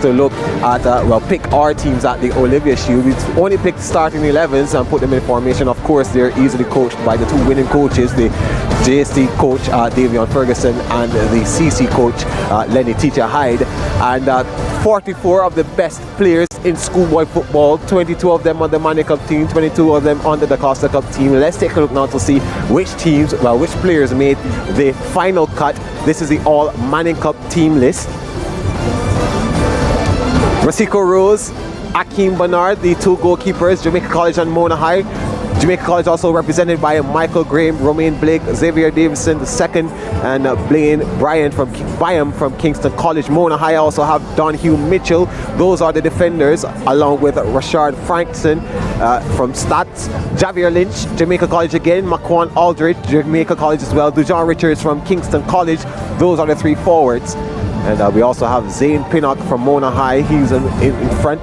to look at, pick our teams at the Olivia Shield. We only picked starting 11s and put them in formation. Of course, they're easily coached by the two winning coaches, the JST coach Davion Ferguson and the CC coach Lenny Teacher Hyde. And 44 of the best players in schoolboy football, 22 of them on the Manning Cup team, 22 of them on the DaCosta Cup team. Let's take a look now to see which players made the final cut. This is the All Manning Cup team list. Masiko Rose, Akeem Bernard, the two goalkeepers, Jamaica College and Mona High. Jamaica College also represented by Michael Graham, Romaine Blake, Xavier Davison II, and Blaine Bryant from Kingston College. Mona High also have Donhue Mitchell. Those are the defenders, along with Rashard Frankson from Stats. Javier Lynch, Jamaica College again. Maquan Aldridge, Jamaica College as well. Dujon Richards from Kingston College. Those are the three forwards. And we also have Zane Pinnock from Mona High. He's in front.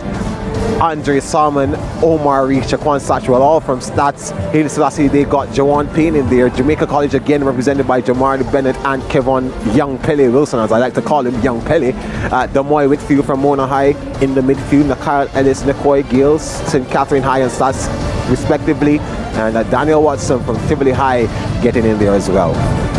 Andre Salmon, Omar Reach, Shaquan Satchwell, all from Stats. Haile Selassie, they got Jawan Payne in there. Jamaica College again represented by Jamar Bennett and Kevon Young Pele Wilson, as I like to call him, Young Pele. Damoy Whitfield from Mona High in the midfield. Nakyle Ellis, Nicoy Gales, St. Catherine High and Stats respectively. And Daniel Watson from Tivoli High getting in there as well.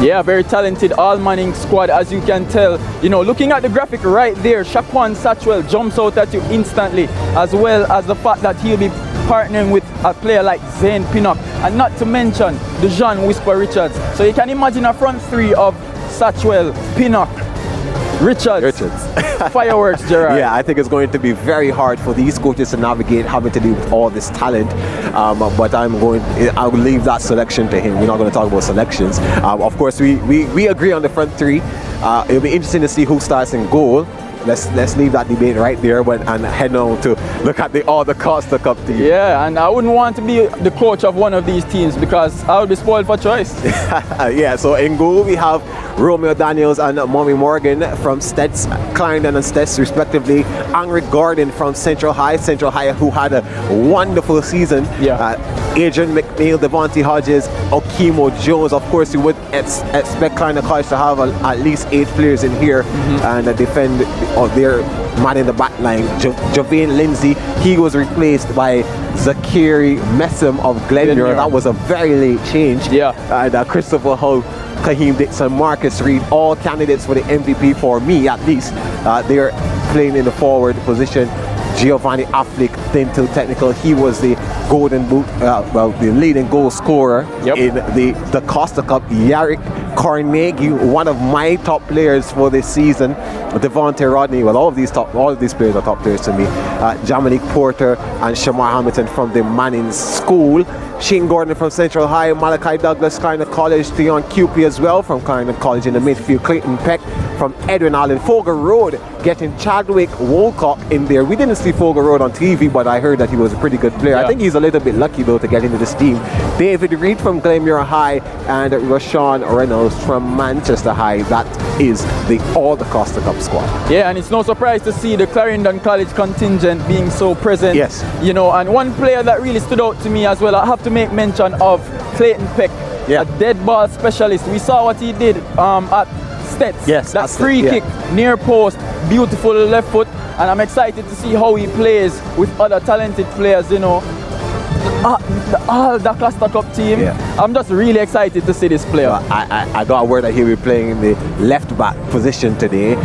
Yeah, very talented all-Manning squad, as you can tell. You know, looking at the graphic right there, Shaquan Satchwell jumps out at you instantly, as well as the fact that he'll be partnering with a player like Zane Pinnock, and not to mention Dujon Whisper Richards. So you can imagine a front three of Satchwell, Pinnock, Richards. Fireworks, Gerard. Yeah, I think it's going to be very hard for these coaches to navigate having to do with all this talent. But I'll leave that selection to him. We're not going to talk about selections. Of course, we agree on the front three. It'll be interesting to see who starts in goal. Let's leave that debate right there and head on to look at the All-DaCosta Cup team. Yeah, and I wouldn't want to be the coach of one of these teams because I would be spoiled for choice. Yeah, so in goal we have Romeo Daniels and Mommy Morgan from Stets, Clarendon and Stets respectively. Angry Gordon from Central High, who had a wonderful season. Yeah. Adrian McNeil, Devontae Hodges, Okimo Jones. Of course, you would expect Clarendon College to have at least 8 players in here and defend their man in the back line. Javane Lindsay, he was replaced by Zakiri Messam of Glenmuir. That was a very late change. Yeah. And Christopher Hull, Kaheem Dixon, Marcus Reed, all candidates for the MVP for me at least. They're playing in the forward position. Giovanni Affleck, Dental Technical, he was the Golden Boot, the leading goal scorer in the DaCosta Cup. Yarrick Carnegie, one of my top players for this season. Devontae Rodney, well, all of these players are top players to me. Jamalik Porter and Shamar Hamilton from the Manning School. Shane Gordon from Central High, Malachi Douglas, Clarendon College, Theon Cupie as well from Clarendon College in the midfield, Clayton Peck from Edwin Allen. Fogel Road getting Chadwick Wolcock in there. We didn't see Fogel Road on TV, but I heard that he was a pretty good player. I think he's a little bit lucky though to get into this team. David Reed from Glenmuir High and Rashawn Reynolds from Manchester High. That is the All-DaCosta Cup squad. Yeah, and it's no surprise to see the Clarendon College contingent being so present. Yes. You know, and one player that really stood out to me as well, I have to make mention of Clayton Peck, a dead ball specialist. We saw what he did at Stets. Yes, that free kick, near post, beautiful left foot, and I'm excited to see how he plays with other talented players, you know. The All-DaCosta Cup team, I'm just really excited to see this player. Well, I got word that he'll be playing in the left back position today.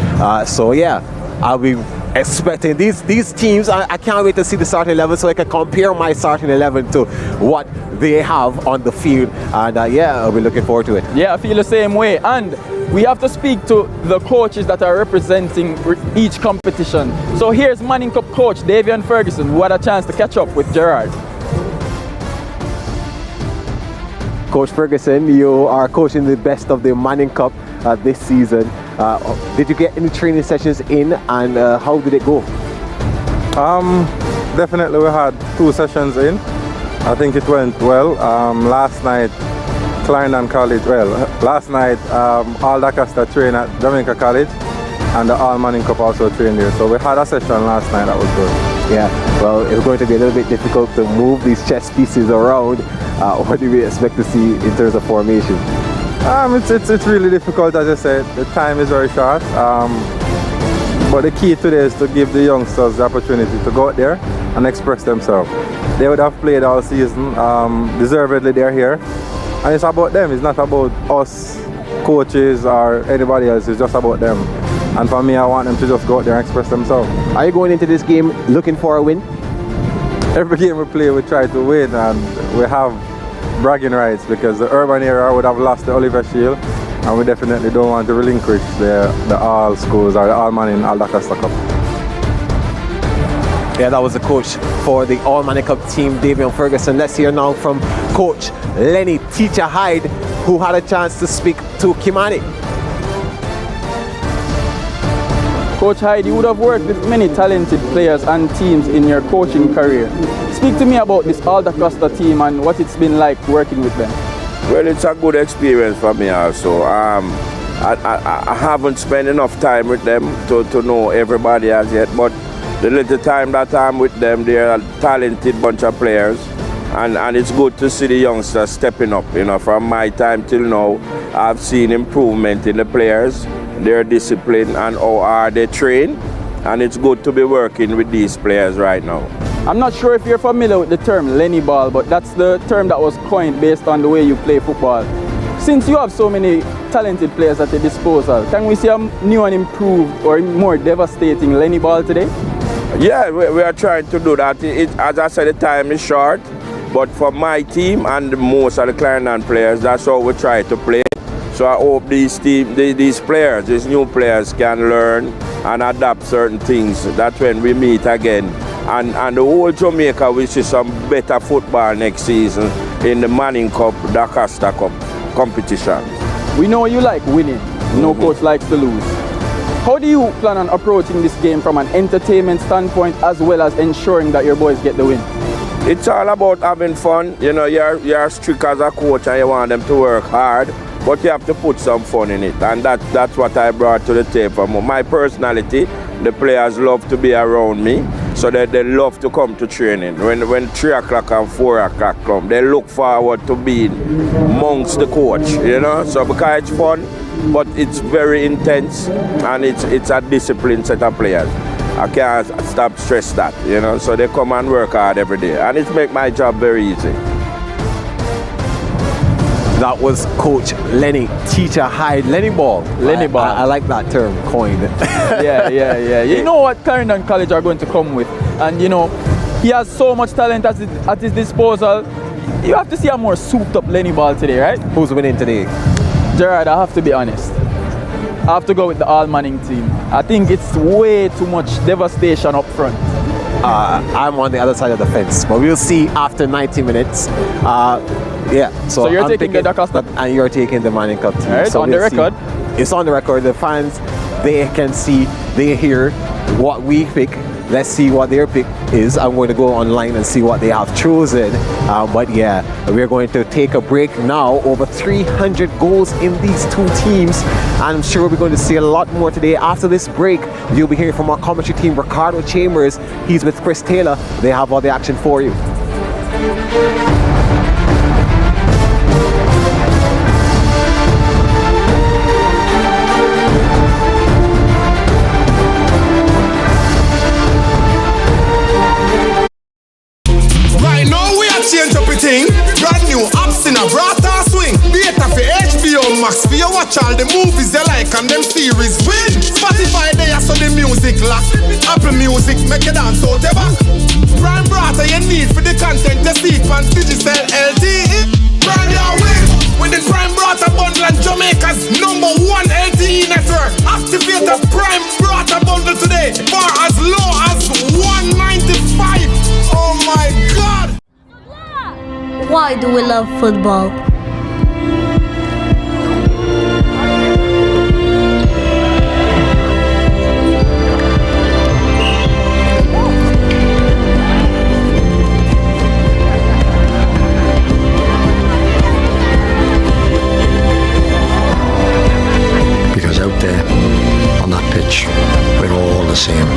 So yeah, I'll be expecting these teams. I can't wait to see the starting 11 so I can compare my starting 11 to what they have on the field. And yeah, I'll be looking forward to it. Yeah, I feel the same way. And we have to speak to the coaches that are representing each competition. So here's Manning Cup coach Davion Ferguson, who had a chance to catch up with Gerard. Coach Ferguson, you are coaching the best of the Manning Cup this season. Did you get any training sessions in, and how did it go? Definitely we had 2 sessions in. I think it went well. Last night, Clarendon College, last night All-DaCosta trained at Jamaica College, and the All Manning Cup also trained here. So we had a session last night that was good. Yeah, well, it's going to be a little bit difficult to move these chess pieces around. What do we expect to see in terms of formation? It's really difficult, as I said. The time is very short. But the key today is to give the youngsters the opportunity to go out there and express themselves. They would have played all season, deservedly they're here. And it's about them, it's not about us, coaches or anybody else, it's just about them. And for me, I want them to just go out there and express themselves. Are you going into this game looking for a win? Every game we play, we try to win, and we have bragging rights because the urban area would have lost the Oliver Shield, and we definitely don't want to relinquish the all schools or the all man in All-DaCosta Cup. Yeah, that was the coach for the All Man Cup team, Davion Ferguson. Let's hear now from Coach Lenny Teacher Hyde, who had a chance to speak to Kimani. Coach Hyde, you would have worked with many talented players and teams in your coaching career. Speak to me about this All-DaCosta team and what it's been like working with them. Well, it's a good experience for me also. I haven't spent enough time with them to know everybody as yet, but the little time that I'm with them, they're a talented bunch of players, and it's good to see the youngsters stepping up. You know, from my time till now, I've seen improvement in the players, their discipline and how hard they train, and it's good to be working with these players right now. I'm not sure if you're familiar with the term Lenny Ball, but that's the term that was coined based on the way you play football. Since you have so many talented players at your disposal, can we see a new and improved or more devastating Lenny Ball today? Yeah, we are trying to do that. As I said, the time is short, but for my team and most of the Clarendon players, that's how we try to play. So I hope these players, these new players, can learn and adapt certain things. That when we meet again, and the whole Jamaica will see some better football next season in the Manning Cup, DaCosta Cup competition. We know you like winning. No coach likes to lose. How do you plan on approaching this game from an entertainment standpoint as well as ensuring that your boys get the win? It's all about having fun. You know, you're strict as a coach and you want them to work hard, but you have to put some fun in it, and that's what I brought to the table. My personality, the players love to be around me, so that they love to come to training. When 3 o'clock and 4 o'clock come, they look forward to being amongst the coach, you know. So because it's fun, but it's very intense, and it's a disciplined set of players. I can't stop stress that, you know. So they come and work hard every day, and it makes my job very easy. That was Coach Lenny Teacher Hyde. Lenny Ball. Lenny Ball. I like that term coined. Yeah. You know what Clarendon College are going to come with, and you know he has so much talent at his disposal. You have to see a more souped up Lenny Ball today, right? Who's winning today? Gerard, I have to be honest. I have to go with the All Manning team. I think it's way too much devastation up front. I'm on the other side of the fence, but we'll see after 90 minutes. So you're taking the DaCosta? And you're taking the Manning Cup team. Right, so on the record. It's on the record. The fans, they can see, they hear what we pick. Let's see what their pick is. I'm going to go online and see what they have chosen. But yeah, we're going to take a break now. Over 300 goals in these two teams. And I'm sure we're going to see a lot more today. After this break, you'll be hearing from our commentary team, Ricardo Chambers. He's with Chris Taylor. They have all the action for you. Change up a thing, brand new apps in a brata swing. Beta for HBO Max, for you watch all the movies you like and them series win. Spotify there so the music lock. Apple Music make you dance out your back. Prime brata you need for the content you see on digital LTE. Brand new win with the Prime Brata bundle and Jamaica's #1 LTE network. Activate the Prime Brata bundle today for as low as $195. Oh my God! Why do we love football? Because out there, on that pitch, we're all the same.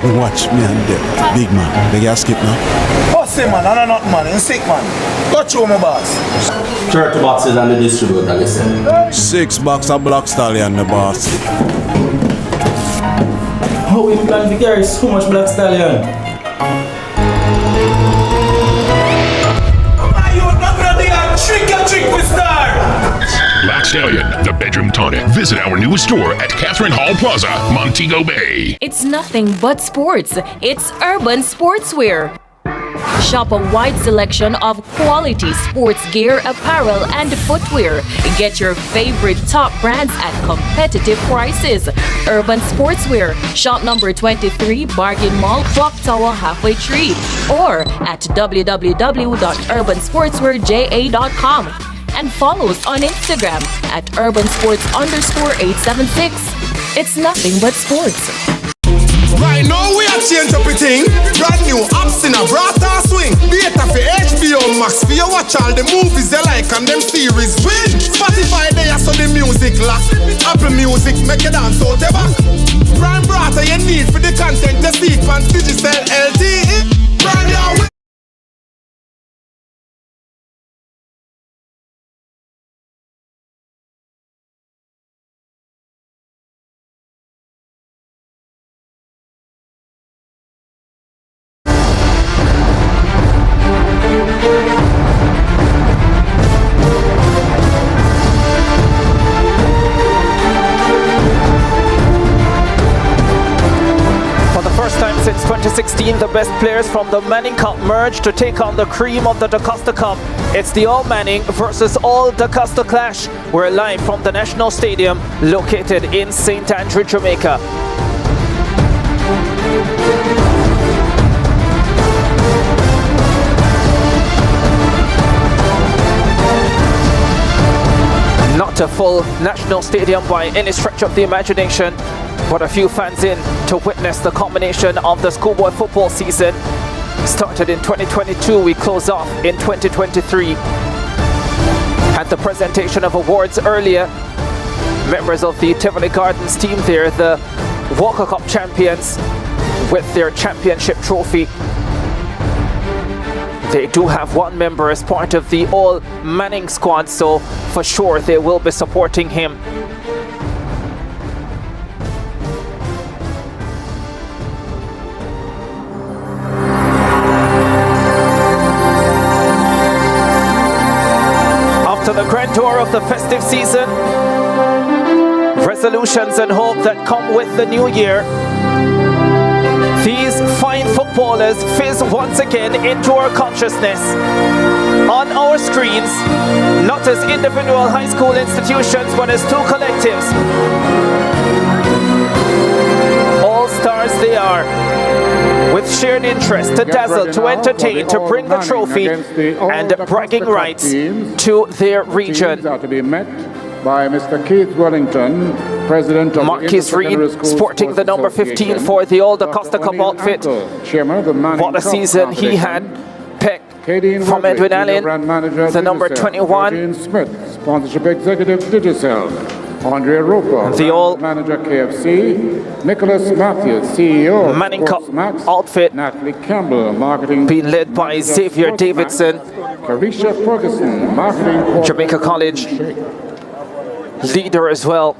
Watch me and them. Big man. They get skip now. Boss him man, I'm not man, he's sick man. Go through my boss. 30 boxes and the distributor, listen. 6 box of Black Stallion, the boss. How we plan to carry so much Black Stallion? Trick with Star! Black Stallion, the bedroom tonic. Visit our newest store at Catherine Hall Plaza, Montego Bay. It's nothing but sports. It's Urban Sportswear. Shop a wide selection of quality sports gear, apparel, and footwear. Get your favorite top brands at competitive prices. Urban Sportswear, shop number 23, Bargain Mall, Clock Tower, Halfway Tree, or at www.urbansportswearja.com. And follow us on Instagram at urbansports_876. It's nothing but sports. Right now we are change up a thing. Brand new apps in a brata swing. Beta for HBO Max for you watch all the movies you like and them series win. Spotify there so the music lock. Apple Music make you dance out the back. Prime brata you need for the content you seek from digital LTE. Brand new. Since 2016, the best players from the Manning Cup merged to take on the cream of the DaCosta Cup. It's the All Manning versus All-DaCosta clash. We're live from the National Stadium, located in St. Andrew, Jamaica. Not a full National Stadium by any stretch of the imagination, but a few fans in to witness the culmination of the schoolboy football season. Started in 2022, we close off in 2023. Had the presentation of awards earlier. Members of the Tivoli Gardens team there, the Walker Cup champions, with their championship trophy. They do have one member as part of the All Manning squad, so for sure they will be supporting him. After the grandeur of the festive season, resolutions and hope that come with the new year, these fine footballers fizz once again into our consciousness. On our screens, not as individual high school institutions, but as two collectives. All stars they are, with shared interest to dazzle, to entertain, to bring the trophy and bragging rights to their region. By Mr. Keith Wellington, President of Marquis Reed, sporting the number 15 for the All-DaCosta Cup outfit. What a season he had. Peck from Edwin Allen, the number 21. Smith, sponsorship executive Digicel. Andre Roper, the All manager KFC. Nicholas Matthews, CEO Manning Cup outfit. Natalie Campbell, marketing. Being led by Xavier Davidson. Carisha Ferguson, marketing. Jamaica College leader as well.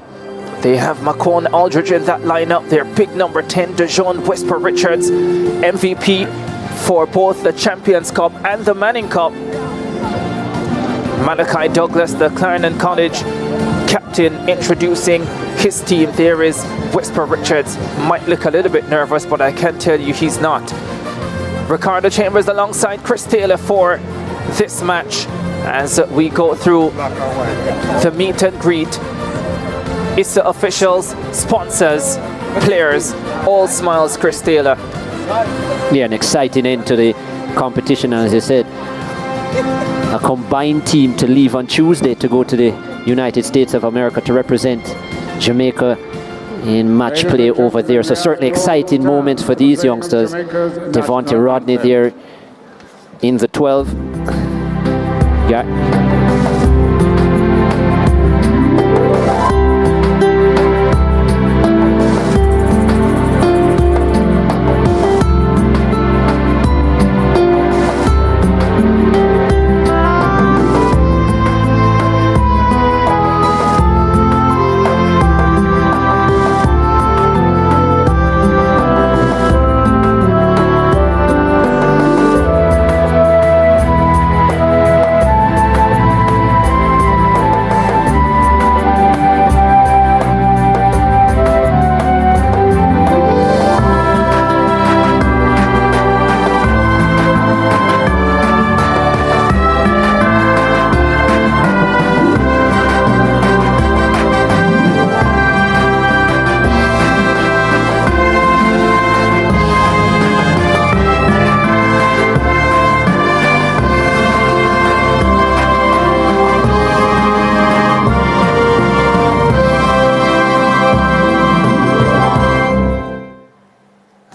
They have Macon Aldridge in that lineup. Their big number 10, DeJohn Whisper Richards, MVP for both the Champions Cup and the Manning Cup. Malachi Douglas, the Clarendon College captain, introducing his team. There is Whisper Richards. Might look a little bit nervous, but I can tell you he's not. Ricardo Chambers alongside Chris Taylor for this match as we go through the meet and greet. ISSA officials, sponsors, players, all smiles, Chris Taylor. Yeah, an exciting end to the competition, as I said. A combined team to leave on Tuesday to go to the United States of America to represent Jamaica in match play over there. So certainly exciting moments for these youngsters. Devontae Rodney there in the 12. Yeah.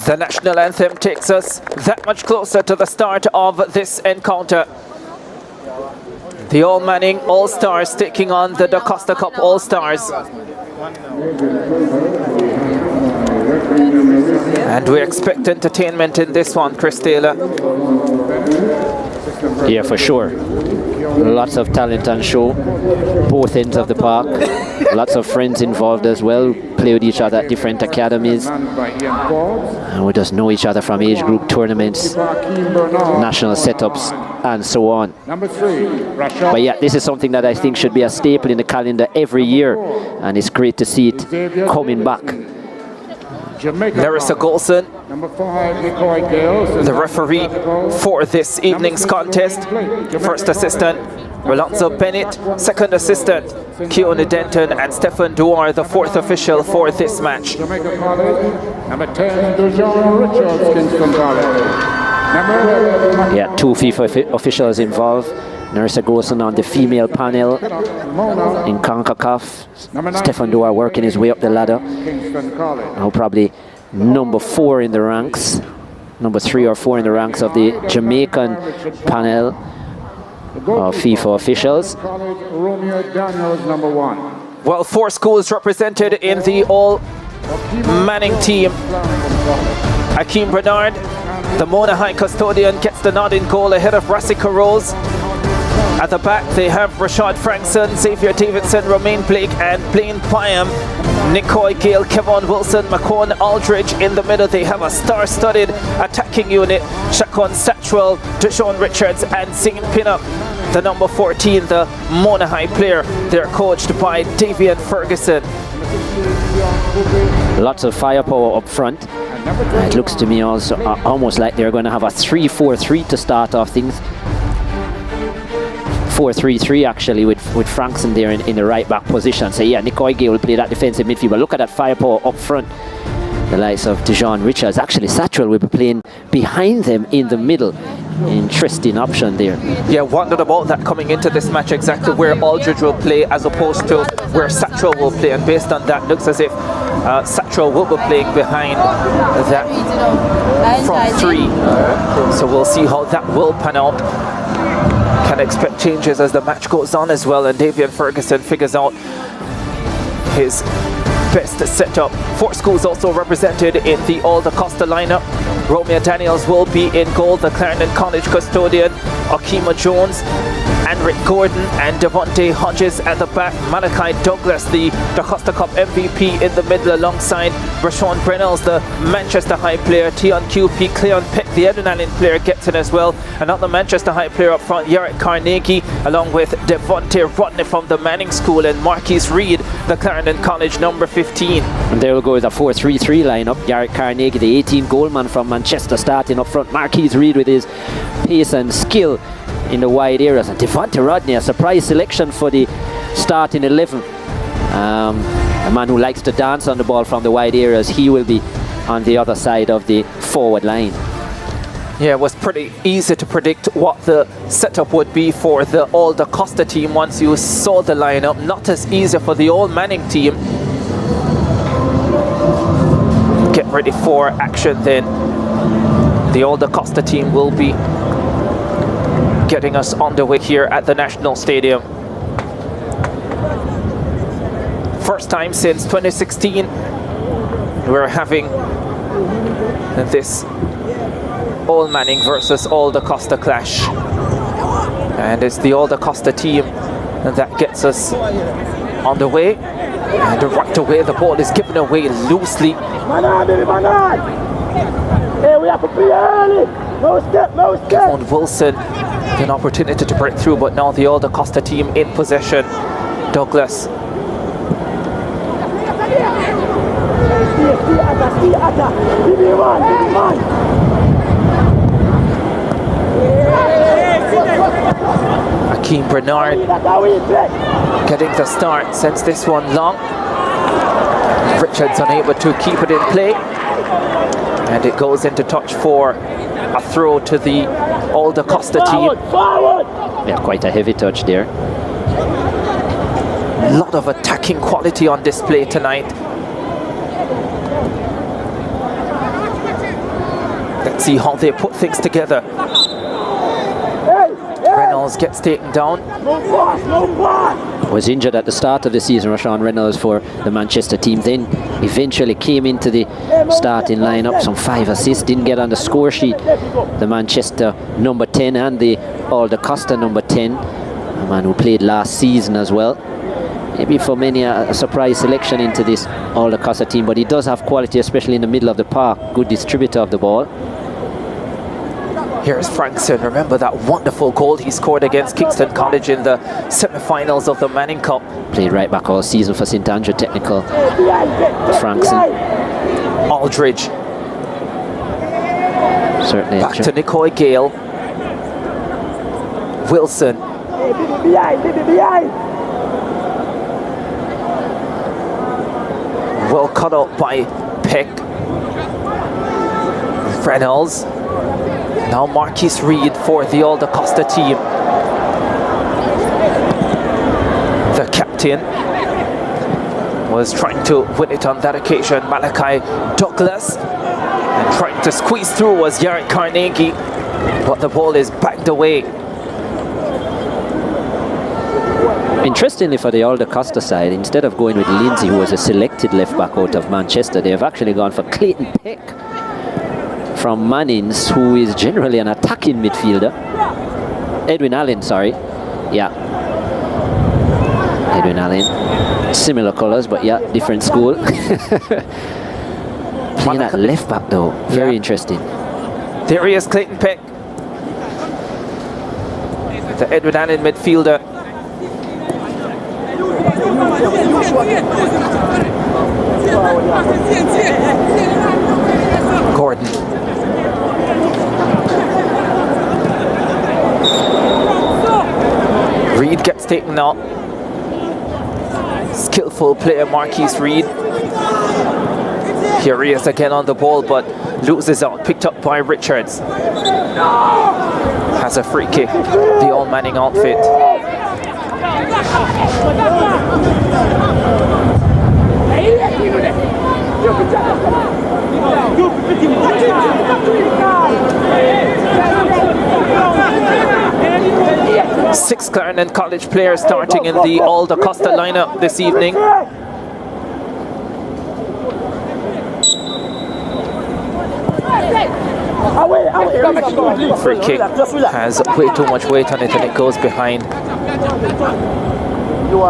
The national anthem takes us that much closer to the start of this encounter. The All-Manning All-Stars taking on the DaCosta Cup All-Stars. And we expect entertainment in this one, Chris Taylor. Yeah, for sure. Lots of talent on show, both ends of the park. Lots of friends involved as well, play with each other at different academies. And we just know each other from age group tournaments, national setups, and so on. But yeah, this is something that I think should be a staple in the calendar every year, and it's great to see it coming back. Larissa Golson, the referee for this evening's contest. First assistant, Rolonzo Bennett. Second assistant, Keone Denton, and Stephen Duar, the fourth official for this match. Number 10, Dijon Richards, Kingston College. Yeah, two FIFA officials involved. Larissa Golson on the female panel in CONCACAF. Stephen Duar working his way up the ladder. Now probably number 4 in the ranks. Number 3 or 4 in the ranks of the Jamaican panel of FIFA officials. Well, 4 schools represented in the All-Manning team. Akeem Bernard, the Mona High custodian, gets the nod in goal ahead of Rassika Rose. At the back, they have Rashad Frankson, Xavier Davidson, Romain Blake, and Blaine Pyam. Nicoy Gale, Kevon Wilson, McCone Aldridge. In the middle, they have a star-studded attacking unit. Shakon Satchwell, Deshaun Richards, and Zane Pinnock. The number 14, the Mona High player. They're coached by Davian Ferguson. Lots of firepower up front. It looks to me also almost like they're going to have a 3-4-3 to start off things. 4-3-3 actually with Frankson there in the right back position. So yeah, Nicoy Gay will play that defensive midfield. But look at that firepower up front. The likes of Dijon Richards. Actually, Satchwell will be playing behind them in the middle. Interesting option there. Yeah, wondered about that coming into this match, exactly where Aldridge will play as opposed to where Satchwell will play. And based on that, looks as if Satchwell will be playing behind that front 3. So we'll see how that will pan out. Can expect changes as the match goes on as well, and Davian Ferguson figures out his best setup. 4 schools also represented in the All-DaCosta lineup. Romeo Daniels will be in goal, the Clarendon College custodian. Akima Jones, Anric Gordon, and Devontae Hodges at the back. Malachi Douglas, the DaCosta Cup MVP, in the middle alongside Rashawn Brennels, the Manchester High player. Tion QP, Cleon Peck, the Eden Allen player, gets in as well. Another Manchester High player up front, Yarrick Carnegie, along with Devontae Rodney from the Manning School, and Marquise Reed, the Clarendon College number 15. And they will go with a 4-3-3 lineup. Yarrick Carnegie, the 18 goalman from Manchester, starting up front. Marquise Reed with his pace and skill in the wide areas. And Devontae Rodney, a surprise selection for the starting 11. A man who likes to dance on the ball from the wide areas. He will be on the other side of the forward line. Yeah, it was pretty easy to predict what the setup would be for the All-DaCosta team once you saw the lineup. Not as easy for the All-Manning team. Get ready for action then. The All-DaCosta team will be getting us underway here at the National Stadium. First time since 2016 we're having this All-Manning versus All-DaCosta clash. And it's the All-DaCosta team that gets us underway. And right away the ball is given away loosely. Hey, we have to play early. No step, no step. Kevon Wilson, an opportunity to break through, but now the All-DaCosta team in possession. Douglas. Akeem Bernard getting the start, sends this one long. Richards unable to keep it in play. And it goes into touch for a throw to the All-DaCosta team. Yeah, quite a heavy touch there. A lot of attacking quality on display tonight. Let's see how they put things together. Reynolds gets taken down. Was injured at the start of the season, Rashawn Reynolds, for the Manchester team. Then eventually came into the starting lineup. Some 5 assists, didn't get on the score sheet. The Manchester number 10 and the All-DaCosta number 10. A man who played last season as well. Maybe for many a surprise selection into this All-DaCosta team, but he does have quality, especially in the middle of the park. Good distributor of the ball. Here's Frankson. Remember that wonderful goal he scored against Kingston College in the semi-finals of the Manning Cup. Played right back all season for St Andrew Technical. Frankson. Aldridge. Certainly. Back to Nicoy Gale. Wilson. Well cut out by Peck. Reynolds. Now Marquis Reed for the All-DaCosta team. The captain was trying to win it on that occasion. Malachi Douglas. And trying to squeeze through was Yarrick Carnegie. But the ball is backed away. Interestingly, for the All-DaCosta side, instead of going with Lindsay, who was a selected left back out of Manchester, they have actually gone for Clayton Peck from Mannings, who is generally an attacking midfielder. Edwin Allen, sorry. Yeah. Edwin Allen. Similar colours, but yeah, different school. Playing at left back though. Very interesting. There he is, Clayton Peck. The Edwin Allen midfielder. Gordon. Reed gets taken out. Skillful player Marquis Reed. Here he is again on the ball, but loses out. Picked up by Richards. Has a free kick. The All Manning outfit. Six Clarendon College players starting in the All-DaCosta lineup this evening. Free kick has way too much weight on it and it goes behind.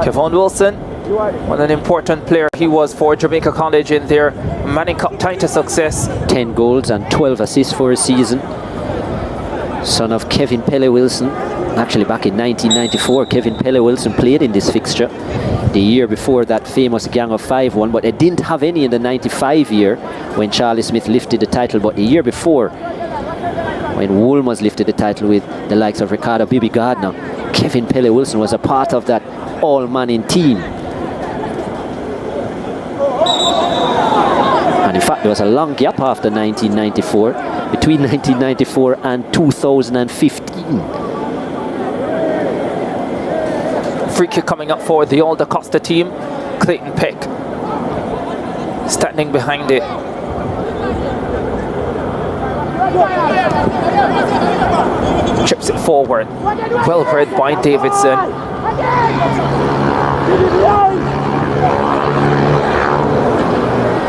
Kevon Wilson, what an important player he was for Jamaica College in their Manning Cup title success. 10 goals and 12 assists for a season. Son of Kevin Pele Wilson. Actually, back in 1994, Kevin Pele Wilson played in this fixture. The year before that famous Gang of Five won, but they didn't have any in the 95 year when Charlie Smith lifted the title. But the year before, when Woolmers lifted the title with the likes of Ricardo Bibi Gardner, Kevin Pele Wilson was a part of that all-Manning team. And in fact, there was a long gap after 1994, between 1994 and 2015. Free kick coming up for the All-DaCosta team. Clayton Peck standing behind it. Chips it forward. Well read by Davidson.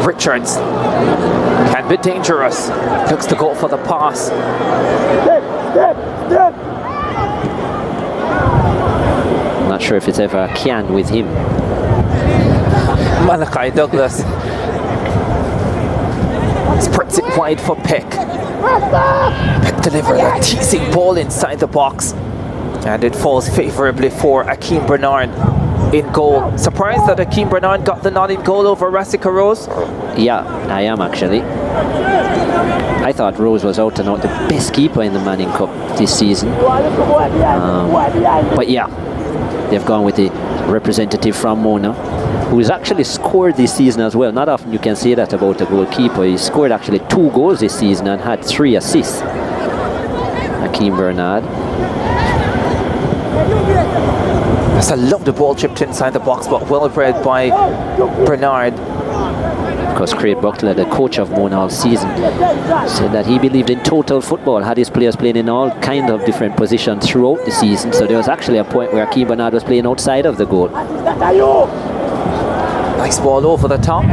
Richards can be dangerous. Looks to go for the pass. Not sure if it's ever a can with him. Malachi Douglas spreads it wide for Peck. Peck delivers a teasing ball inside the box, and it falls favorably for Akeem Bernard in goal. Surprised that Akeem Bernard got the nod in goal over Rassika Rose? Yeah, I am actually. I thought Rose was out and out the best keeper in the Manning Cup this season. But yeah, they've gone with the representative from Mona, who's actually scored this season as well. Not often you can say that about a goalkeeper. He scored actually 2 goals this season and had 3 assists. Akeem Bernard. Yes, I love the ball chipped inside the box, but well read by Bernard. Because Craig Buckler, the coach of Mona all season, said that he believed in total football, had his players playing in all kind of different positions throughout the season. So there was actually a point where Keane Bernard was playing outside of the goal. Nice ball over the top.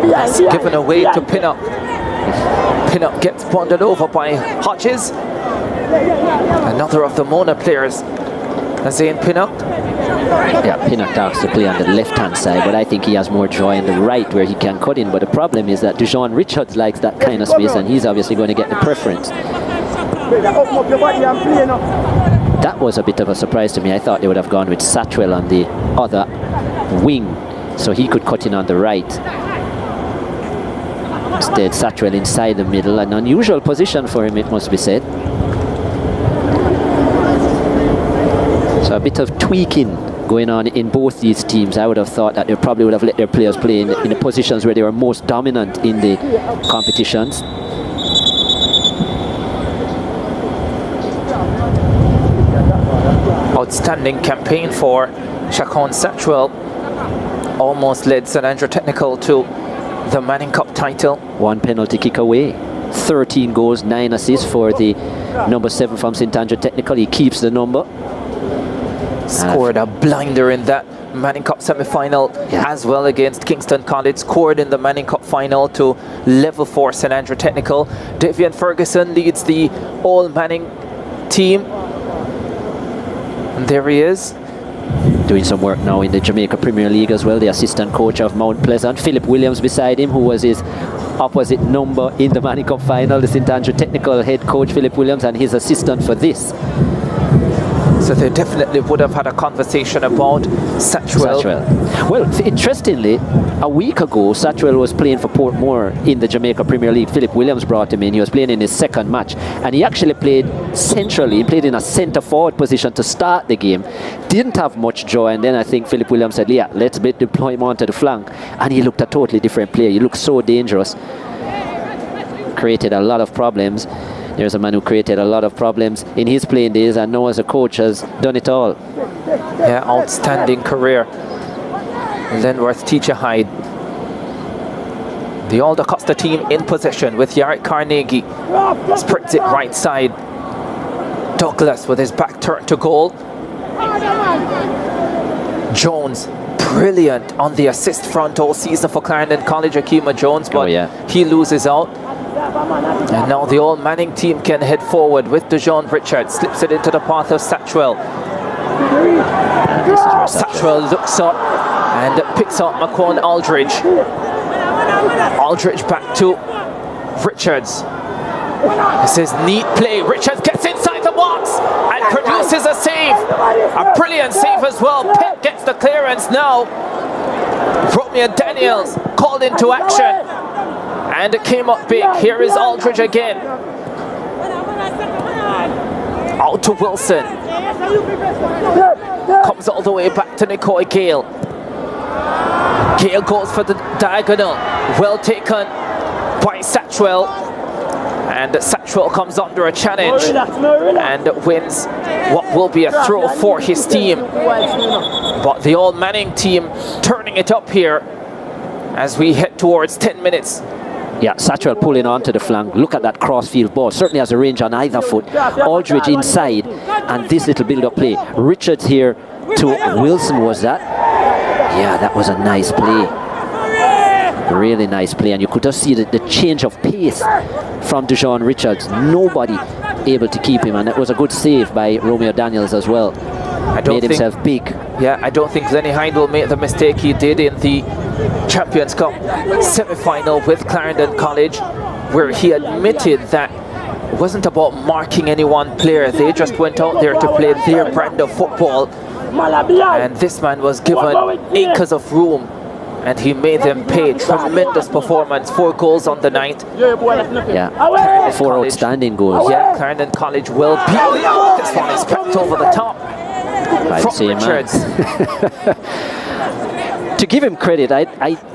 That's given away to Pinnock. Pinnock gets bundled over by Hodges. Another of the Mona players, Zane Pinnock. Yeah, Pinnock starts to play on the left-hand side, but I think he has more joy on the right where he can cut in. But the problem is that Dejon Richards likes that kind of space, and he's obviously going to get the preference. That was a bit of a surprise to me. I thought they would have gone with Satchwell on the other wing, so he could cut in on the right. Instead, Satchwell inside the middle, an unusual position for him, it must be said. So a bit of tweaking going on in both these teams. I would have thought that they probably would have let their players play in the positions where they were most dominant in the competitions. Outstanding campaign for Shakon Satchwell. Almost led St Andrew Technical to the Manning Cup title. One penalty kick away. 13 goals, 9 assists for the number 7 from St Andrew Technical. He keeps the number. Scored a blinder in that Manning Cup semi-final, as well against Kingston College. Scored in the Manning Cup final to level for St Andrew Technical. Davian Ferguson leads the All Manning team. And there he is. Doing some work now in the Jamaica Premier League as well. The assistant coach of Mount Pleasant, Philip Williams, beside him, who was his opposite number in the Manning Cup final. The St Andrew Technical head coach Philip Williams, and his assistant for this. So they definitely would have had a conversation about Satchwell. Well, interestingly, a week ago, Satchwell was playing for Portmore in the Jamaica Premier League. Philip Williams brought him in. He was playing in his second match, and he actually played centrally. He played in a centre-forward position to start the game. Didn't have much joy, and then I think Philip Williams said, yeah, let's deploy him onto the flank. And he looked a totally different player. He looked so dangerous. Created a lot of problems. There's a man who created a lot of problems in his playing days, and now as a coach has done it all. Yeah, outstanding career. Lenworth Teacher Hyde. The All-DaCosta team in possession with Yarrick Carnegie. Sprints it right side. Douglas with his back turned to goal. Jones, brilliant on the assist front all season for Clarendon College, Akima Jones, but he loses out. And now the All Manning team can head forward with Dejon Richards. Slips it into the path of Satchwell. Satchwell looks up and picks up Macron Aldridge. Aldridge back to Richards. This is neat play. Richards gets inside the box and produces a save. A brilliant save as well. Pep gets the clearance now. Romeo Daniels called into action. And it came up big. Here is Aldridge again. Out to Wilson. Comes all the way back to Nicoy Gale. Gale goes for the diagonal. Well taken by Satchwell. And Satchwell comes under a challenge and wins what will be a throw for his team. But the All Manning team turning it up here as we head towards 10 minutes. Yeah, Satchwell pulling onto the flank. Look at that cross-field ball. Certainly has a range on either foot. Aldridge inside, and this little build-up play. Richards here to Wilson, was that? Yeah, that was a nice play. Really nice play, and you could just see the change of pace from Dejon Richards. Nobody able to keep him, and that was a good save by Romeo Daniels as well. Made himself big. Yeah, I don't think Lenny Hind will make the mistake he did in the Champions Cup semi-final with Clarendon College, where he admitted that it wasn't about marking any one player. They just went out there to play their brand of football, and this man was given acres of room, and he made them pay. Tremendous performance. 4 goals on the night. Yeah, 4 outstanding goals. Yeah, Clarendon College well beat. This one is packed over the top from Richards. To give him credit,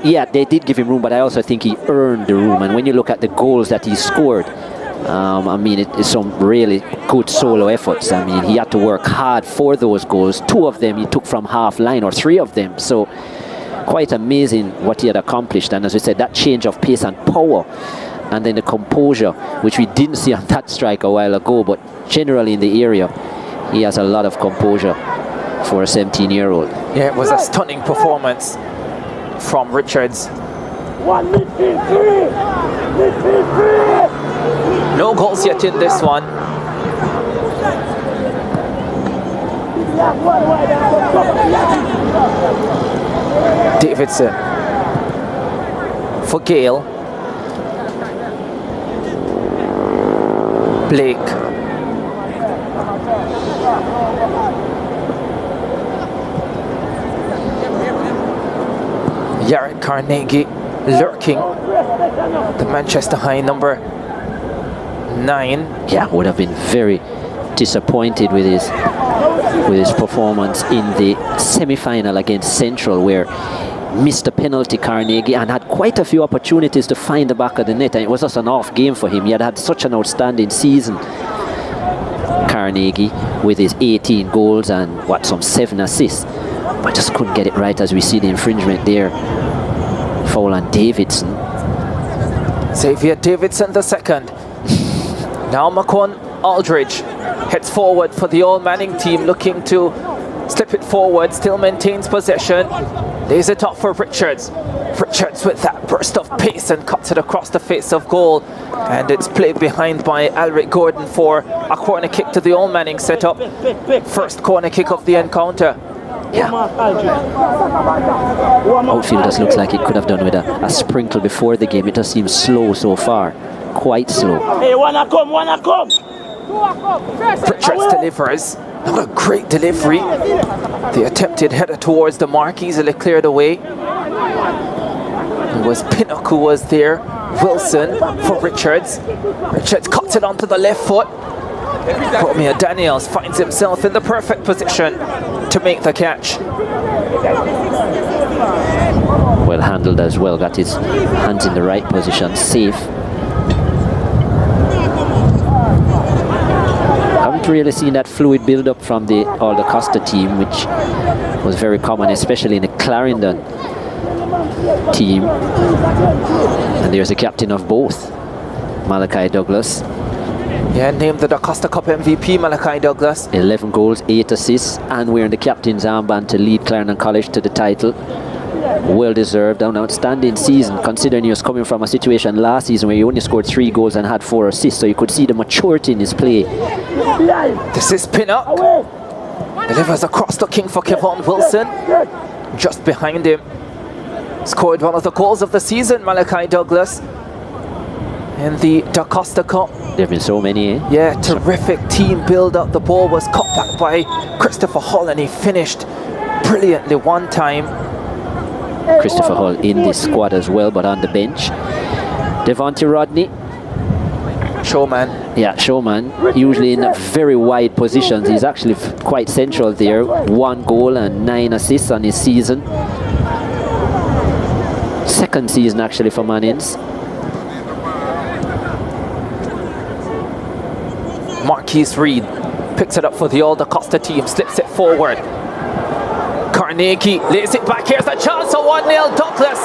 yeah, they did give him room, but I also think he earned the room. And when you look at the goals that he scored, I mean, it's some really good solo efforts. I mean, he had to work hard for those goals. 2 of them he took from half line, or 3 of them. So quite amazing what he had accomplished. And as we said, that change of pace and power, and then the composure, which we didn't see on that strike a while ago, but generally in the area, he has a lot of composure for a 17-year-old. Yeah, it was a stunning performance from Richards. No goals yet in this one. Davidson for Gale. Blake. Jared Carnegie lurking. The Manchester High number 9. Yeah, would have been very disappointed with his performance in the semi-final against Central, where missed a penalty, Carnegie, and had quite a few opportunities to find the back of the net, and it was just an off game for him. He had such an outstanding season, Carnegie, with his 18 goals and some 7 assists, but just couldn't get it right, as we see the infringement there. Foul on Davidson. Xavier Davidson the second. Now Macon Aldridge heads forward for the All Manning team, looking to slip it forward, still maintains possession, lays it up for Richards. Richards with that burst of pace and cuts it across the face of goal, and it's played behind by Alric Gordon for a corner kick to the All Manning setup. First corner kick of the encounter. Yeah. Outfield just looks like it could have done with a sprinkle before the game. It just seems slow so far, quite slow. Hey, wanna come. Richards delivers. Not a great delivery. The attempted header towards the mark easily cleared away. It was Pinnock who was there. Wilson for Richards. Richards cuts it onto the left foot. Romeo Daniels finds himself in the perfect position to make the catch. Well handled as well, got his hands in the right position, safe. Haven't really seen that fluid build-up from the All-DaCosta team, which was very common, especially in the Clarendon team. And there's a captain of both, Malachi Douglas. Yeah, named the DaCosta Cup MVP, Malachi Douglas. 11 goals, 8 assists, and wearing the captain's armband to lead Clarendon College to the title. Well deserved, an outstanding season, considering he was coming from a situation last season where he only scored 3 goals and had 4 assists, so you could see the maturity in his play. This is Pinnock. Delivers across, looking for Kevon Wilson. Just behind him. Scored one of the goals of the season, Malachi Douglas, in the DaCosta Cup. There have been so many, eh? Yeah, terrific team build up. The ball was cut back by Christopher Hull, and he finished brilliantly one time. Christopher Hull in the squad as well, but on the bench. Devontae Rodney. Showman. Yeah, showman. Usually in very wide positions. He's actually quite central there. 1 goal and 9 assists on his season. Second season actually for Mannings. Marquise Reed picks it up for the All-DaCosta team, slips it forward. Carnegie lays it back. Here's a chance, a 1-0 Douglas.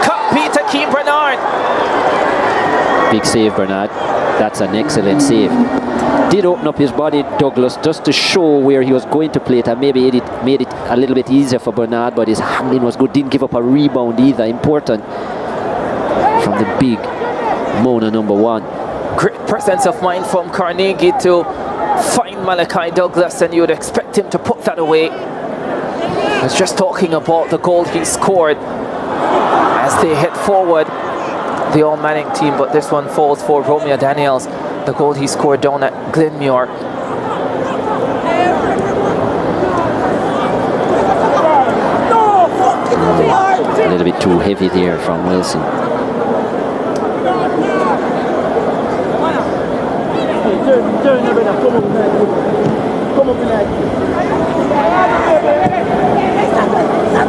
Cut Peter Keane Bernard. Big save, Bernard. That's an excellent save. Did open up his body, Douglas, just to show where he was going to play it, and maybe it made it a little bit easier for Bernard, but his handling was good. Didn't give up a rebound either. Important from the big Mona number 1. Great presence of mind from Carnegie to find Malachi Douglas, and you would expect him to put that away. I was just talking about the goal he scored as they head forward, the All Manning team, but this one falls for Romeo Daniels, the goal he scored down at Glenmuir. A little bit too heavy there from Wilson.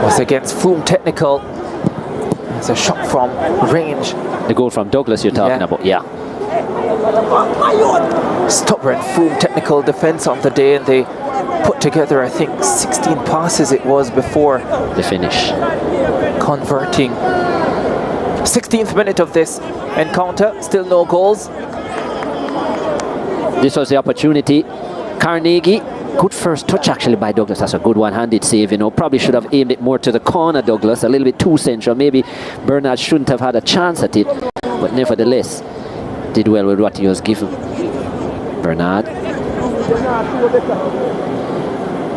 Was against Froome Technical. It's a shot from range. The goal from Douglas you're talking about, yeah. Stubborn Froome Technical defense of the day, and they put together, I think, 16 passes it was before the finish. Converting. 16th minute of this encounter, still no goals. This was the opportunity. Carnegie, good first touch actually by Douglas. That's a good one-handed save, you know. Probably should have aimed it more to the corner, Douglas. A little bit too central. Maybe Bernard shouldn't have had a chance at it, but nevertheless, did well with what he was given. Bernard.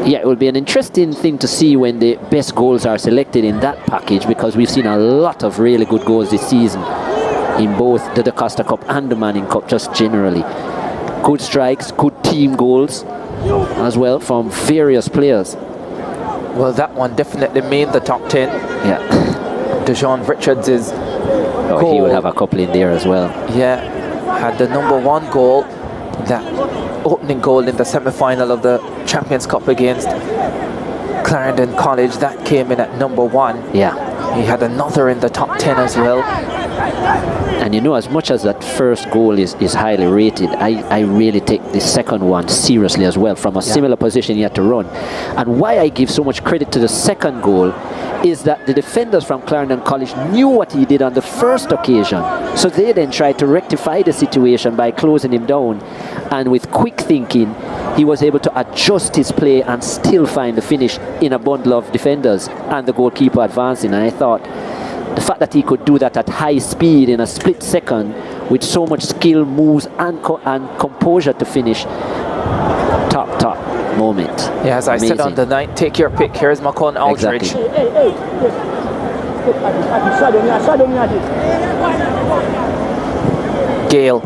Yeah, it will be an interesting thing to see when the best goals are selected in that package, because we've seen a lot of really good goals this season in both the DaCosta Cup and the Manning Cup, just generally. Good strikes, good team goals as well from various players. Well, that one definitely made the top 10. Yeah. Dejon Richards is goal. He will have a couple in there as well. Yeah, had the #1 goal, that opening goal in the semi-final of the Champions Cup against Clarendon College. That came in at #1. Yeah. He had another in the top 10 as well. And you know, as much as that first goal is highly rated, I really take the second one seriously as well. From a similar position he had to run. And why I give so much credit to the second goal is that the defenders from Clarendon College knew what he did on the first occasion. So they then tried to rectify the situation by closing him down. And with quick thinking, he was able to adjust his play and still find the finish in a bundle of defenders and the goalkeeper advancing. And I thought the fact that he could do that at high speed in a split second with so much skill, moves and composure to finish, top moment. Yeah, as amazing. I said on the night, take your pick. Here's Macon Aldridge. Exactly. Gale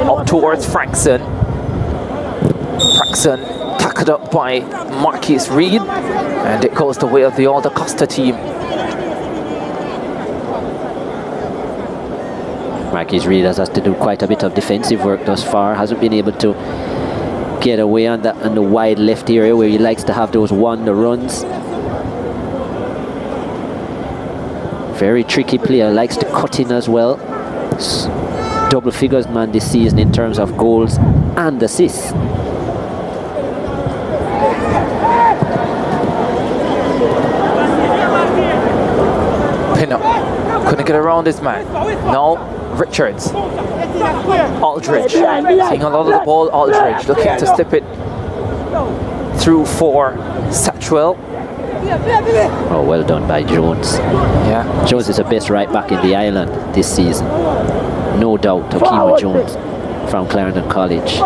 up towards Frankson. Frankson tackled up by Marquise Reed, and it goes the way of the All-DaCosta team. Marquise Reed has to do quite a bit of defensive work thus far. Hasn't been able to get away on that on the wide left area where he likes to have those wonder runs. Very tricky player, likes to cut in as well. Double figures man this season in terms of goals and assists. Pin up. Couldn't get around this man. No, Richards. Aldridge. Seeing a lot of the ball, Aldridge looking to slip it through for Satchwell. Oh, well done by Jones. Yeah. Jones is the best right back in the island this season. No doubt, Okima Jones from Clarendon College.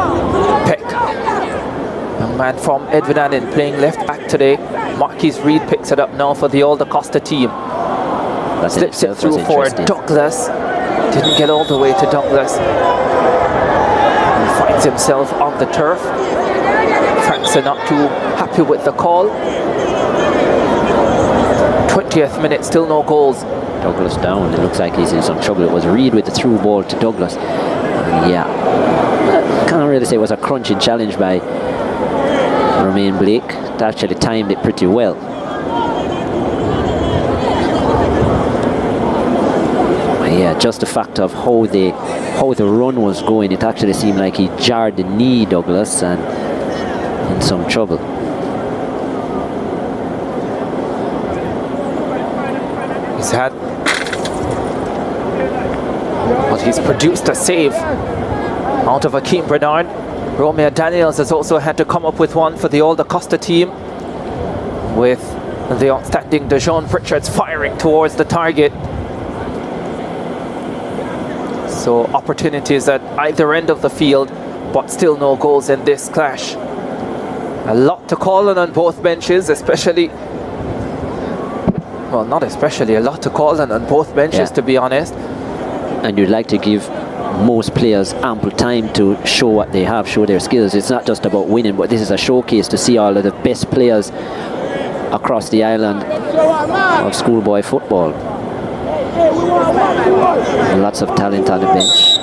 Peck. A man from Edwin Allen playing left back today. Marquise Reed picks it up now for the All-DaCosta team. That slips it through for Douglas. Didn't get all the way to Douglas. He finds himself on the turf. Frankson not too happy with the call. 20th minute, still no goals. Douglas down. It looks like he's in some trouble. It was Reed with the through ball to Douglas. Yeah. Can't really say it was a crunching challenge by Romain Blake. They actually timed it pretty well. Yeah, just the fact of how the run was going, it actually seemed like he jarred the knee, Douglas, and in some trouble. He's had, but he's produced a save out of Akeem Bernard. Romeo Daniels has also had to come up with one for the All-DaCosta team, with the outstanding Dejon Richards firing towards the target. So opportunities at either end of the field, but still no goals in this clash. A lot to call on both benches, especially, well, not especially, a lot to call on both benches, to be honest. And you'd like to give most players ample time to show what they have, show their skills. It's not just about winning, but this is a showcase to see all of the best players across the island of schoolboy football. Lots of talent on the bench.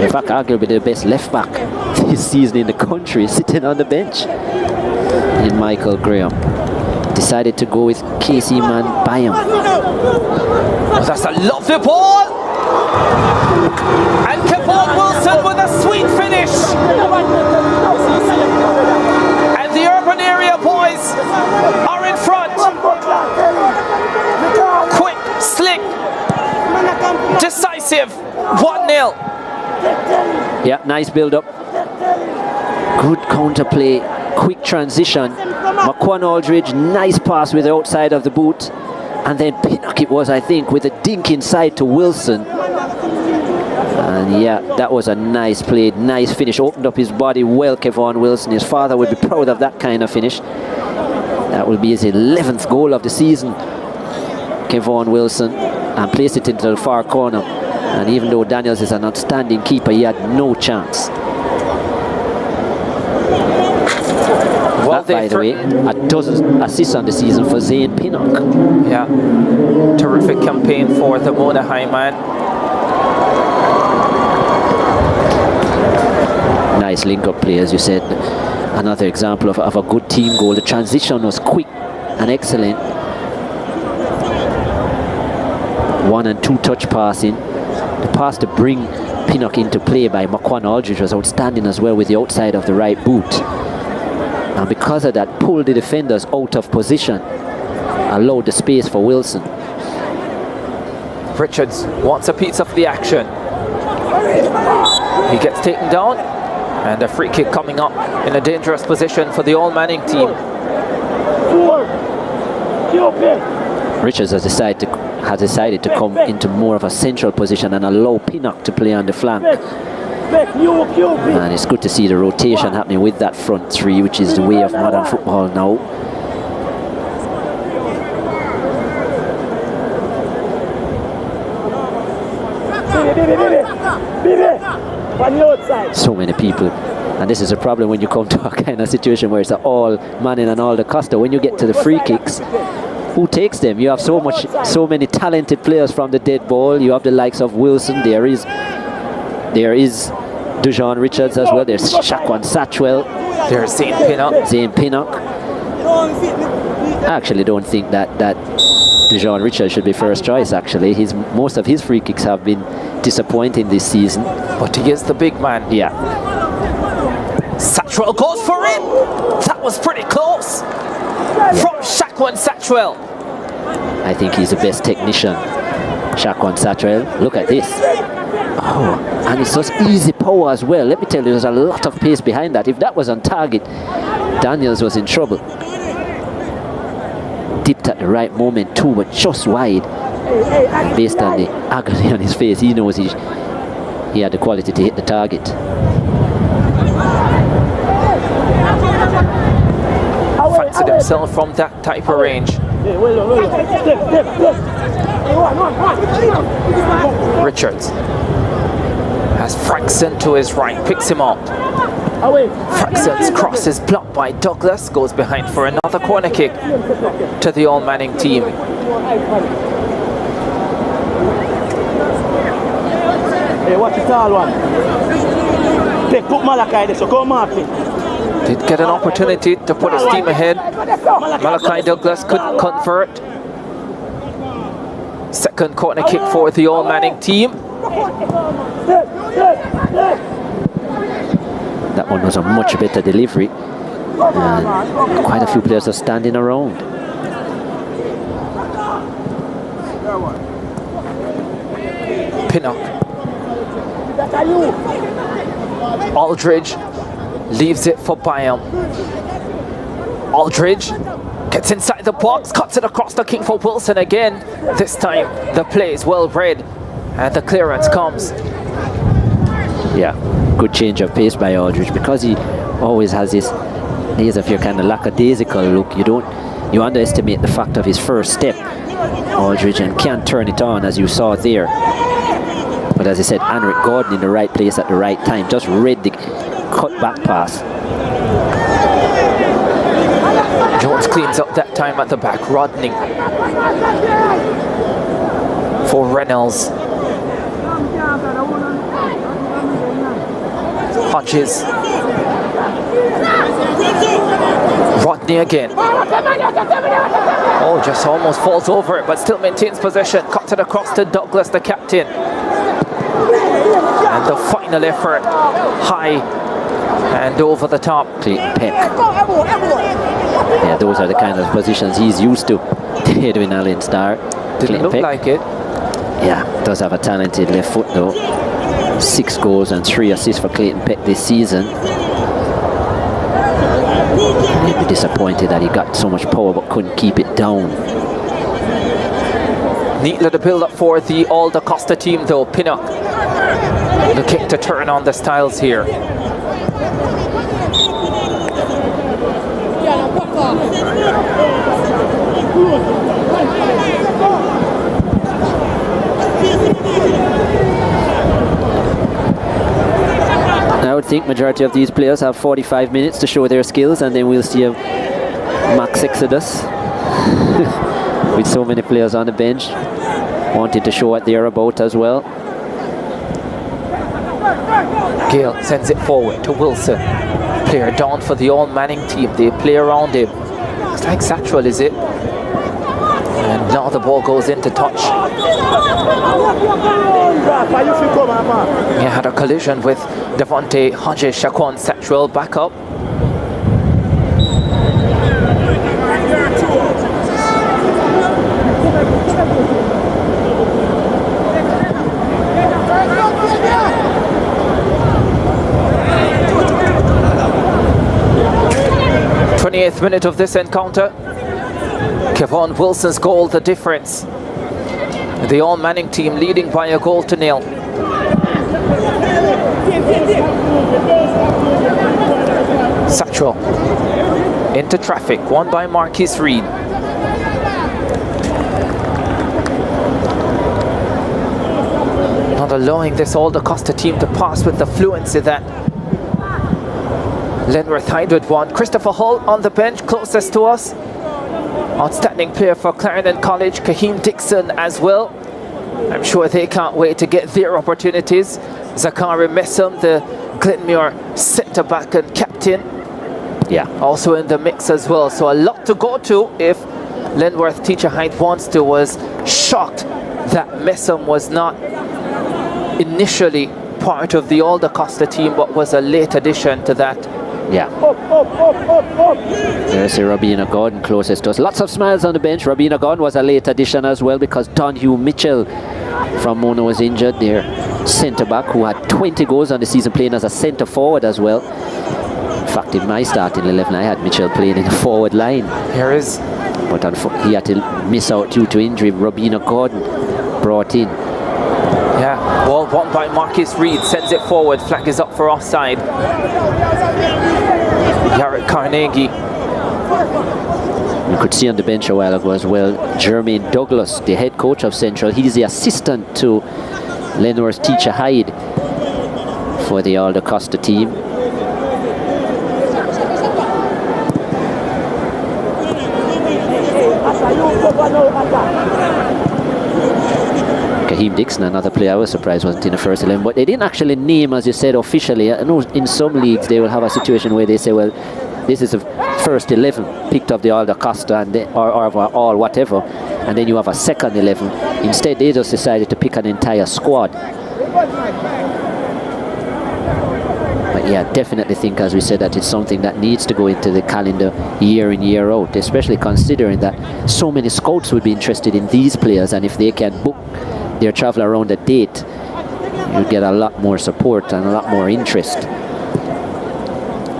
In fact, arguably the best left back this season in the country sitting on the bench in Michael Graham. Decided to go with Casey Man Byam. Oh, that's a lovely ball! And Vaughan Wilson with a sweet finish. And the urban area boys are in front. Quick, slick, decisive, 1-0. Yeah, nice build-up. Good counterplay, quick transition. McQuan Aldridge, nice pass with the outside of the boot. And then Pinnock it was, I think, with a dink inside to Wilson. And yeah, that was a nice play, nice finish. Opened up his body well, Kevon Wilson. His father would be proud of that kind of finish. That will be his 11th goal of the season, Kevon Wilson. And placed it into the far corner. And even though Daniels is an outstanding keeper, he had no chance. Well, that, by the way, a dozen assists on the season for Zane Pinnock. Yeah, terrific campaign for the Mona High man. Nice link-up play, as you said. Another example of a good team goal. The transition was quick and excellent. 1- and 2-touch passing. The pass to bring Pinnock into play by McQuan Aldridge was outstanding as well with the outside of the right boot. And because of that, pulled the defenders out of position, allowed the space for Wilson. Richards wants a piece of the action. He gets taken down, and a free kick coming up in a dangerous position for the All Manning team. Richards has decided to come into more of a central position and allow Pinnock to play on the flank. And it's good to see the rotation happening with that front three, which is the way of modern football now. So many people, and this is a problem when you come to a kind of situation where it's an all Manning and All-DaCosta. When you get to the free kicks, who takes them? You have so many talented players from the dead ball. You have the likes of Wilson. There is Dujon Richards as well. There's Shaquan Satchwell. There's Zane Pinnock. Zane Pinnock. I actually don't think that Dujon Richards should be first choice. Actually, most of his free kicks have been disappointing this season. But he is the big man. Yeah. Satchwell goes for it. That was pretty close. From Shaquan Satchwell. I think he's the best technician, Shaquan Satchwell. Look at this. Oh, and it's just easy power as well. Let me tell you, there's a lot of pace behind that. If that was on target, Daniels was in trouble. Dipped at the right moment too, but just wide. And based on the agony on his face, he knows he had the quality to hit the target. Fancied himself from that type of range. Richards has Fraxon to his right, picks him up. Fraxon's cross is blocked by Douglas, goes behind for another corner kick to the All Manning team. Hey, watch the tall one. Take put Malachi there, so go mark me. Did get an opportunity to put his team ahead. Malachi Douglas couldn't convert. Second corner kick for the All Manning team. That one was a much better delivery. And quite a few players are standing around. Pinnock. Aldridge leaves it for Byam. Aldridge gets inside the box, cuts it across the king for Wilson again. This time the play is well read and the clearance comes. Yeah, good change of pace by Aldridge, because he always has this days of your kind of lackadaisical look. You underestimate the fact of his first step, Aldridge, and can't turn it on as you saw there. But as I said, Anric Gordon in the right place at the right time, just read the cut back pass. Jones cleans up that time at the back. Rodney for Reynolds. Hodges. Rodney again. Oh, just almost falls over it, but still maintains possession. Cuts it across to Douglas, the captain. And the final effort, high and over the top. Clayton Peck. Yeah, those are the kind of positions he's used to. Edwin Allstar. Didn't look like it. Yeah, does have a talented left foot though. 6 goals and 3 assists for Clayton Peck this season. He'd be disappointed that he got so much power but couldn't keep it down. Neat little build-up for the All-DaCosta team though. Pinnock looking to turn on the styles here. I would think majority of these players have 45 minutes to show their skills, and then we'll see a max exodus with so many players on the bench wanting to show what they're about as well. Gale sends it forward to Wilson. Player down for the All-Manning team. They play around him. It's like Satchwell, is it? And now the ball goes into touch. He had a collision with Devontae Hodges. Shaquan Satchwell back up. th minute of this encounter. Kevon Wilson's goal, the difference. The All-Manning team leading by a goal to nil. Satchwell into traffic, won by Marquis Reed. Not allowing this All-DaCosta team to pass with the fluency that Lenworth Hyde would want. Christopher Hull on the bench, closest to us. Outstanding player for Clarendon College. Kaheem Dixon as well. I'm sure they can't wait to get their opportunities. Zachary Messam, the Glenmuir centre-back and captain. Yeah, also in the mix as well. So a lot to go to if Lenworth Teacher Hyde wants to. Was shocked that Messam was not initially part of the All-DaCosta team, but was a late addition to that. Yeah. There's Robina Gordon closest to us. Lots of smiles on the bench. Robina Gordon was a late addition as well because Donhue Mitchell from Mona was injured there. Centre-back who had 20 goals on the season playing as a centre-forward as well. In fact, in my starting 11, I had Mitchell playing in the forward line. Here is. But he had to miss out due to injury. Robina Gordon brought in. Yeah, ball won by Marquis Reed, sends it forward, flag is up for offside. Garrett Carnegie. You could see on the bench a while ago as well, Jermaine Douglas, the head coach of Central. He's the assistant to Lenworth Teacher Hyde for the All-DaCosta team. Kaheem Dixon, another player I was surprised wasn't in the first 11, but they didn't actually name, as you said, officially. I know in some leagues they will have a situation where they say, well, this is the first 11 picked up the All-DaCosta and or all whatever, and then you have a second 11. Instead, they just decided to pick an entire squad. But yeah, definitely think, as we said, that it's something that needs to go into the calendar year in, year out, especially considering that so many scouts would be interested in these players, and if they can book their travel around the date, you get a lot more support and a lot more interest.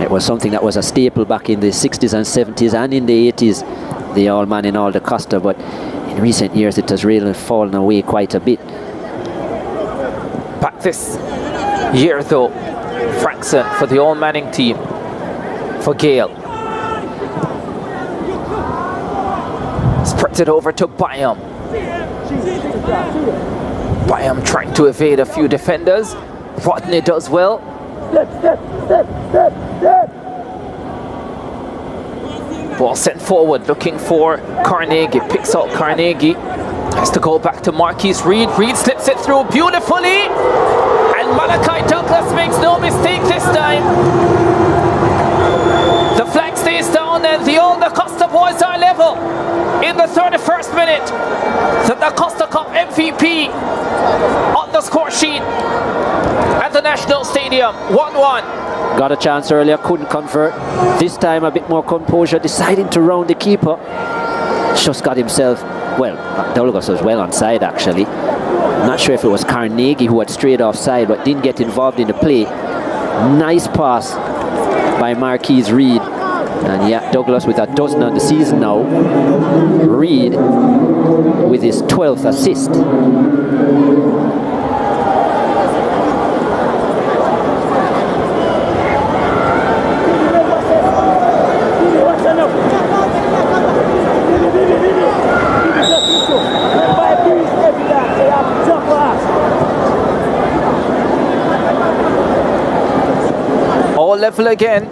It was something that was a staple back in the 60s and 70s and in the 80s, the All-Man and All-DaCosta, but in recent years it has really fallen away quite a bit. Back this year though, Frankson for the All-Manning team, for Gale. Spreads it over to Byam. Byam trying to evade a few defenders. Rodney does well. Ball sent forward, looking for Carnegie. Picks out Carnegie. Has to go back to Marquis Reed. Reed slips it through beautifully. And Malachi Douglas makes no mistake this time. The flag stays down and the All-DaCosta boys are level. In the 31st minute, the DaCosta Cup MVP on the score sheet. And the National Stadium. 1-1. Got a chance earlier, couldn't convert. This time a bit more composure, deciding to round the keeper. Just got himself, well, Douglas was well onside actually. Not sure if it was Carnegie who had strayed offside, but didn't get involved in the play. Nice pass by Marquise Reed. And yeah, Douglas with a dozen on the season now. Reed with his 12th assist. All level again.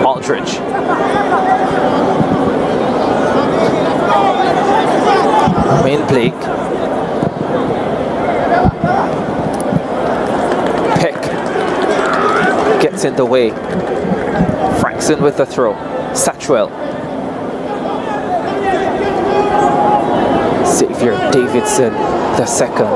Aldridge. Wayne Blake. Peck gets in the way. Frankson with the throw. Satchwell. Xavier Davidson, the second.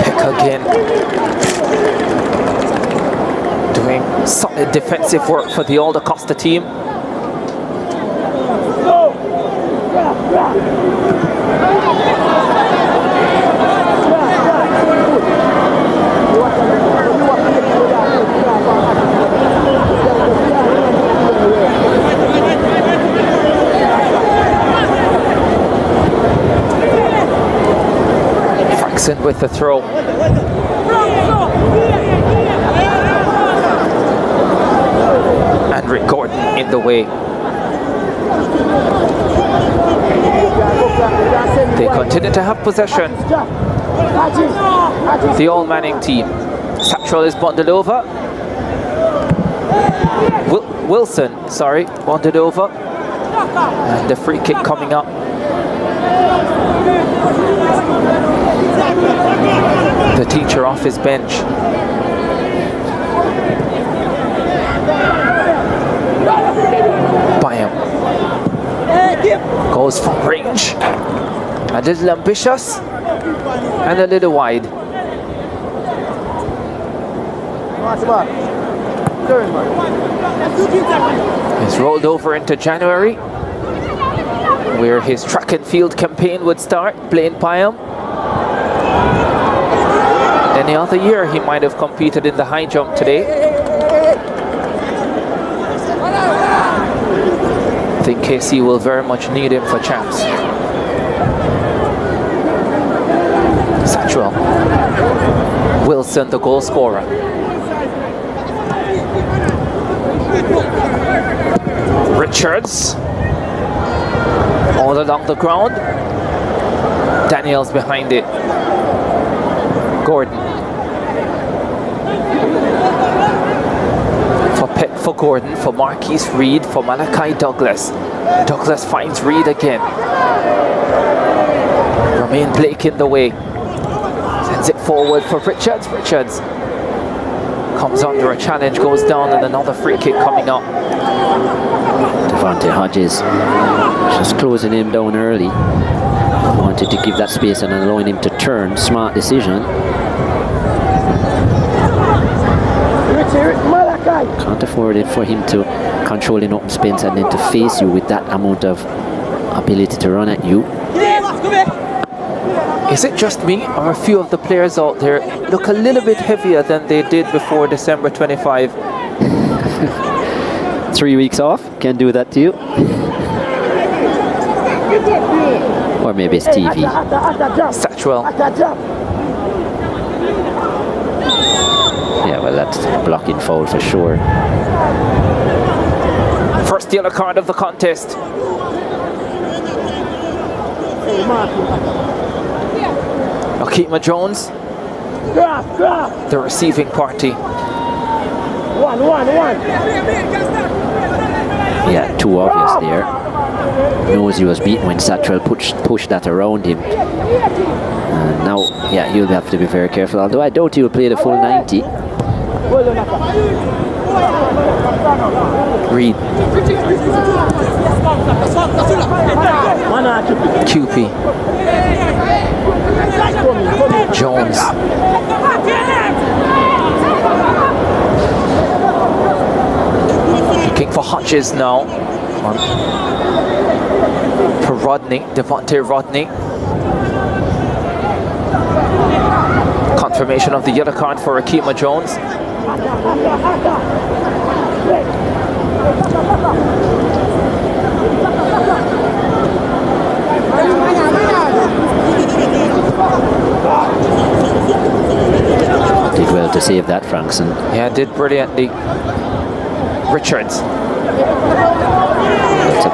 Pick again. Doing solid defensive work for the All-DaCosta team. Frankson with the throw. And Rick Gordon in the way. They continue to have possession. The All-Manning team. Satchwell is bundled over. Wilson, bundled over. And the free kick coming up. The teacher off his bench. Byam. Goes from range. A little ambitious and a little wide. He's rolled over into January, where his track and field campaign would start, playing Byam. Any other year he might have competed in the high jump today. I think KC will very much need him for champs. Satchwell. Wilson, the goal scorer. Richards. All along the ground. Daniels behind it. Gordon. For Gordon, for Marquise Reed, for Malachi Douglas. Douglas finds Reed again. Romain Blake in the way. Sends it forward for Richards. Richards comes under a challenge, goes down, and another free kick coming up. Devontae Hodges just closing him down early. Wanted to give that space and allowing him to turn. Smart decision. Can't afford it for him to control in open space and then to face you with that amount of ability to run at you. Is it just me, or a few of the players out there look a little bit heavier than they did before December 25? 3 weeks off can do that to you. Or maybe it's TV. Satchwell. Yeah, well, that's a blocking foul for sure. First yellow card of the contest. Akima Jones, the receiving party. Yeah, too obvious there. Knows he was beaten when Sattrell pushed that around him. Now, yeah, he'll have to be very careful. Although I doubt he'll play the full 90. Reed. QP. Jones. Looking for Hodges now. For Rodney, Devontae Rodney. Confirmation of the yellow card for Akima Jones. Did well to save that, Frankson. Yeah, did brilliantly. Richards. It's a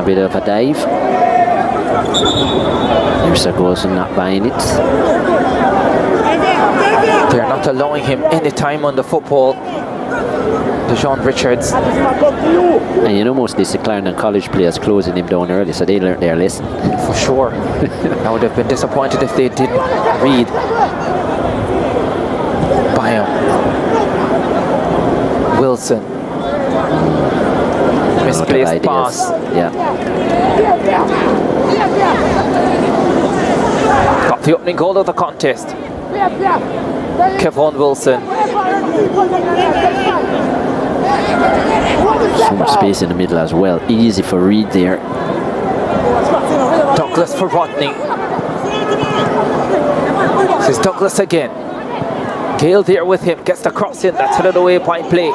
bit of a dive. There's a goal, so not buying it. They're not allowing him any time on the football. Dejon Richards. And you know, most of these Clarendon College players closing him down early, so they learned their lesson. For sure. I would have been disappointed if they didn't read. Bayham. Wilson. Misplaced pass. Yeah. Got the opening goal of the contest. Kevon Wilson. So much space in the middle as well. Easy for Reed there. Douglas for Rodney. This is Douglas again. Gale there with him. Gets the cross in. That's headed away by Blake.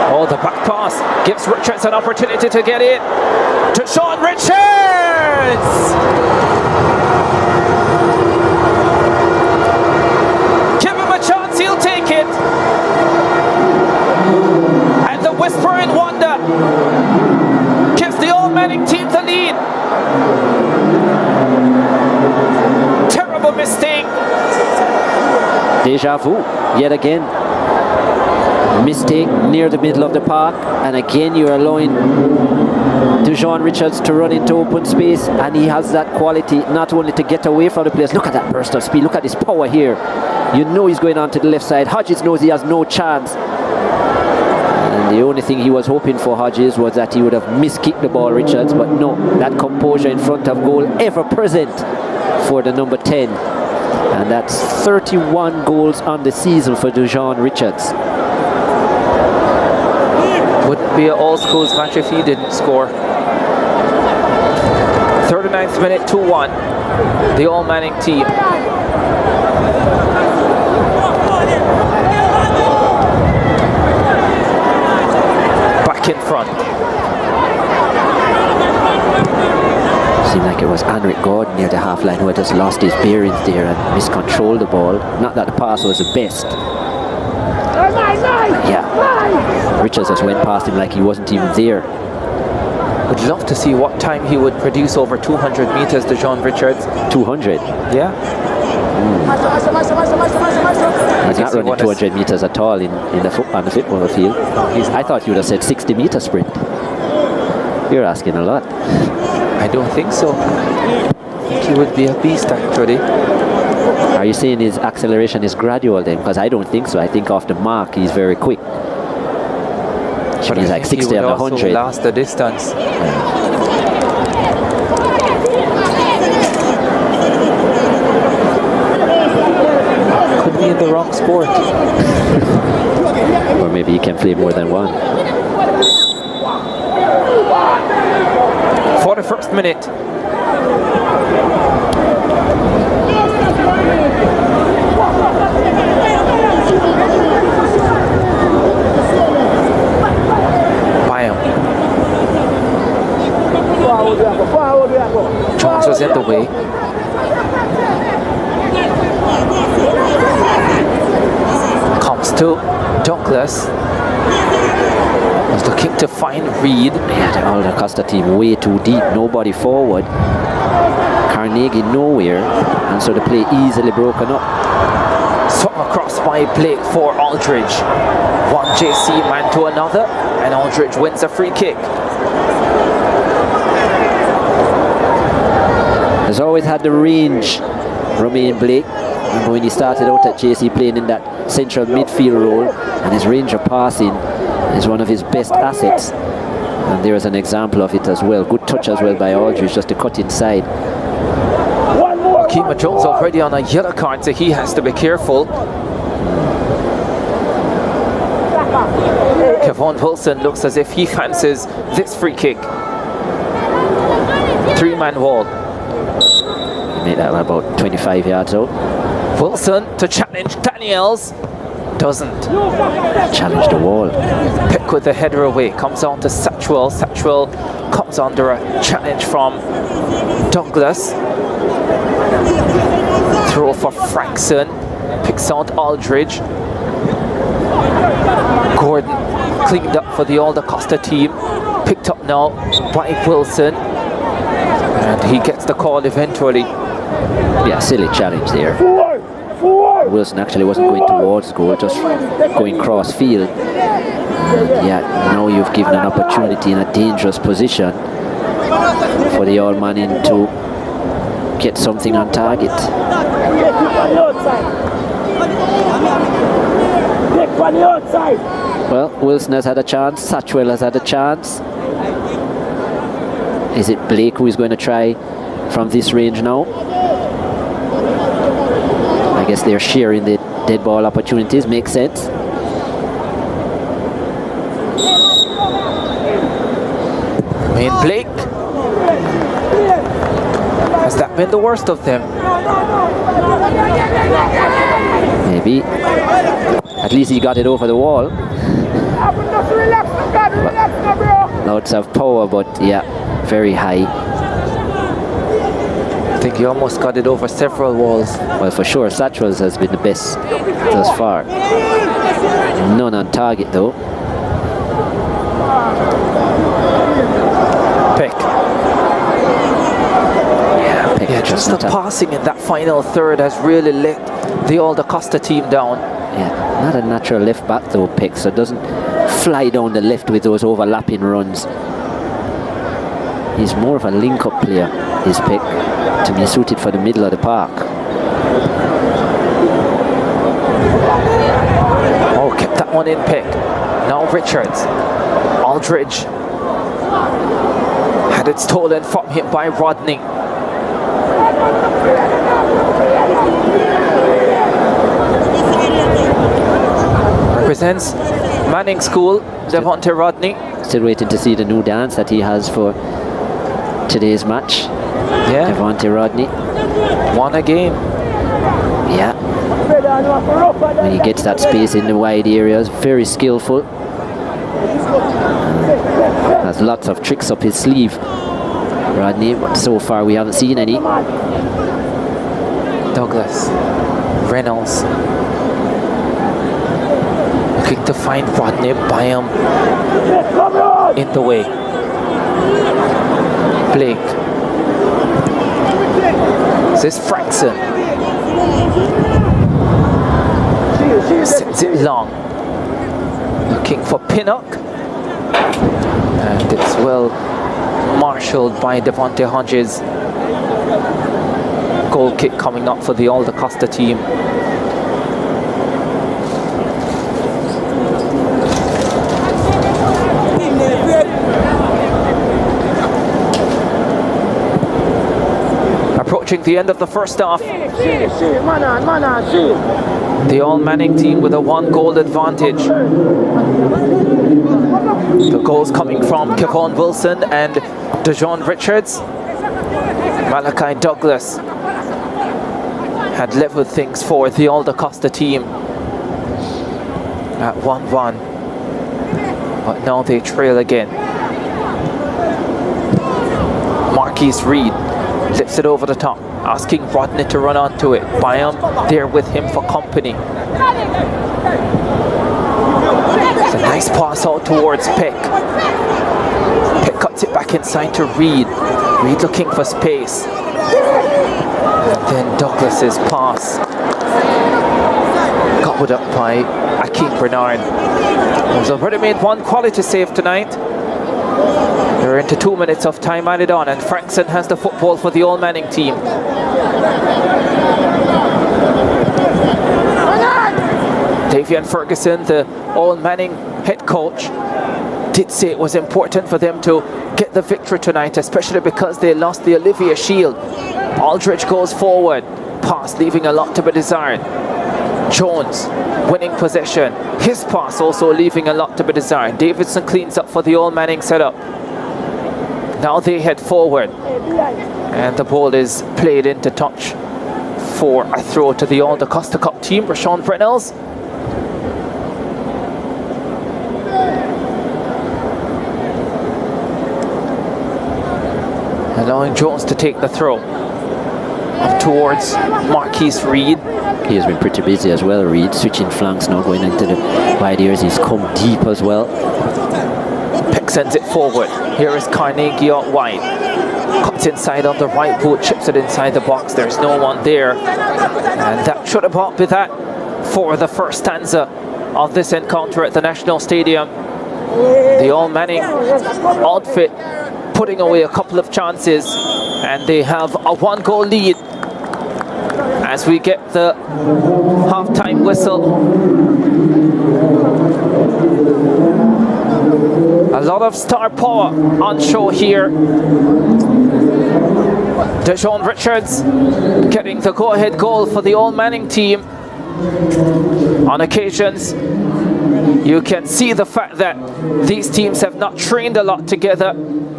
Oh, the back pass gives Richards an opportunity to get in. To Sean Richards! Give him a chance, he'll take it. And the whisper in wonder gives the Old Manning team the lead. Terrible mistake. Deja vu, yet again. Mistake near the middle of the park, and again you're allowing Dejon Richards to run into open space, and he has that quality not only to get away from the players. Look at that burst of speed, look at his power here. You know he's going on to the left side. Hodges knows he has no chance, and the only thing he was hoping for, Hodges, was that he would have miskicked the ball, Richards, but no, that composure in front of goal ever present for the number 10, and that's 31 goals on the season for Dejon Richards. Wouldn't be an all-schools match if he didn't score. 39th minute, 2-1. The All Manning team. Back in front. Seemed like it was Henrik Gordon near the half line who had just lost his bearings there and miscontrolled the ball. Not that the pass was the best. Yeah, Richards just went past him like he wasn't even there. Would love to see what time he would produce over 200 meters, Dejon Richards. 200? Yeah. He's not running 200 meters at all on the football field. I thought you would have said 60-meter sprint. You're asking a lot. I don't think so. I think he would be a beast, actually. Are you saying his acceleration is gradual then? Because I don't think so. I think off the mark he's very quick. But he's like 60 and 100. Last the distance. Could be in the wrong sport. Or maybe he can play more than one. 41st minute. Jones was in the way. Comes to Douglas. Was looking to find Reed. Yeah, the All-DaCosta team way too deep. Nobody forward. Carnegie nowhere, and so the play easily broken up. Swung across by Blake for Aldridge. One JC man to another, and Aldridge wins a free kick. Has always had the range, Romain Blake. Remember when he started out at JC playing in that central midfield role, and his range of passing is one of his best assets. And there is an example of it as well. Good touch as well by Aldridge, just to cut inside. Kima Jones already on a yellow card, so he has to be careful. Kevon Wilson looks as if he fancies this free kick. Three-man wall. He made that about 25 yards out. Wilson to challenge Daniels. Doesn't. Challenge the wall. Pick with the header away. Comes on to Satchwell. Satchwell comes under a challenge from Douglas. Throw for Frankson. Picks out Aldridge. Gordon cleaned up for the All-DaCosta team. Picked up now by Wilson. And he gets the call eventually. Yeah, silly challenge there. Wilson actually wasn't going towards goal, just going cross field. Yeah, now you've given an opportunity in a dangerous position for the All-Man in to get something on target. Well, Wilson has had a chance, Satchwell has had a chance. Is it Blake who is going to try from this range now? I guess they're sharing the dead ball opportunities, makes sense. Romain Blake. Has that been the worst of them? Maybe. At least he got it over the wall. Lots of power, but yeah, very high. I think he almost got it over several walls. Well, for sure, Satchwell's has been the best thus far. None on target, though. Peck. Yeah, just the passing in that final third has really let the All-DaCosta team down. Yeah, not a natural left back, though, Peck, so doesn't fly down the left with those overlapping runs. He's more of a link-up player, his Peck, to be suited for the middle of the park. Oh, kept that one in, Peck. Now Richards. Aldridge had it stolen from him by Rodney. Represents Manning School, Devontae Rodney. Still waiting to see the new dance that he has for today's match. Yeah. Devontae Rodney. Won a game. Yeah. When he gets that space in the wide areas, very skillful. Has lots of tricks up his sleeve, Rodney, but so far we haven't seen any. Douglas. Reynolds. Looking to find Rodney. Byam in the way. Blake. This is Frankson. Sends it long. Looking for Pinnock. And it's well marshaled by Devontae Hodges. Goal kick coming up for the All-DaCosta team. Approaching the end of the first half. The All-Manning team with a 1-goal advantage. The goals coming from Kevon Wilson and DeJohn Richards. Malachi Douglas had leveled things for the All-DaCosta team at 1-1. But now they trail again. Marquise Reed lifts it over the top, asking Rodney to run onto it. Byam there with him for company. It's a nice pass out towards Peck. Peck cuts it back inside to Reed. Reed looking for space. Then Douglas's pass gobbled up by Akeem Bernard, who's already made one quality save tonight. They're into 2 minutes of time added on, and Frankson has the football for the All Manning team. Davian Ferguson, the All Manning head coach, did say it was important for them to get the victory tonight, especially because they lost the Olivier Shield. Aldridge goes forward, pass leaving a lot to be desired. Jones winning possession, his pass also leaving a lot to be desired. Davidson cleans up for the All Manning setup. Now they head forward, and the ball is played into touch for a throw to the All-DaCosta Cup team. Rashawn Brennels. Allowing Jones to take the throw up towards Marquise Reed. He has been pretty busy as well, Reed, switching flanks now, going into the wide areas. He's come deep as well. Peck sends it forward. Here is Carnegie out wide. Cuts inside on the right boot, chips it inside the box. There's no one there. And that should about be that for the first stanza of this encounter at the National Stadium. The All Manning outfit putting away a couple of chances, and they have a 1-goal lead as we get the half-time whistle. A lot of star power on show here. Deshaun Richards getting the go-ahead goal for the All Manning team. On occasions, you can see the fact that these teams have not trained a lot together,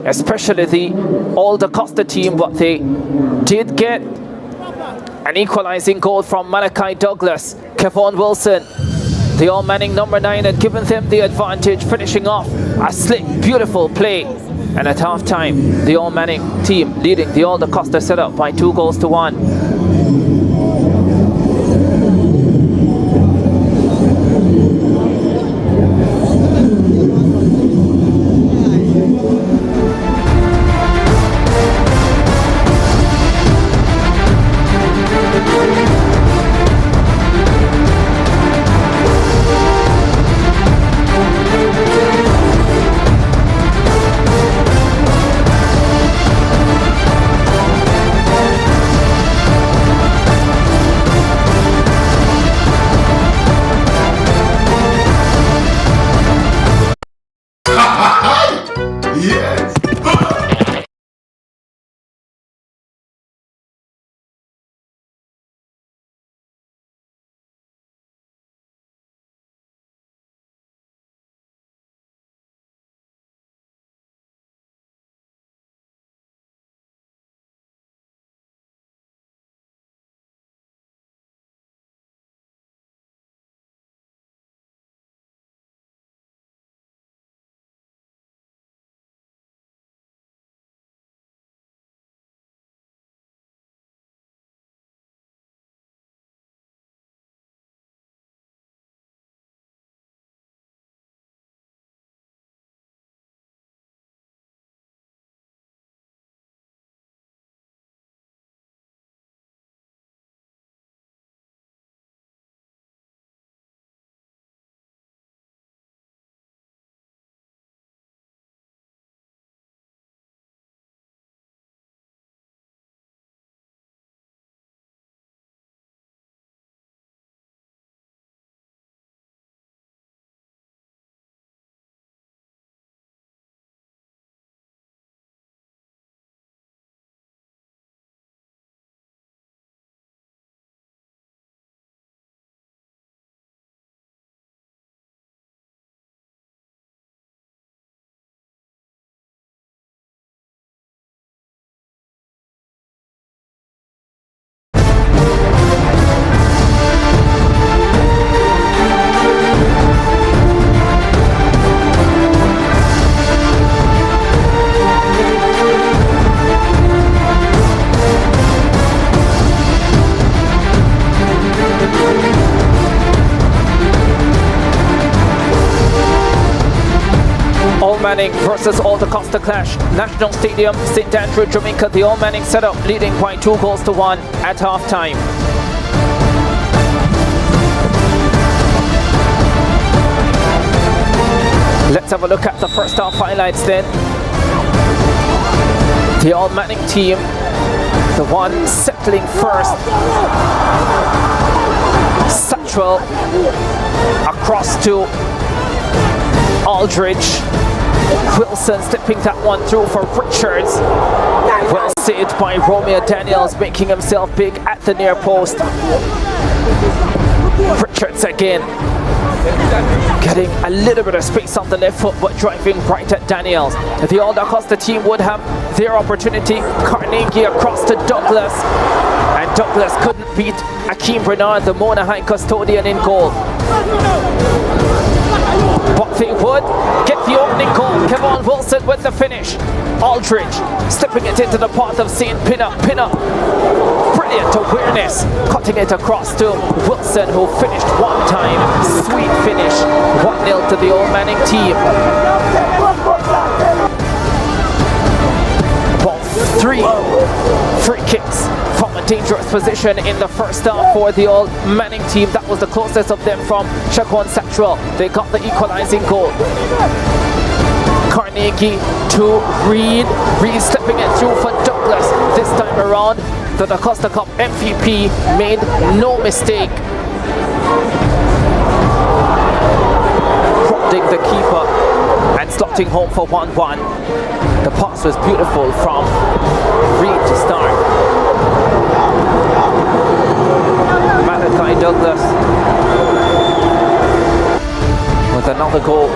especially the All-DaCosta team, but they did get an equalizing goal from Malachi Douglas. Kevon Wilson, the All Manning number 9, had given them the advantage, finishing off a slick, beautiful play. And at halftime, the All Manning team leading the All-DaCosta setup by 2-1. Manning versus All-DaCosta clash. National Stadium, St. Andrew, Jamaica. The All Manning setup leading by 2-1 at halftime. Let's have a look at the first half highlights then. The All Manning team, the one settling first. Satchel across to Aldridge. Wilson slipping that one through for Richards. Well saved by Romeo Daniels, making himself big at the near post. Richards again. Getting a little bit of space on the left foot, but driving right at Daniels. The All-DaCosta team would have their opportunity. Carnegie across to Douglas. And Douglas couldn't beat Akeem Bernard, the Mona High custodian, in goal. But they would get the opening goal. Kevon Wilson with the finish. Aldridge slipping it into the path of St. Pinner. Brilliant awareness. Cutting it across to Wilson, who finished one time. Sweet finish. 1-0 to the All Manning team. Ball 3 free kicks from a dangerous position in the first half for the All Manning team. That was the closest of them from Shaquan Satchel. They got the equalizing goal. Carnegie to Reed. Reed slipping it through for Douglas. This time around, the DaCosta Cup MVP made no mistake. Prodding the keeper and slotting home for 1-1. The pass was beautiful from Reed to start. Malachi Douglas with another goal.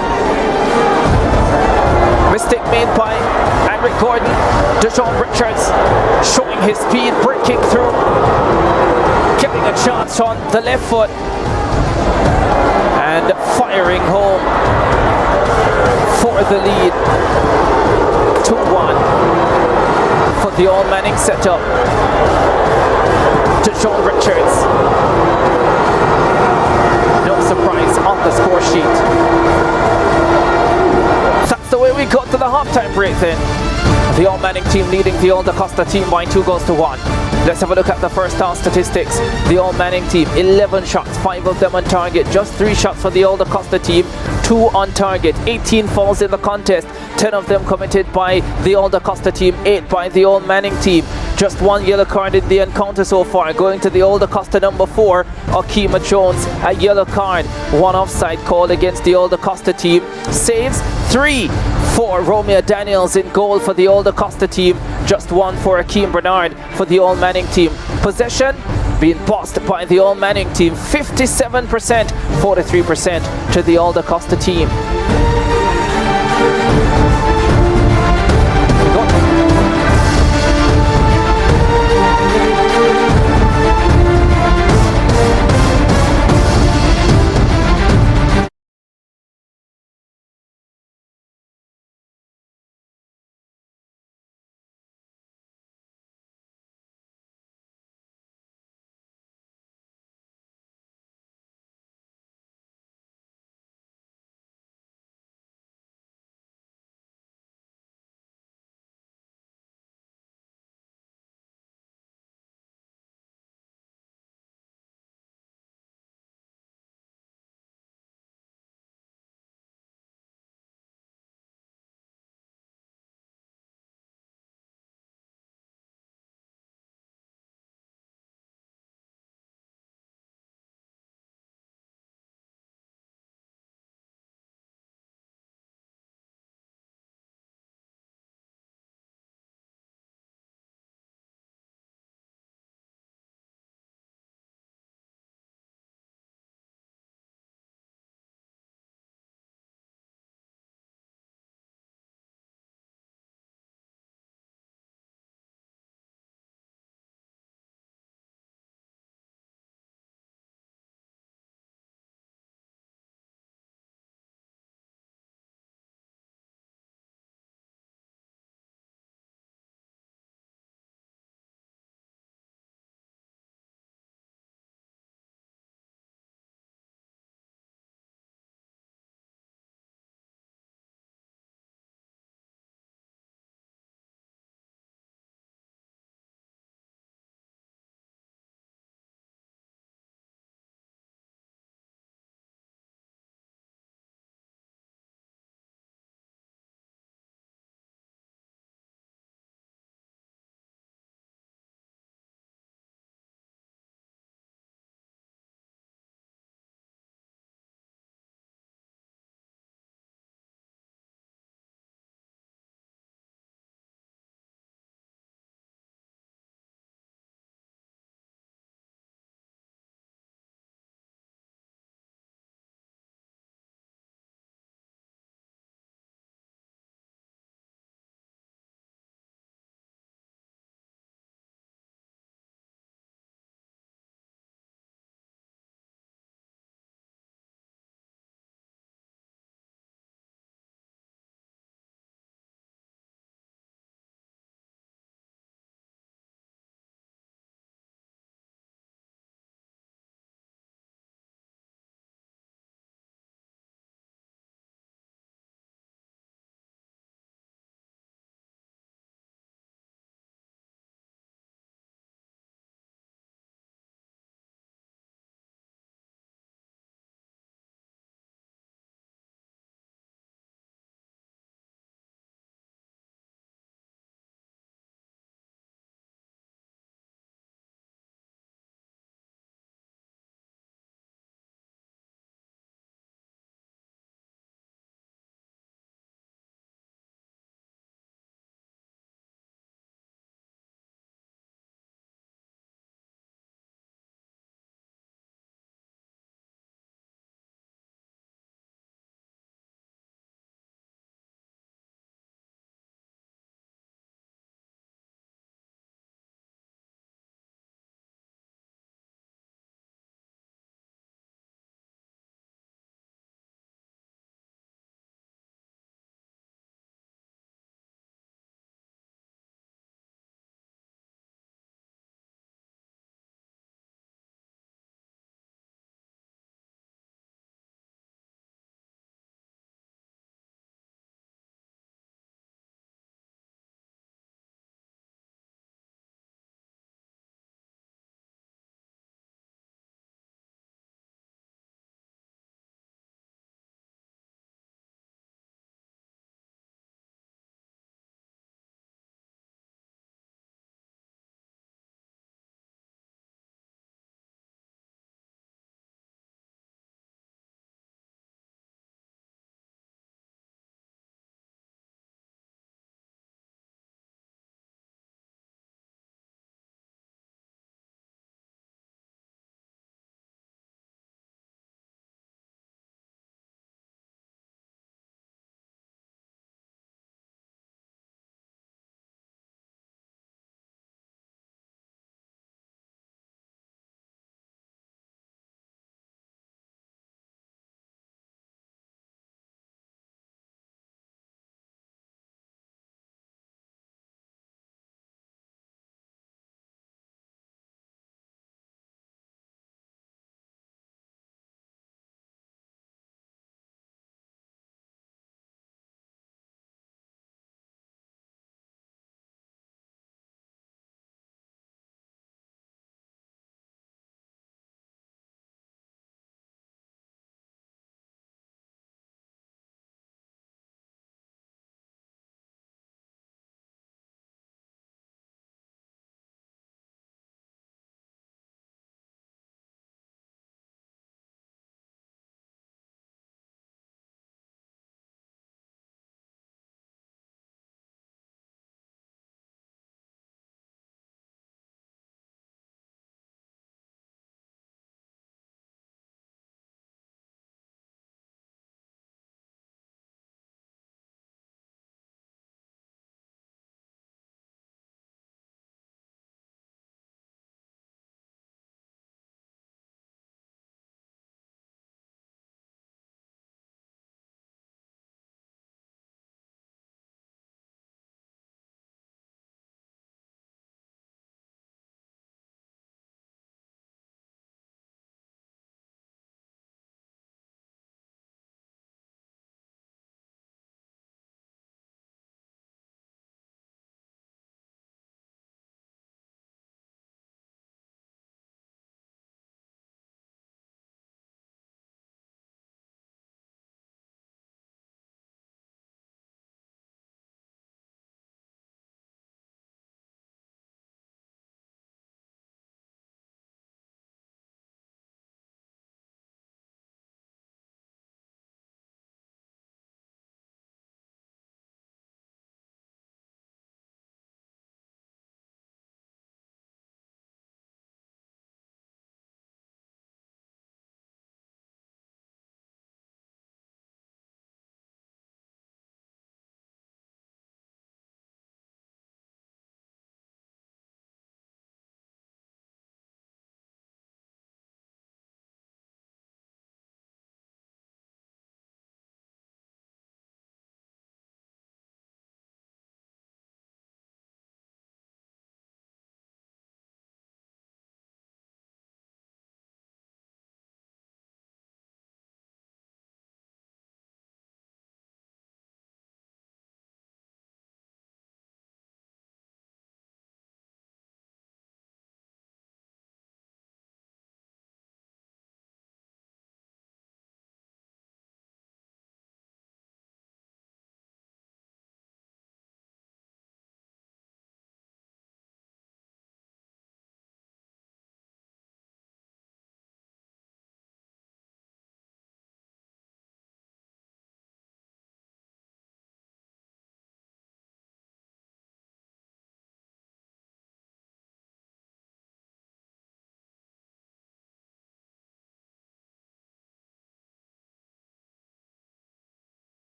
Mistake made by Henrik Gordon. Deshaun Richards showing his speed, breaking through, getting a chance on the left foot and firing home for the lead. 2-1 for the All Manning setup. Deshaun Richards. No surprise on the score sheet. That's the way we got to the halftime break then. The All Manning team leading the All-DaCosta team by 2-1. Let's have a look at the first half statistics. The All Manning team, 11 shots, 5 of them on target. Just 3 shots for the All-DaCosta team, 2 on target. 18 fouls in the contest, 10 of them committed by the All-DaCosta team, 8 by the All Manning team. Just 1 yellow card in the encounter so far. Going to the All-DaCosta number 4, Akima Jones, a yellow card. 1 offside call against the All-DaCosta team. Saves 3 for Romeo Daniels in goal for the All-DaCosta team. Just 1 for Akeem Bernard for the All Manning team. Possession being bossed by the All Manning team. 57%, 43% to the All-DaCosta team.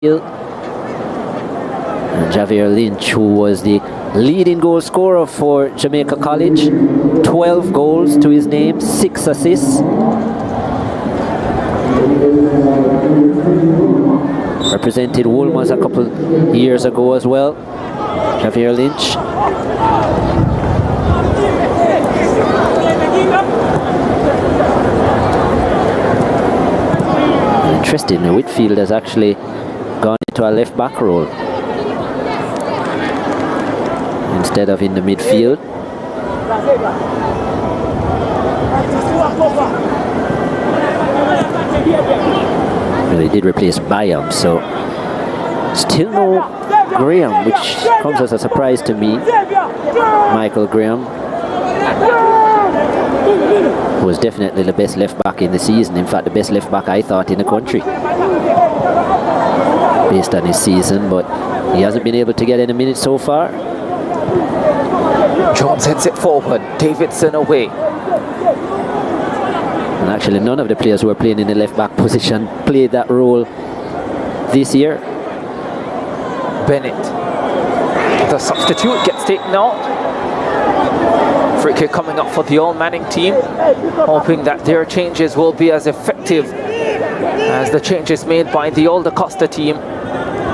And Javier Lynch, who was the leading goal scorer for Jamaica College, 12 goals to his name, 6 assists. Represented Wolmer's a couple years ago as well, Javier Lynch. Interesting, Whitfield has actually gone into a left back role instead of in the midfield. Well, he did replace Byam, so still no Graham, which comes as a surprise to me. Michael Graham was definitely the best left back in the season. In fact, the best left back I thought in the country based on his season, but he hasn't been able to get any minutes so far. Jones heads it forward, Davidson away. And actually none of the players who are playing in the left back position played that role this year. Bennett, the substitute, gets taken out. Free kick coming up for the All Manning team, hoping that their changes will be as effective as the changes made by the All-DaCosta team.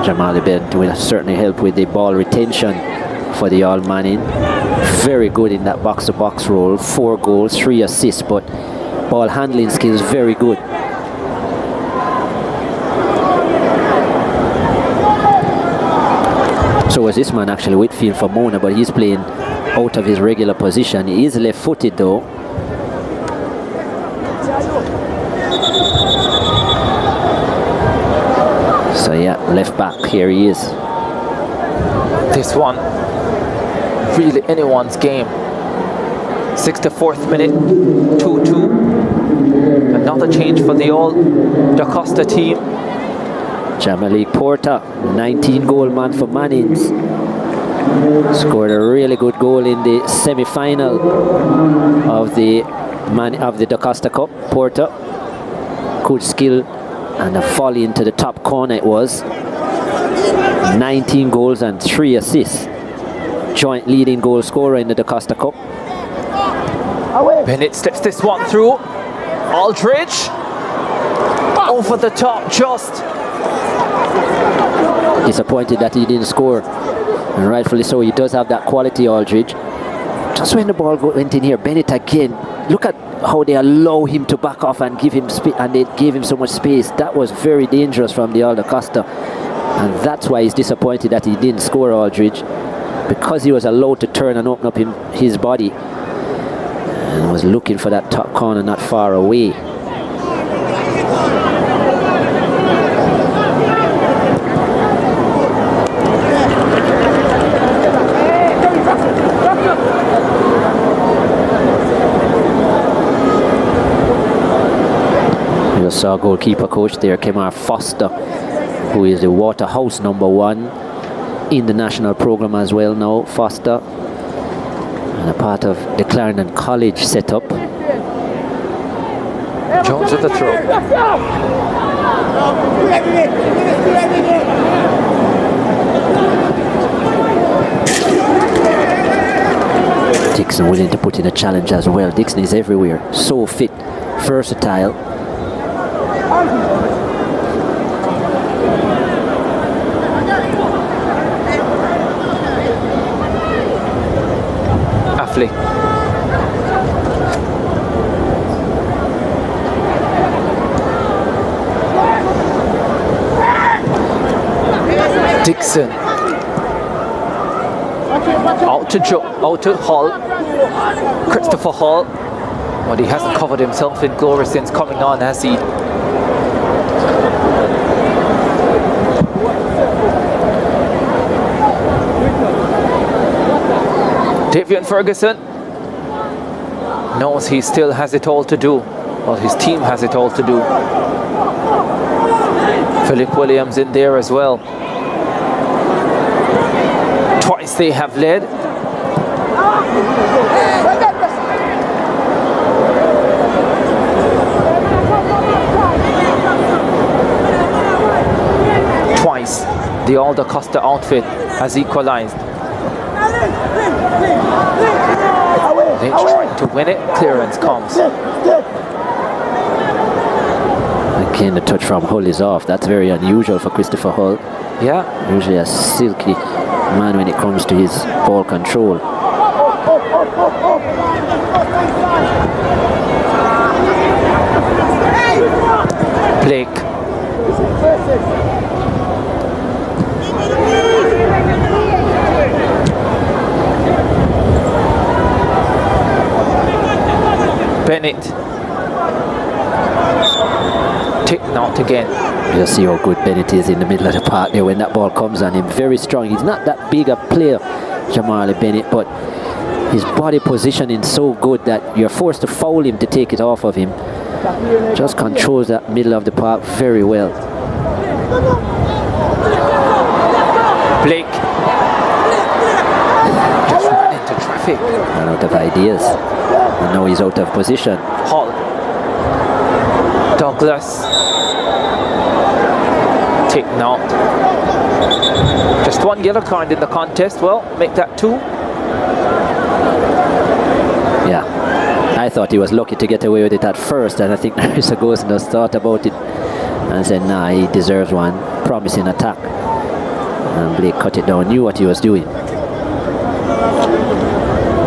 Jamali Bennett will certainly help with the ball retention for the All Manning. Very good in that box-to-box role, 4 goals, 3 assists, but ball handling skills very good. So was this man actually, Whitfield for Mona, but he's playing out of his regular position. He is left-footed though. So yeah, left back, here he is. This one, really anyone's game. 64th minute, 2-2. Another change for the All-DaCosta team. Jamalik Porter, 19-goal man for Mannings. Scored a really good goal in the semi-final of the DaCosta Cup. Porter, good skill and a volley into the top corner it was. 19 goals and 3 assists. Joint leading goal scorer in the DaCosta Cup. Bennett slips this one through. Aldridge over the top, just. Disappointed that he didn't score, and rightfully so. He does have that quality, Aldridge. Just when the ball went in here, Bennett again. Look at how they allow him to back off and give him and they gave him so much space. That was very dangerous from the All-DaCosta, and that's why he's disappointed that he didn't score, Aldridge, because he was allowed to turn and open up his body and was looking for that top corner not far away. We just saw goalkeeper coach there, Kemar Foster, who is the Waterhouse #1 in the national program as well now, Foster, and a part of the Clarendon College setup. Jones at the throw. Dixon willing to put in a challenge as well. Dixon is everywhere, so fit, versatile. Affley. Dixon. Out to Hall. Christopher Hall. But he hasn't covered himself in glory since coming on, has he? Davian Ferguson knows he still has it all to do. Well, his team has it all to do. Philip Williams in there as well. Twice they have led. The All-DaCosta outfit has equalized. Lynch trying to win it. Clearance comes. Again, the touch from Hull is off. That's very unusual for Christopher Hull. Yeah. Usually a silky man when it comes to his ball control. Blake. Bennett. Tick not again. You'll see how good Bennett is in the middle of the park there when that ball comes on him. Very strong. He's not that big a player, Jamali Bennett, but his body positioning so good that you're forced to foul him to take it off of him. Just controls that middle of the park very well. Blake. Just ran into traffic. Ran out of ideas. And now he's out of position. Hall. Douglas. Take not. Just one yellow card in the contest. Well, make that 2. Yeah. I thought he was lucky to get away with it at first, and I think Narissa Gosens thought about it and said, nah, he deserves one. Promising attack. And Blake cut it down, knew what he was doing.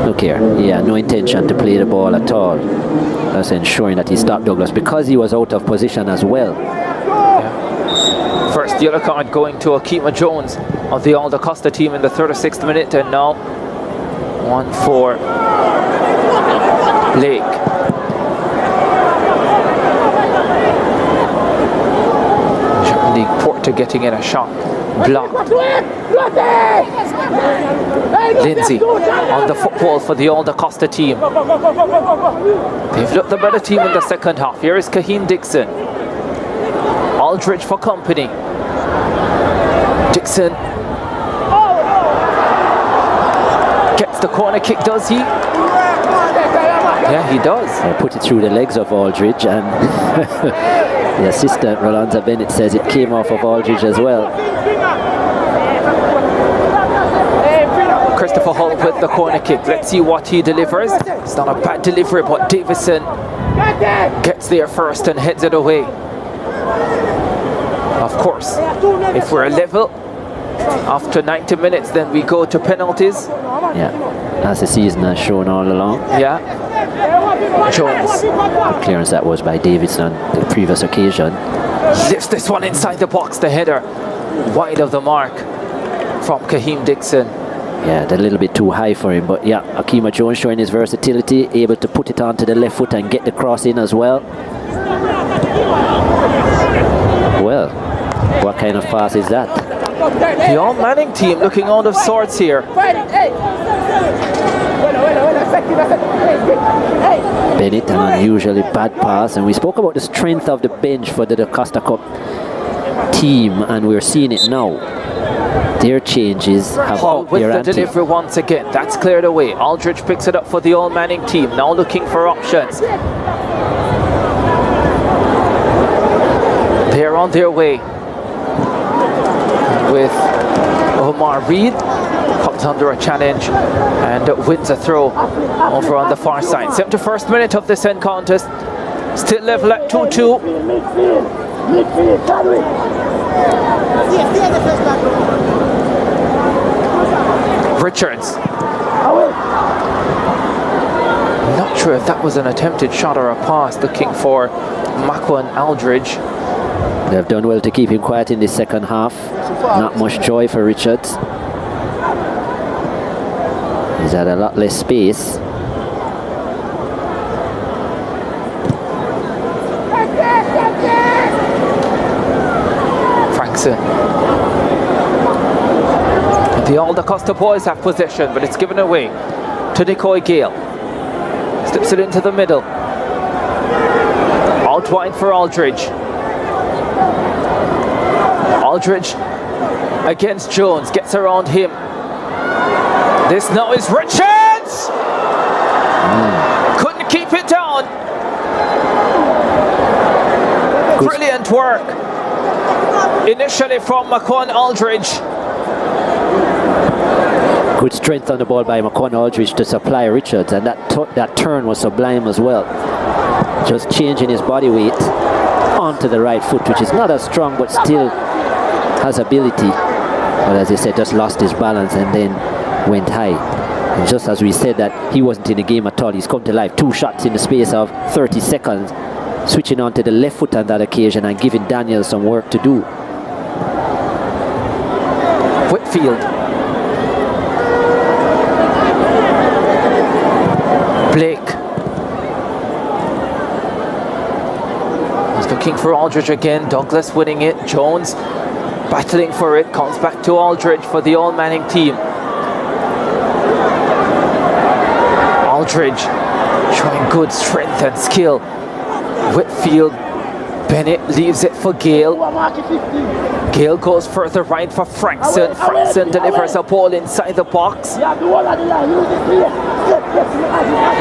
Look here, yeah, no intention to play the ball at all. That's ensuring that he stopped Douglas because he was out of position as well. Yeah. First yellow card going to Akima Jones of the All-DaCosta team in the 36th minute, and now 1 for Blake. League Porter getting in a shot. Blocked. Lindsay on the football for the All-DaCosta team. They've looked the better team in the second half. Here is Kahim Dixon. Aldridge for company. Dixon gets the corner kick, does he? Yeah, he does. I put it through the legs of Aldridge, and the assistant, Rolanda Bennett, says it came off of Aldridge as well. Christopher Hull with the corner kick. Let's see what he delivers. It's not a bad delivery, but Davison gets there first and heads it away. Of course, if we're level after 90 minutes, then we go to penalties. Yeah, as the season has shown all along. Yeah. Jones. The clearance that was by Davidson on the previous occasion. Lifts this one inside the box, the header. Wide of the mark from Kahim Dixon. Yeah, a little bit too high for him, but yeah, Akima Jones showing his versatility, able to put it onto the left foot and get the cross in as well. Well, what kind of pass is that? The All Manning team looking out of sorts here. Bennett, an unusually bad pass, and we spoke about the strength of the bench for the DaCosta Cup team, and we're seeing it now. Their changes have Hall with the delivery once again. That's cleared away. Aldridge picks it up for the All Manning team, now looking for options. They're on their way with Omar Reed. Comes under a challenge and wins a throw over on the far side. 71st minute of this end contest. Still level at 2-2. Richards. Not sure if that was an attempted shot or a pass, looking for Makwan Aldridge. They've done well to keep him quiet in the second half. Not much joy for Richards. He's had a lot less space. Frankson. The All-DaCosta boys have possession, but it's given away to Nicoy Gale. Slips it into the middle. Out wide for Aldridge. Aldridge against Jones, gets around him. This now is Richards! Couldn't keep it down. Brilliant work initially from Macon Aldridge. Good strength on the ball by Macon Aldridge to supply Richards, and that turn was sublime as well. Just changing his body weight onto the right foot, which is not as strong but still has ability. But as I said, just lost his balance and then went high. And just as we said that he wasn't in the game at all, he's come to life. 2 shots in the space of 30 seconds, switching on to the left foot on that occasion and giving Daniel some work to do. Whitfield. Blake. He's looking for Aldridge again. Douglas winning it. Jones battling for it. Comes back to Aldridge for the all-Manning team. Aldridge showing good strength and skill. Whitfield. Bennett leaves it for Gale. Gale goes further right for Frankson. Frankson delivers a ball inside the box.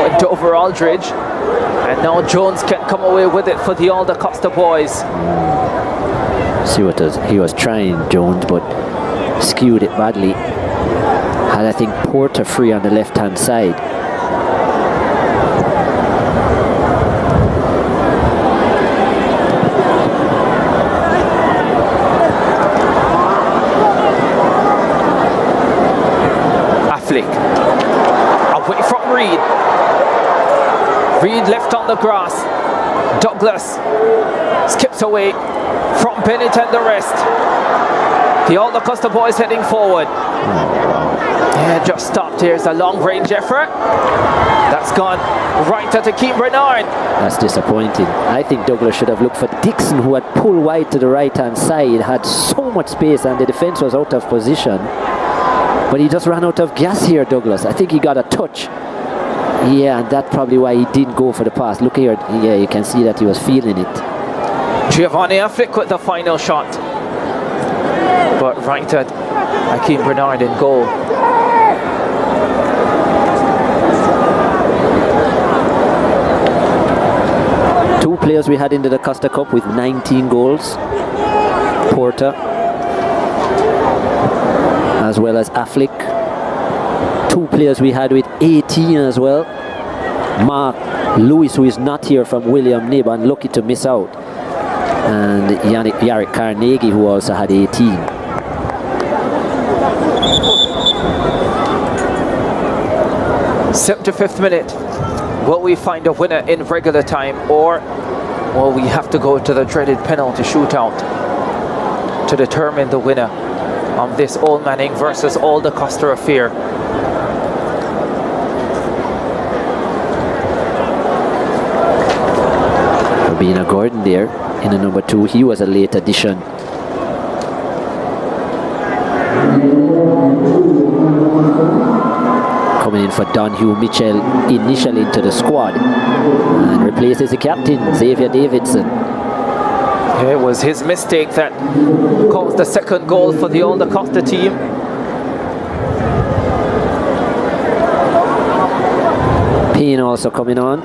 Went over Aldridge. And now Jones can come away with it for the All-DaCosta boys. See what he was trying, Jones, but skewed it badly. Had, I think, Porter free on the left-hand side. Away from Reed. Reed left on the grass. Douglas skips away from Bennett and the rest. The All-DaCosta boys heading forward. Yeah, just stopped. Here's a long-range effort. That's gone right at Akeem Bernard. That's disappointing. I think Douglas should have looked for Dixon, who had pulled wide to the right-hand side, had so much space and the defense was out of position. But he just ran out of gas here, Douglas. I think he got a touch. Yeah, and that's probably why he didn't go for the pass. Look here. Yeah, you can see that he was feeling it. Giovanni Affleck with the final shot. But right at Akeem Bernard in goal. Two players we had into the Costa Cup with 19 goals. Porter, as well as Affleck. 2 players we had with 18 as well. Mark Lewis, who is not here from William Knibb, unlucky to miss out. And Yarrick Carnegie, who also had 18. 75th minute. Will we find a winner in regular time, or will we have to go to the dreaded penalty shootout to determine the winner of this All-Manning versus All-DaCosta affair? Robina Gordon there in the number 2. He was a late addition. Coming in for Donhue Mitchell initially into the squad and replaces the captain, Xavier Davidson. Yeah, it was his mistake that caused the second goal for the All-DaCosta team. Payne also coming on.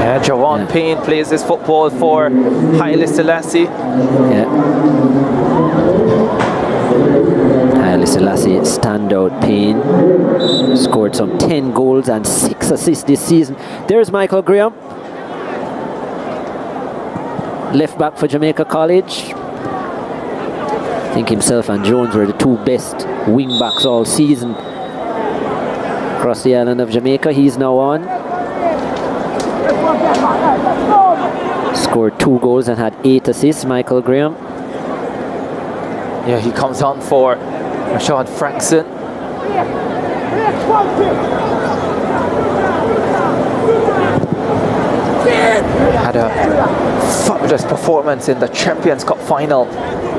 Yeah, Jawan Payne plays his football for Haile Selassie. Yeah. Haile Selassie standout. Payne scored some 10 goals and 6 assists this season. There's Michael Graham, left back for Jamaica College. I think himself and Jones were the 2 best wing backs all season across the island of Jamaica. He's now on. Scored 2 goals and had 8 assists, Michael Graham. Yeah, he comes on for Rashad Frankson. Had a fabulous performance in the Champions Cup final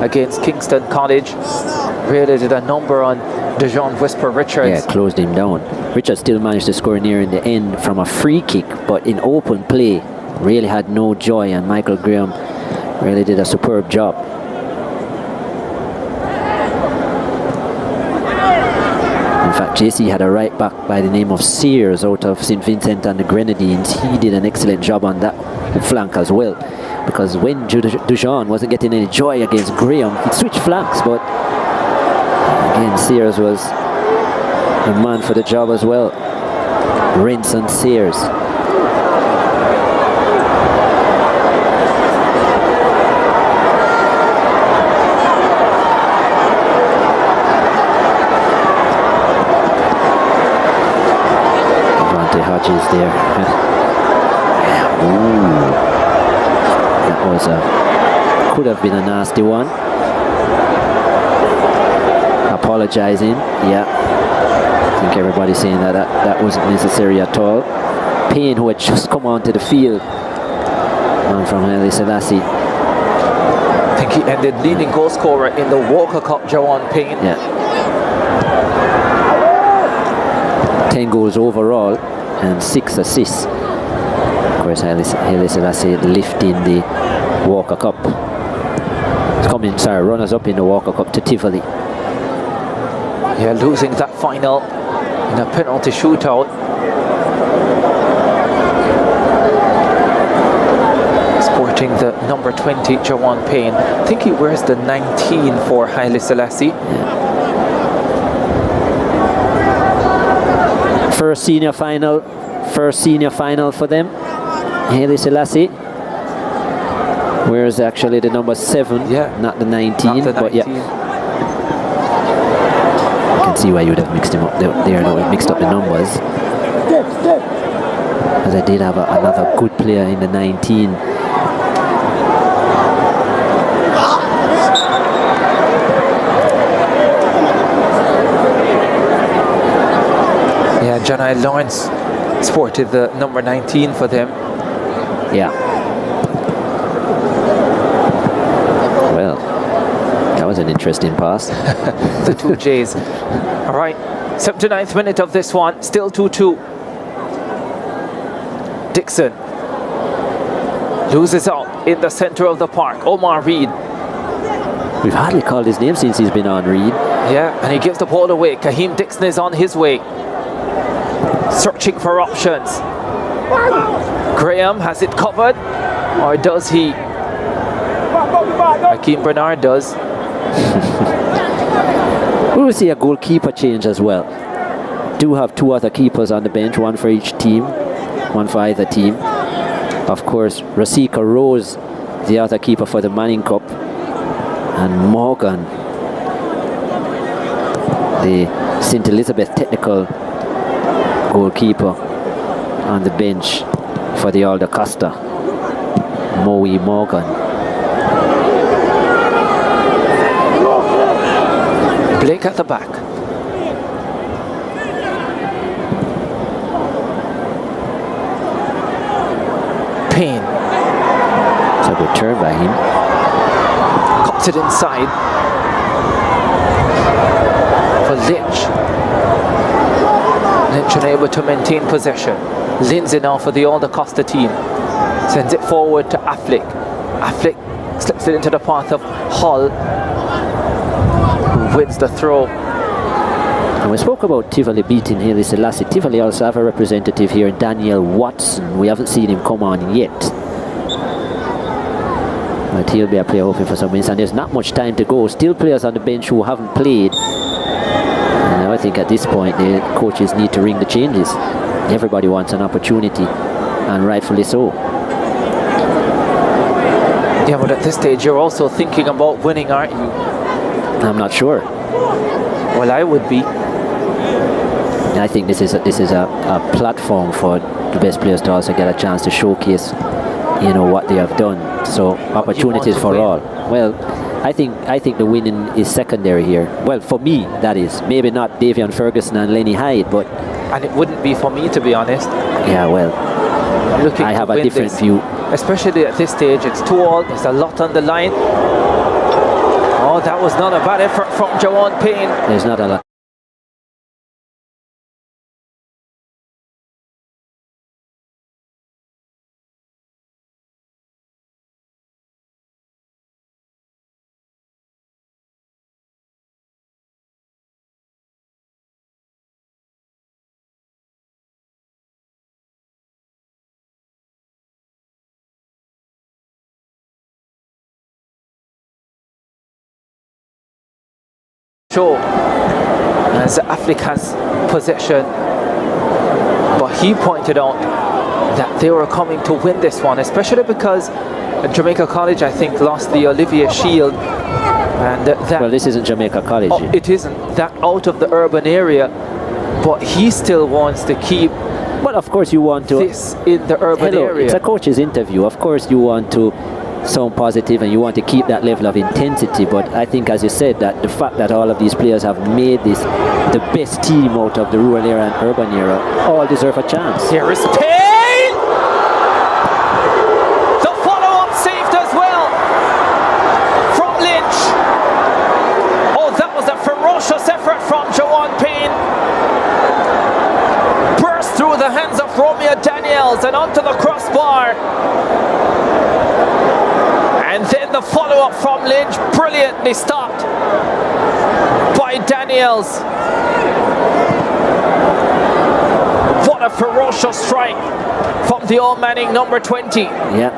against Kingston College. Really did a number on DeJohn Whisper Richards. Yeah, closed him down. Richards still managed to score near in the end from a free kick, but in open play, really had no joy, and Michael Graham really did a superb job. In fact, JC had a right back by the name of Sears out of St. Vincent and the Grenadines. He did an excellent job on that flank as well. because when Dujon wasn't getting any joy against Graham, he'd switch flanks, but again, Sears was the man for the job as well. Renson Sears. Hodges there. Ooh. That was could have been a nasty one. Apologizing. Yeah. I think everybody's saying that wasn't necessary at all. Payne, who had just come onto the field. Man from Haile Selassie. I think he ended leading goal scorer in the Walker Cup, Jawan Payne. Yeah. 10 goals overall and 6 assists. Of course, Haile Selassie lifting the Walker Cup. Runners up in the Walker Cup to Tivoli. Yeah, losing that final in a penalty shootout. Sporting the number 20, Jawan Payne. I think he wears the 19 for Haile Selassie. Yeah. First senior final for them. Haile Selassie. Whereas actually the number 7, not the 19, but yeah. I can see why you would have mixed him up there. Mixed up the numbers. Because I did have another good player in the 19. Yeah, Janai Lawrence sported the number 19 for them. Yeah. Well, that was an interesting pass. The 2 J's. All right, 79th minute of this one, still 2-2. Dixon loses out in the center of the park. Omar Reed. We've hardly called his name since he's been on, Reed. Yeah, and he gives the ball away. Kaheem Dixon is on his way. Searching for options. Graham has it covered, or does he? Hakeem Bernard does. We will see a goalkeeper change as well. Do have 2 other keepers on the bench, 1 for each team, 1 for either team. Of course, Rasika Rose, the other keeper for the Manning Cup, and Morgan, the St. Elizabeth Technical goalkeeper, on the bench for the All-DaCosta, Moe Morgan. Blake at the back. Payne. It's a good turn by him. Cuts it inside for Lynch. Lynch unable to maintain possession. Lindsay now for the All-DaCosta team. Sends it forward to Affleck. Affleck slips it into the path of Hull, who wins the throw. And we spoke about Tivoli beating Haile Selassie. Tivoli also have a representative here, Daniel Watson. We haven't seen him come on yet. But he'll be a player hoping for some wins. And there's not much time to go. Still players on the bench who haven't played. And I think at this point the coaches need to ring the changes. Everybody wants an opportunity, and rightfully so. Yeah, but at this stage you're also thinking about winning, aren't you? I'm not sure. Well, I would be. I think this is a platform for the best players to also get a chance to showcase, what they have done. So opportunities for all. Well, I think the winning is secondary here. Well, for me, that is. Maybe not Davion Ferguson and Lenny Hyde, but... And it wouldn't be for me, to be honest. Yeah, well, I have a different view. Especially at this stage, it's 2-all. There's a lot on the line. Oh, that was not a bad effort from Jawan Payne. There's not a lot. Joe as the Africans possession, but he pointed out that they were coming to win this one, especially because Jamaica College, I think, lost the Olivier Shield, and that, well, this isn't Jamaica College. Oh, it isn't, that out of the urban area, but he still wants to keep. Well, of course you want to this in the urban area. It's a coach's interview. Of course you want to sound positive and you want to keep that level of intensity, but I think, as you said, that the fact that all of these players have made this the best team out of the rural area and urban area, all deserve a chance. Here is Payne! The follow-up saved as well from Lynch. Oh, that was a ferocious effort from Jawan Payne. Burst through the hands of Romeo Daniels and onto the crossbar. And then the follow-up from Lynch, brilliantly stopped by Daniels. What a ferocious strike from the All Manning number 20. Yeah,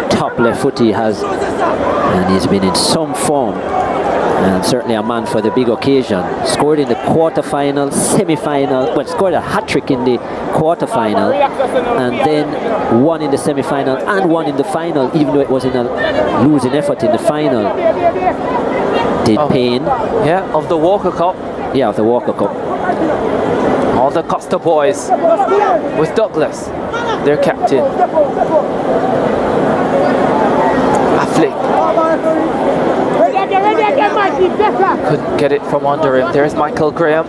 top left foot he has, and he's been in some form, and certainly a man for the big occasion. Scored in the quarter-final, semi-final, well, scored a hat-trick in the quarter-final, and then one in the semi-final and one in the final, even though it was in a losing effort in the final. Did Payne. Yeah, of the Walker Cup. Yeah, of the Walker Cup. All-DaCosta boys with Douglas, their captain. Afflick. Couldn't get it from under him. There's Michael Graham.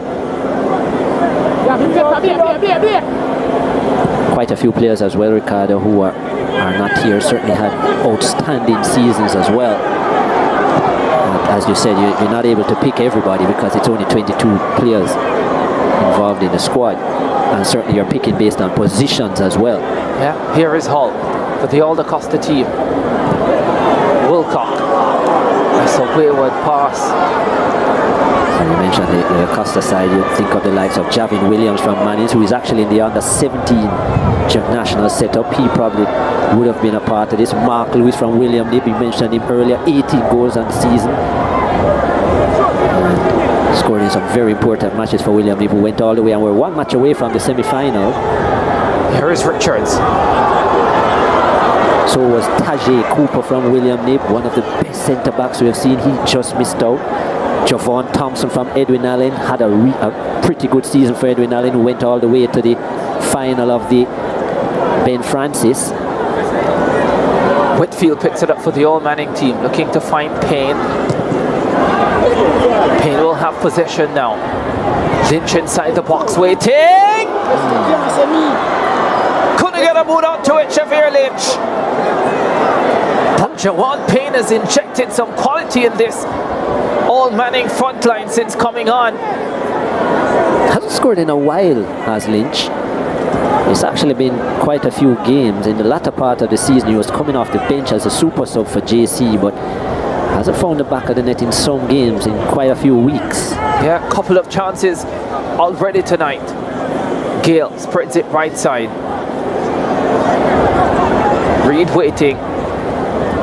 Quite a few players as well, Ricardo, who are not here, certainly had outstanding seasons as well. And as you said, you're not able to pick everybody because it's only 22 players involved in the squad, and certainly you're picking based on positions as well. Yeah, here is Hull for the All-DaCosta team. Wilcock. That's a wayward pass. And you mentioned the Costa side, you think of the likes of Javin Williams from Mannings, who is actually in the under-17 national setup. He probably would have been a part of this. Mark Lewis from William Nib, we mentioned him earlier, 18 goals on the season. Scored in some very important matches for William Nib, who went all the way and were one match away from the semi-final. Here is Richards. So was Tajay Cooper from William Nib, one of the best centre-backs we have seen. He just missed out. Javon Thompson from Edwin Allen had a pretty good season for Edwin Allen, who went all the way to the final of the Ben Francis. Whitfield picks it up for the All Manning team, looking to find Payne. Payne will have possession now. Lynch inside the box waiting. Couldn't get a boot onto it, Xavier Lynch. But Jawan Payne has injected some quality in this All Manning front line since coming on. Hasn't scored in a while, has Lynch. It's actually been quite a few games. In the latter part of the season, he was coming off the bench as a super sub for JC, but hasn't found the back of the net in some games in quite a few weeks. Yeah, a couple of chances already tonight. Gale spreads it right side. Reed waiting.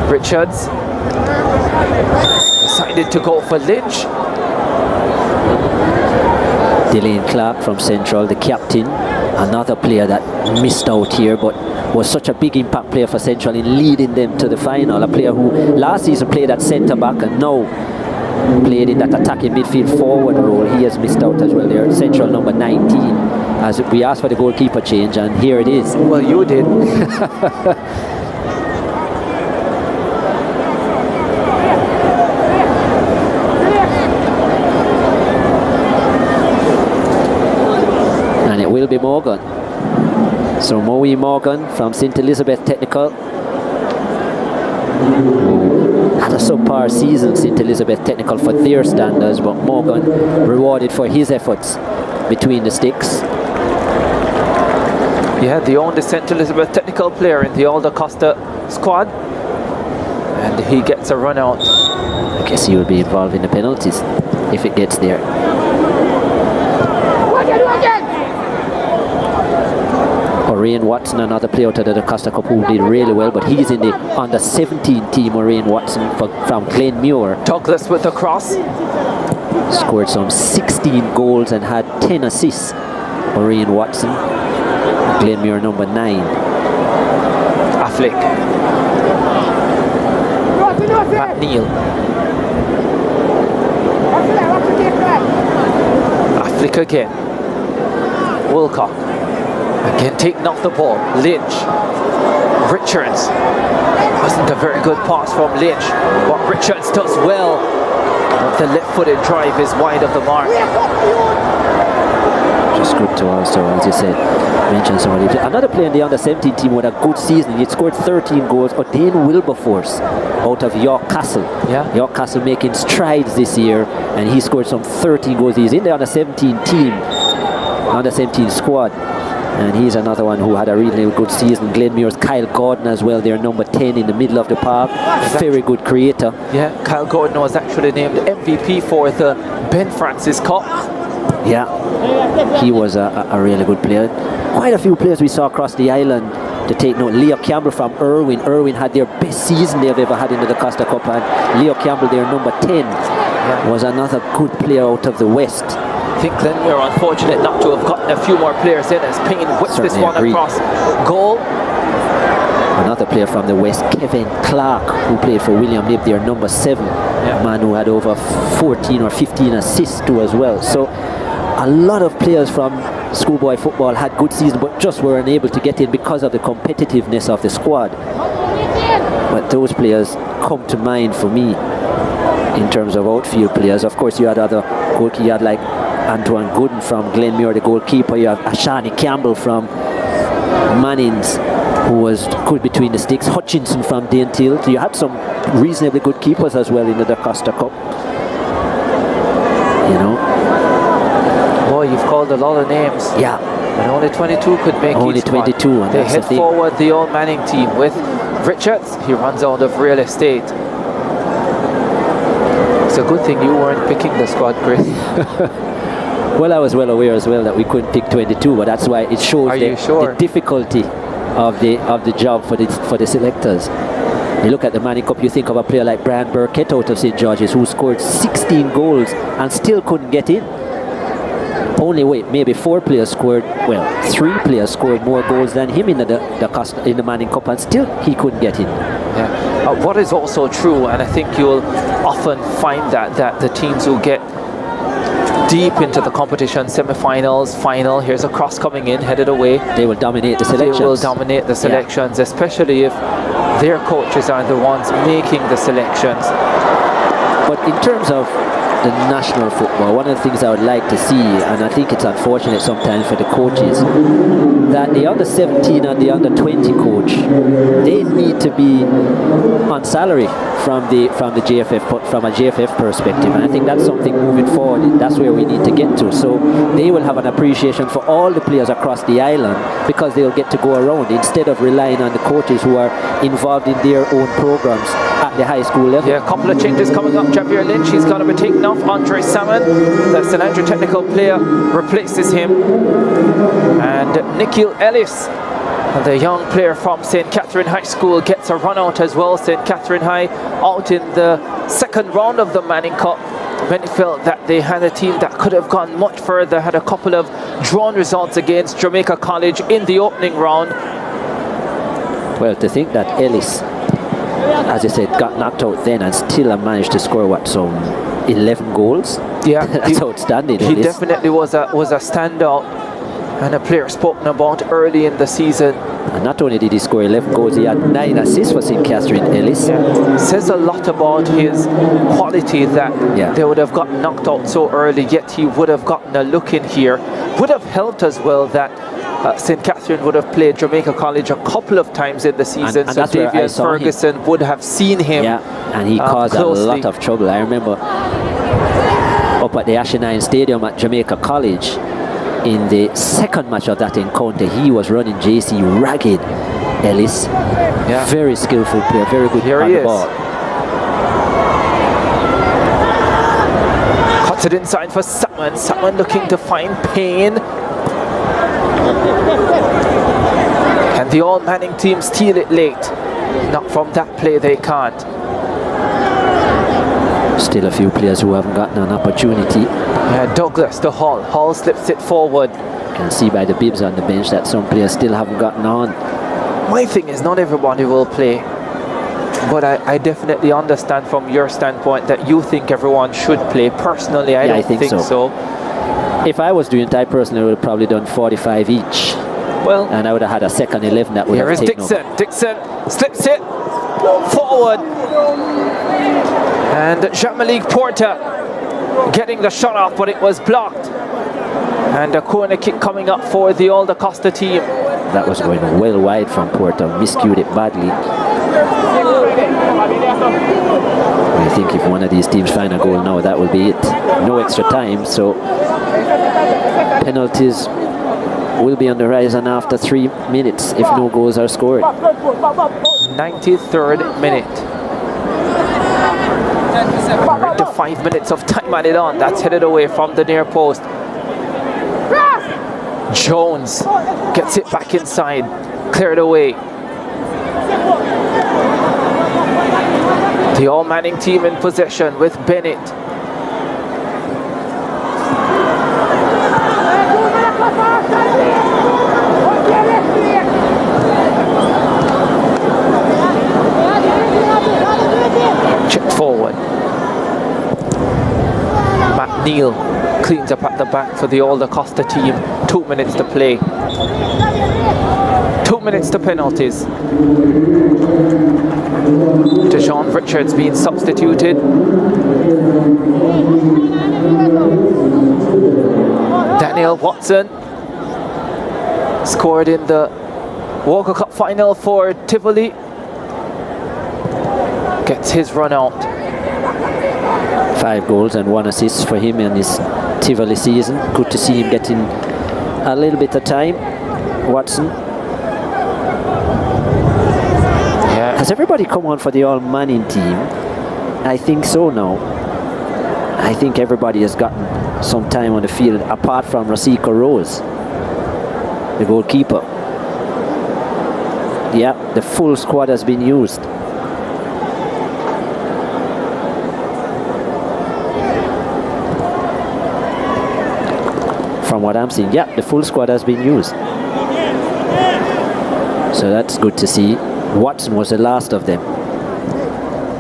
Richards decided to go for Lynch. Delane Clark from Central, the captain, another player that missed out here but was such a big impact player for Central in leading them to the final. A player who last season played at centre back and now played in that attacking midfield forward role. He has missed out as well there. Central number 19, as we asked for the goalkeeper change, and here it is. Well, you did. And it will be Morgan. So Moe Morgan from St. Elizabeth Technical. Had a subpar season, St. Elizabeth Technical, for their standards, but Morgan rewarded for his efforts between the sticks. Yeah, the only St. Elizabeth Technical player in the All-DaCosta squad, and he gets a run out. I guess he will be involved in the penalties if it gets there. Maureen Watson, another player out of the DaCosta Cup who did really well, but he's in the under 17 team. Maureen Watson from Glenmuir. Douglas with the cross. Scored some 16 goals and had 10 assists. Maureen Watson, Glenmuir number 9. Affleck. Matt Neal. Affleck again. Wilcock. Again taking off the ball. Lynch. Richards. Wasn't a very good pass from Lynch. What Richards does well. But the left-footed drive is wide of the mark. Just good to also, as you said, mention somebody. Another player in the under-17 team with a good season. He scored 13 goals. O'Dane Wilberforce out of York Castle. Yeah. York Castle making strides this year, and he scored some 13 goals. He's in the under-17 team, under-17 squad. And he's another one who had a really good season. Glenmuir's Kyle Gordon as well. They're number 10 in the middle of the park. Very good creator. Yeah, Kyle Gordon was actually named MVP for the Ben Francis Cup. Yeah, he was a really good player. Quite a few players we saw across the island to take note. Leo Campbell from Irwin. Irwin had their best season they've ever had in the DaCosta Cup. And Leo Campbell, their number 10, was another good player out of the West. I think Glenmuir unfortunate not to have gotten a few more players in as Payne whips this one across goal. Another player from the West, Kevin Clark, who played for William Lib, their number 7. A man who had over 14 or 15 assists too as well. So a lot of players from schoolboy football had good seasons but just were unable to get in because of the competitiveness of the squad. But those players come to mind for me in terms of outfield players. Of course, you had other goalkeepers. You had like Antoine Gooden from Glenmuir, the goalkeeper. You have Ashani Campbell from Mannings, who was good between the sticks. Hutchinson from Daintill. So you had some reasonably good keepers as well in the DaCosta Cup. You know. Boy, you've called a lot of names. Yeah. And only 22 could make only each 22. One. They head forward the old Manning team with Richards. He runs out of real estate. It's a good thing you weren't picking the squad, Chris. Well, I was well aware as well that we couldn't pick 22, but that's why it shows the difficulty of the job for the selectors. You look at the Manning Cup, you think of a player like Brian Burkett out of St. George's, who scored 16 goals and still couldn't get in. Only maybe 4 players scored, well, 3 players scored more goals than him in the Manning Cup, and still he couldn't get in. Yeah. What is also true, and I think you'll often find that the teams who get deep into the competition, semi-finals, final, here's a cross coming in, headed away. They will dominate the selections. They will dominate the selections, especially if their coaches are the ones making the selections. But in terms of the national football, one of the things I would like to see, and I think it's unfortunate sometimes for the coaches, that the under 17 and the under 20 coach, they need to be on salary from the JFF, from a JFF perspective, and I think that's something moving forward. That's where we need to get to. So they will have an appreciation for all the players across the island because they'll get to go around instead of relying on the coaches who are involved in their own programs at the high school level. Yeah, a couple of changes coming up. Javier Lynch, he's going to be taken off. Andre Salmon, the St. Andrew technical player, replaces him. And Nikhil Ellis, the young player from St. Catherine High School, gets a run out as well. St. Catherine High out in the second round of the Manning Cup. Many felt that they had a team that could have gone much further, had a couple of drawn results against Jamaica College in the opening round. Well, to think that Ellis, as I said, got knocked out then and still managed to score what, some 11 goals? Yeah, that's outstanding. He definitely was a standout and a player spoken about early in the season. And not only did he score 11 goals, he had 9 assists for St. Catherine Ellis. Yeah. Says a lot about his quality that they would have gotten knocked out so early, yet he would have gotten a look in here. Would have helped as well that St. Catherine would have played Jamaica College a couple of times in the season, and so Davian Ferguson would have seen him. Yeah, and he caused a lot of trouble. I remember up at the Ashenine Stadium at Jamaica College, in the second match of that encounter, he was running JC ragged. Ellis, very skillful player, very good on the ball. Cuts it inside for Salmon. Salmon looking to find Payne. And the all-Manning team steal it late. Not from that play, they can't. Still a few players who haven't gotten an opportunity. Yeah, Douglas to Hall. Hall slips it forward. You can see by the bibs on the bench that some players still haven't gotten on. My thing is, not everybody will play. But I definitely understand from your standpoint that you think everyone should play. Personally, I don't think so. If I was doing it, I personally would have probably done 45 each. Well, and I would have had a second 11 that would have taken Dixon. Over. Dixon slips it forward. And Jean-Malik Porter getting the shot off, but it was blocked. And a corner kick coming up for the All-DaCosta team. That was going well wide from Porter, miscued it badly. I think if one of these teams find a goal now, that will be it. No extra time, so penalties will be on the horizon after 3 minutes if no goals are scored. 93rd minute. We're into 5 minutes of time added on. That's headed away from the near post. Jones gets it back inside, cleared away. The all-Manning team in possession with Bennett. Check forward. McNeil cleans up at the back for the All-DaCosta team. 2 minutes to play. 2 minutes to penalties. Dejon Richards being substituted. Daniel Watson scored in the Walker Cup final for Tivoli. Gets his run out. 5 goals and 1 assist for him in his Tivoli season. Good to see him getting a little bit of time. Watson. Yeah. Has everybody come on for the all-Manning team? I think so now. I think everybody has gotten some time on the field apart from Rosico Rose, the goalkeeper. Yeah, the full squad has been used. From what I'm seeing, yeah, the full squad has been used. So that's good to see. Watson was the last of them.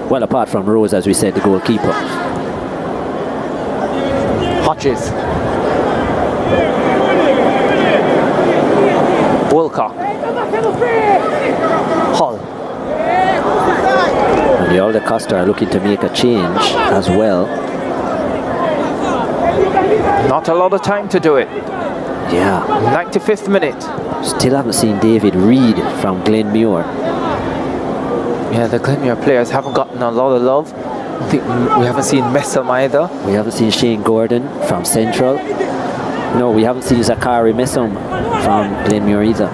Well, apart from Rose, as we said, the goalkeeper. Hodges. Wilcock. Hull. And the All-DaCosta are looking to make a change as well. Not a lot of time to do it. Yeah. 95th minute. Still haven't seen David Reed from Glenmuir. Yeah, the Glenmuir players haven't gotten a lot of love. I think we haven't seen Messam either. We haven't seen Shane Gordon from Central. No, we haven't seen Zachary Messam from Glenmuir either.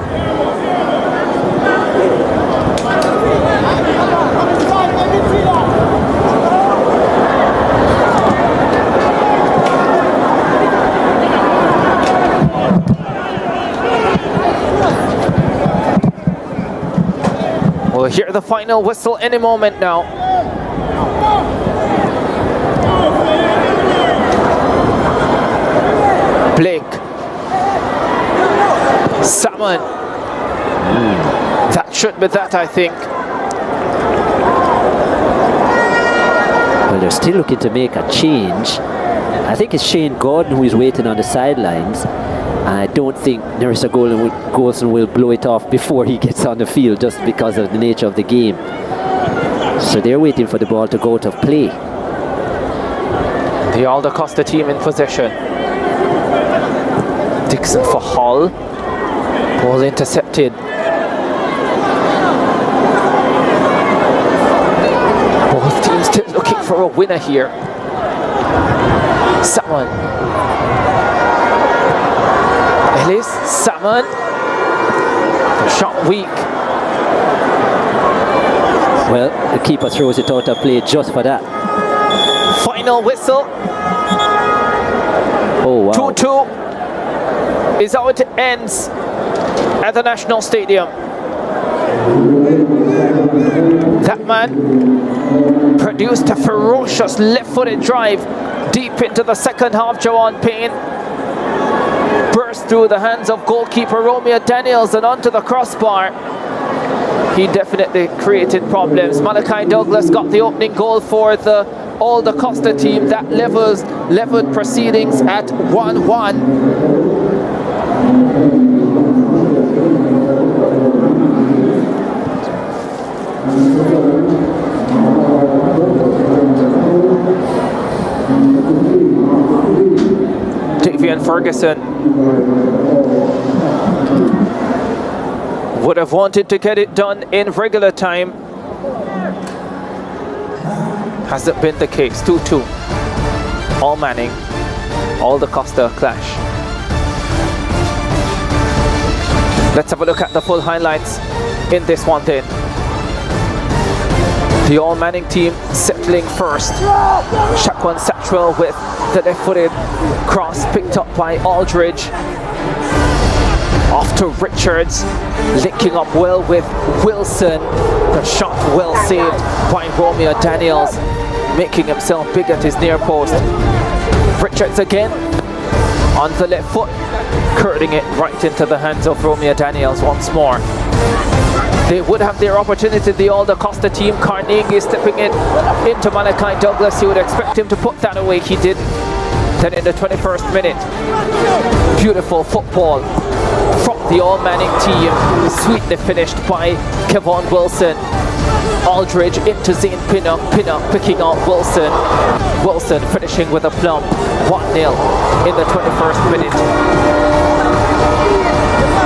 We'll hear the final whistle any moment now. Blake. Salmon. That should be that, I think. Well, they're still looking to make a change. I think it's Shane Gordon who is waiting on the sidelines. And I don't think Nerissa Golson will blow it off before he gets on the field, just because of the nature of the game. So they're waiting for the ball to go out of play. The All-DaCosta team in possession. Dixon for Hull. Ball intercepted. Both teams still looking for a winner here. Salmon. Ellis, Salmon. Shot weak. Well, the keeper throws it out of play just for that. Final whistle. Oh, wow. 2-2 is how it ends at the National Stadium. That man produced a ferocious left-footed drive deep into the second half. Jawan Payne burst through the hands of goalkeeper Romeo Daniels and onto the crossbar. He definitely created problems. Malachi Douglas got the opening goal for the All-DaCosta team. That leveled proceedings at 1-1. Davian Ferguson would have wanted to get it done in regular time. Hasn't been the case. 2-2. All Manning, All-DaCosta clash. Let's have a look at the full highlights in this one then. The All Manning team settling first. Shaquan Satchwell with the left-footed cross picked up by Aldridge. Off to Richards, linking up well with Wilson. The shot well saved by Romeo Daniels, making himself big at his near post. Richards again on the left foot, curling it right into the hands of Romeo Daniels once more. They would have their opportunity, the All-DaCosta team. Carnegie stepping it into Malachi Douglas. You would expect him to put that away. He didn't. Then in the 21st minute, beautiful football from the All Manning team, sweetly finished by Kevon Wilson. Aldridge into Zane Pinnock, Pinnock picking out Wilson. Wilson finishing with a plump. 1-0 in the 21st minute.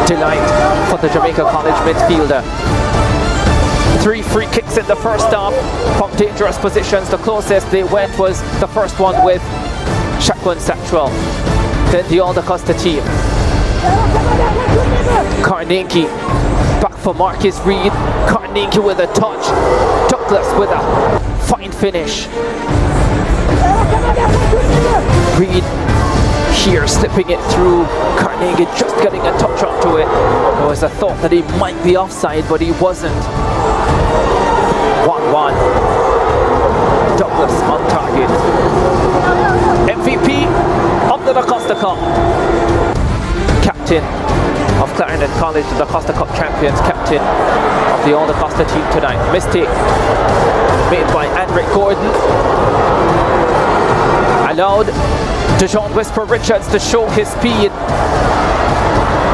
Delight for the Jamaica College midfielder. 3 free kicks in the first half from dangerous positions. The closest they went was the first one with Shaquan Satchwell. Then the All-DaCosta team. Carnegie back for Marcus Reed. Carnegie with a touch. Douglas with a fine finish. Reed here slipping it through. Carnegie just getting a touch onto it. There was a thought that he might be offside, but he wasn't. 1-1. Douglas on target. MVP of the DaCosta Cup. Captain of Clarendon College, the DaCosta Cup champions. Captain of the All-DaCosta team tonight. Mistake made by Andrick Gordon. Allowed DeJohn Whisper Richards to show his speed.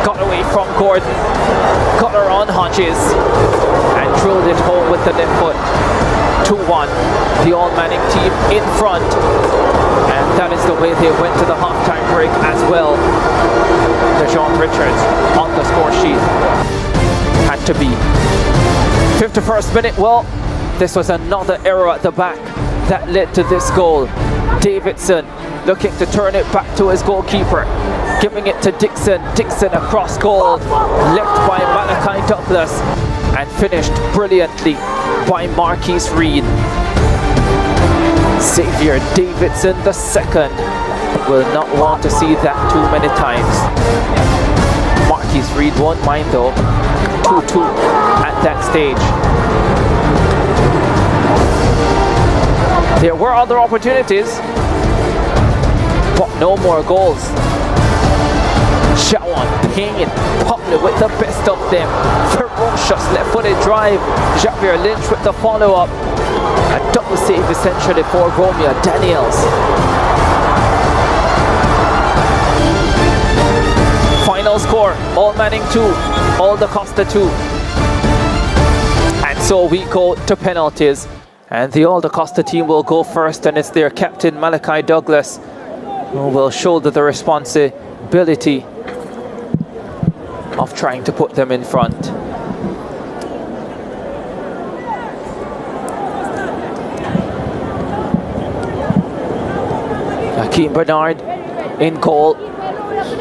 Got away from Gordon. Got her on Hodges. And drilled it home with the left foot. 2-1. The All Manning team in front. And that is the way they went to the halftime break as well. DeJohn Richards on the score sheet. Had to be. 51st minute. Well, this was another error at the back that led to this goal. Davidson looking to turn it back to his goalkeeper, giving it to Dixon. Dixon across goal, left by Malachi Douglas, and finished brilliantly by Marquise Reed. Xavier Davidson II will not want to see that too many times. Marquise Reed won't mind though. 2-2 at that stage. There were other opportunities, but no more goals. Shawan Payne probably with the best of them. Ferocious left-footed drive. Javier Lynch with the follow-up. A double save essentially for Romeo Daniels. Final score, All Manning 2, All-DaCosta 2. And so we go to penalties. And the All-DaCosta team will go first, and it's their captain Malachi Douglas who will shoulder the responsibility of trying to put them in front. Hakeem Bernard in goal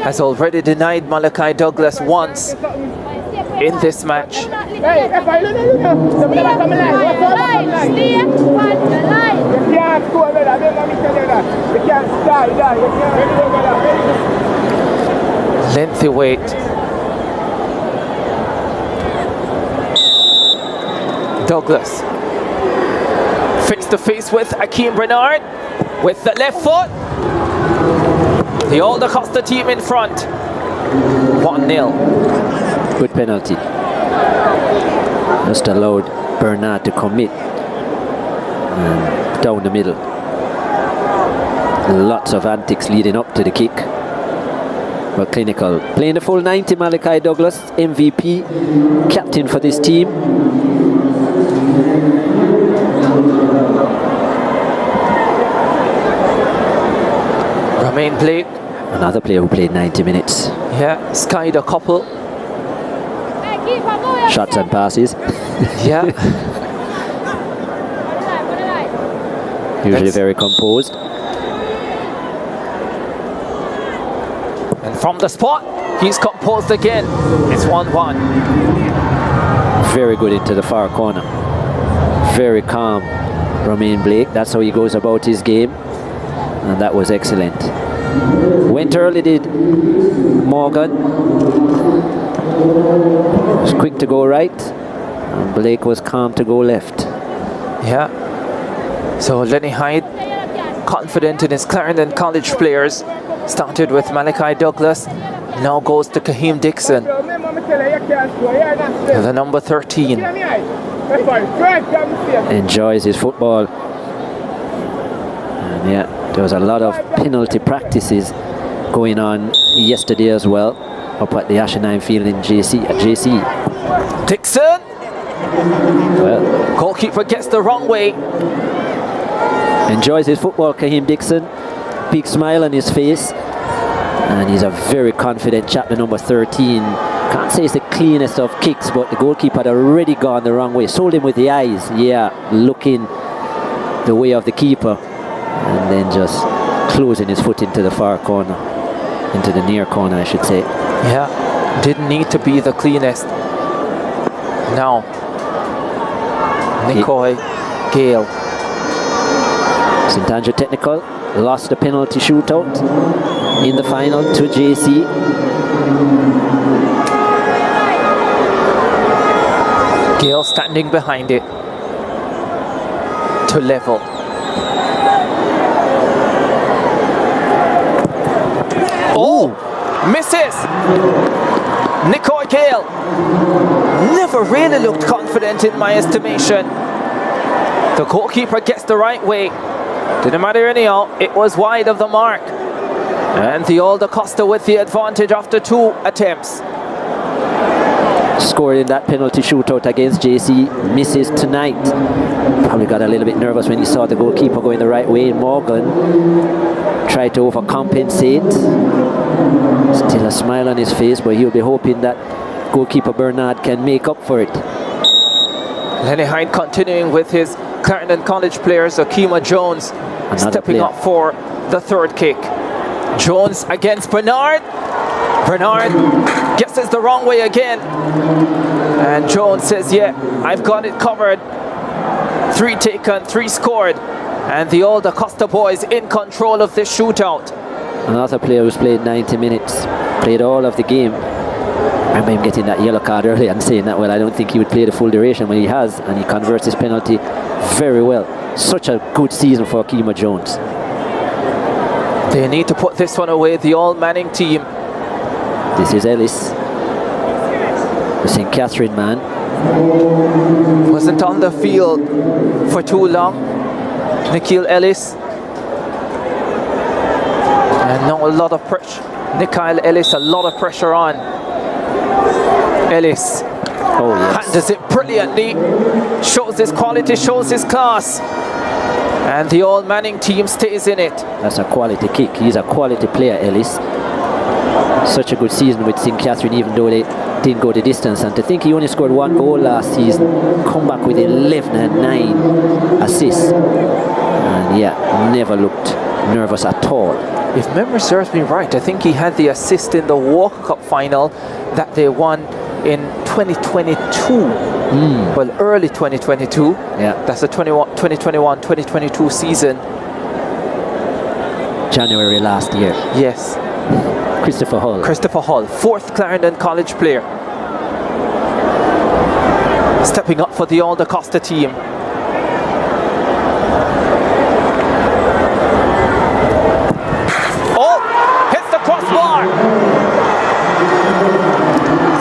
has already denied Malachi Douglas once in this match. Lengthy wait. Douglas. Face to face with Akeem Bernard with the left foot. The All-DaCosta team in front. 1-0. Good penalty. Just allowed Bernard to commit down the middle. Lots of antics leading up to the kick. But clinical. Playing the full 90, Malachi Douglas, MVP, captain for this team. Romain Blake. Another player who played 90 minutes. Yeah, skied a couple. Shots and passes. Yeah. Usually very composed. And from the spot, he's composed again. It's 1-1. Very good into the far corner. Very calm, Romain Blake. That's how he goes about his game. And that was excellent. Went early, did Morgan. Was quick to go right. And Blake was calm to go left. Yeah. So Lenny Hyde, confident in his Clarendon College players. Started with Malachi Douglas, now goes to Kaheem Dixon, the number 13. Enjoys his football. And yeah, there was a lot of penalty practices going on yesterday as well, up at the Ashenheim field in JC. Dixon! Well, goalkeeper gets the wrong way. Enjoys his football, Kaheem Dixon. Big smile on his face, and he's a very confident chap, the number 13. Can't say it's the cleanest of kicks, but the goalkeeper had already gone the wrong way. Sold him with the eyes, yeah, looking the way of the keeper, and then just closing his foot into the far corner, into the near corner, I should say. Yeah, didn't need to be the cleanest. Now, Nicoy Gale. St. Andrew Technical lost the penalty shootout in the final to JC. Gale standing behind it to level. Oh, misses! Nicoy Gale never really looked confident in my estimation. The goalkeeper gets the right way. Didn't matter anyhow, it was wide of the mark. And the All-DaCosta with the advantage after 2 attempts. Scored in that penalty shootout against JC, misses tonight. Probably got a little bit nervous when he saw the goalkeeper going the right way. Morgan tried to overcompensate. Still a smile on his face, but he'll be hoping that goalkeeper Bernard can make up for it. Lenny Hyde continuing with his Clarendon College players. Akima Jones stepping up for the third kick. Jones against Bernard. Bernard guesses the wrong way again. And Jones says, yeah, I've got it covered. 3 taken, 3 scored. And the All-DaCosta boys in control of this shootout. Another player who's played 90 minutes, played all of the game. I remember him getting that yellow card early and saying that, well, I don't think he would play the full duration, when he has, and he converts his penalty very well. Such a good season for Akima Jones. They need to put this one away, the all-Manning team. This is Ellis, the St. Catherine man. Wasn't on the field for too long. Nikhil Ellis. And now a lot of pressure. Nikhil Ellis, a lot of pressure on. Ellis handles it brilliantly. Shows his quality, shows his class. And the all-Manning team stays in it. That's a quality kick. He's a quality player, Ellis. Such a good season with St. Catherine, even though they didn't go the distance. And to think he only scored 1 goal last season, come back with 11 and 9 assists. And yeah, never looked nervous at all. If memory serves me right, I think he had the assist in the Walker Cup final that they won in 2022. Well, early 2022. Yeah. That's the 2021-2022 season. January last year. Yes. Christopher Hall. Christopher Hall, 4th Clarendon College player. Stepping up for the All-DaCosta team. Oh, hits the crossbar.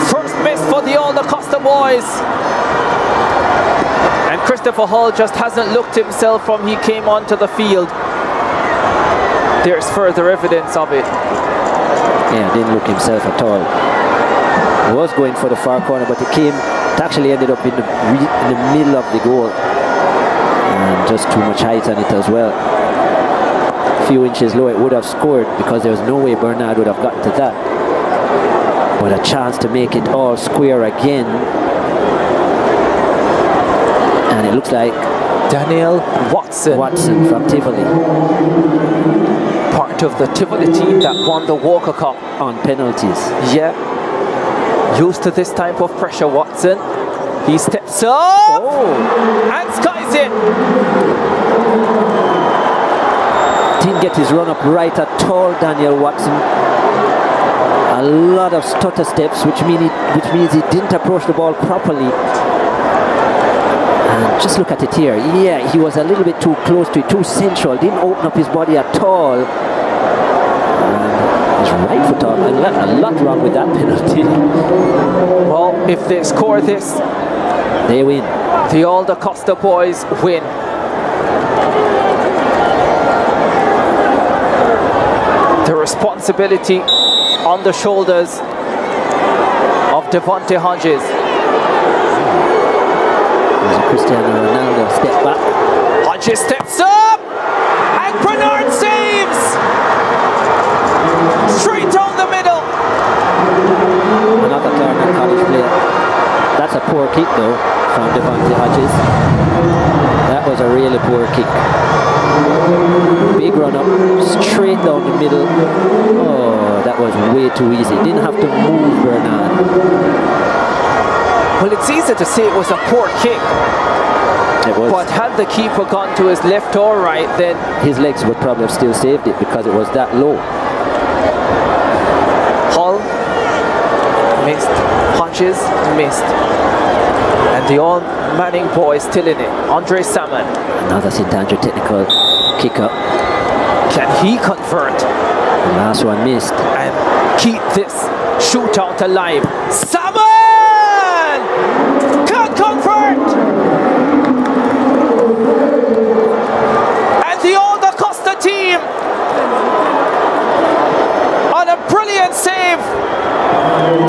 First miss for the All-DaCosta boys. And Christopher Hull just hasn't looked himself from he came onto the field. There's further evidence of it. Yeah, didn't look himself at all. He was going for the far corner, but it actually ended up in the middle of the goal. And just too much height on it as well. A few inches low, it would have scored because there was no way Bernard would have gotten to that. But a chance to make it all square again. And it looks like Daniel Watson from Tivoli. Part of the Tivoli team that won the Walker Cup. On penalties. Yeah. Used to this type of pressure, Watson. He steps up and skies it. Didn't get his run up right at all, Daniel Watson. A lot of stutter steps, which means he didn't approach the ball properly. And just look at it here. Yeah, he was a little bit too close to it, too central. Didn't open up his body at all. His right foot on. A lot wrong with that penalty. Well, if they score this, they win. The All-DaCosta boys win. The responsibility on the shoulders of Devontae Hodges. There's a Cristiano Ronaldo step back. Hodges steps up and Bernard saves! Straight down the middle. Another Clarendon College player. That's a poor kick though from Devontae Hodges. That was a really poor kick. Big run up, straight down the middle. Oh, that was way too easy. Didn't have to move Bernard. Well, it's easy to say it was a poor kick. It was. But had the keeper gone to his left or right, then his legs would probably have still saved it because it was that low. Hull missed, Hodges missed, and the all-Manning boy still in it. Andre Salmon. Another St. Andrew technical kick up. Can he convert? The last one missed. And keep this shootout alive. Salmon! Can't convert! And the All-DaCosta team on a brilliant save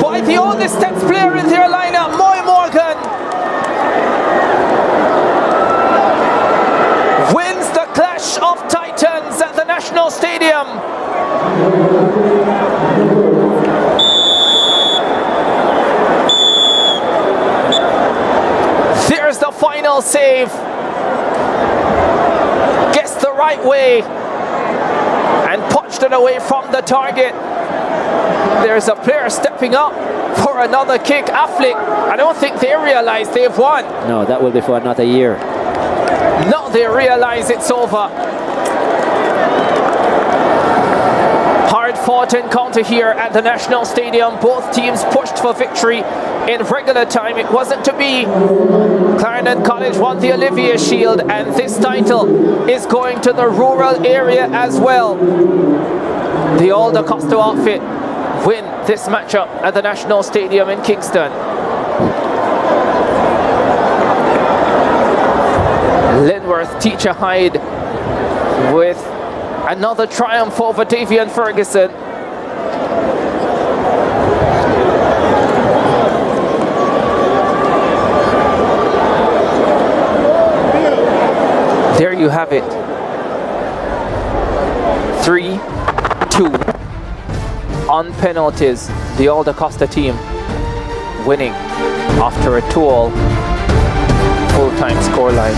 by the oldest steps player in their lineup, Moy Morgan, wins the Clash of Titans at the National Stadium. There's the final save. Gets the right way and punched it away from the target. There's a player stepping up for another kick. Affleck, I don't think they realize they've won. No, that will be for another year. Now they realize it's over. Hard-fought encounter here at the National Stadium. Both teams pushed for victory in regular time. It wasn't to be. Clarendon College won the Olivier Shield, and this title is going to the rural area as well. The All-DaCosta outfit win this matchup at the National Stadium in Kingston. Linworth Teacher Hyde with another triumph over Davian Ferguson. There you have it. 3-2 on penalties. The All-DaCosta team winning after a 2-all full-time scoreline.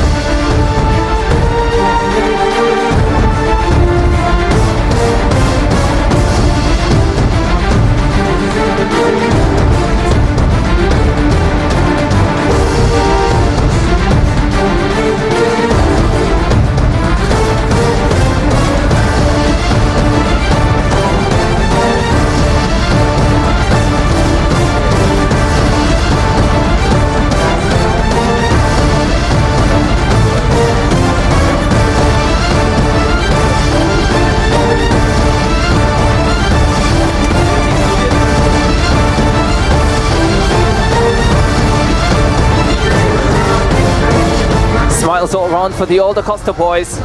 So round for the All-DaCosta boys.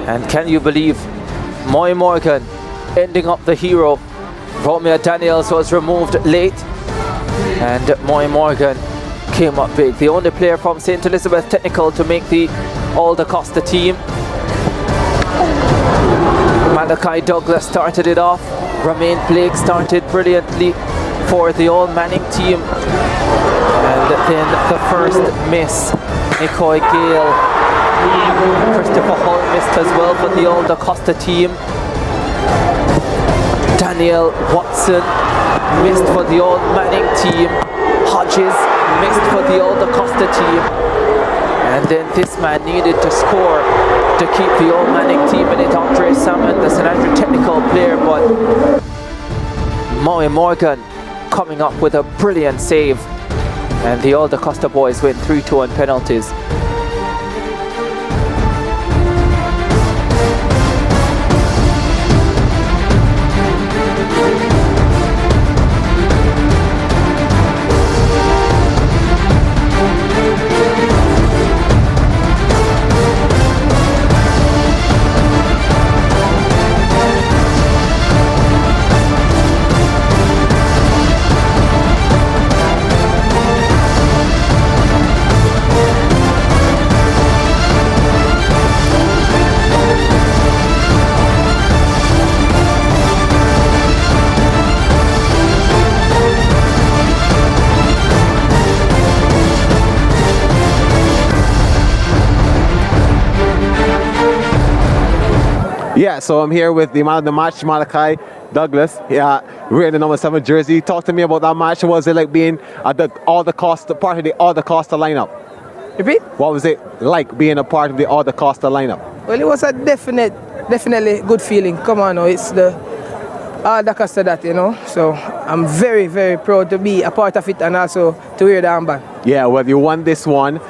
And can you believe Moy Morgan ending up the hero? Romeo Daniels was removed late and Moy Morgan came up big. The only player from St. Elizabeth Technical to make the All-DaCosta team. Malachi Douglas started it off. Romain Blake started brilliantly for the All Manning team. And then the first miss, Nicoy Gale. Christopher Hull missed as well for the All-DaCosta team. Daniel Watson missed for the All Manning team. Hodges missed for the All-DaCosta team. And then this man needed to score to keep the All Manning team in it. Andre Salmon, the St. Andrew Technical player, but Moy Morgan coming up with a brilliant save. And the All-DaCosta boys win 3-2 on penalties. Yeah, so I'm here with the man of the match, Malachi Douglas. Yeah, wearing the number 7 jersey. Talk to me about that match. What was it like being at the All-DaCosta, part of the All-DaCosta lineup? Repeat? What was it like being a part of the All-DaCosta lineup? Well, it was a definitely good feeling. Come on, it's the All-DaCosta that, you know. So I'm very, very proud to be a part of it and also to wear the armband. Yeah, well, you won this one,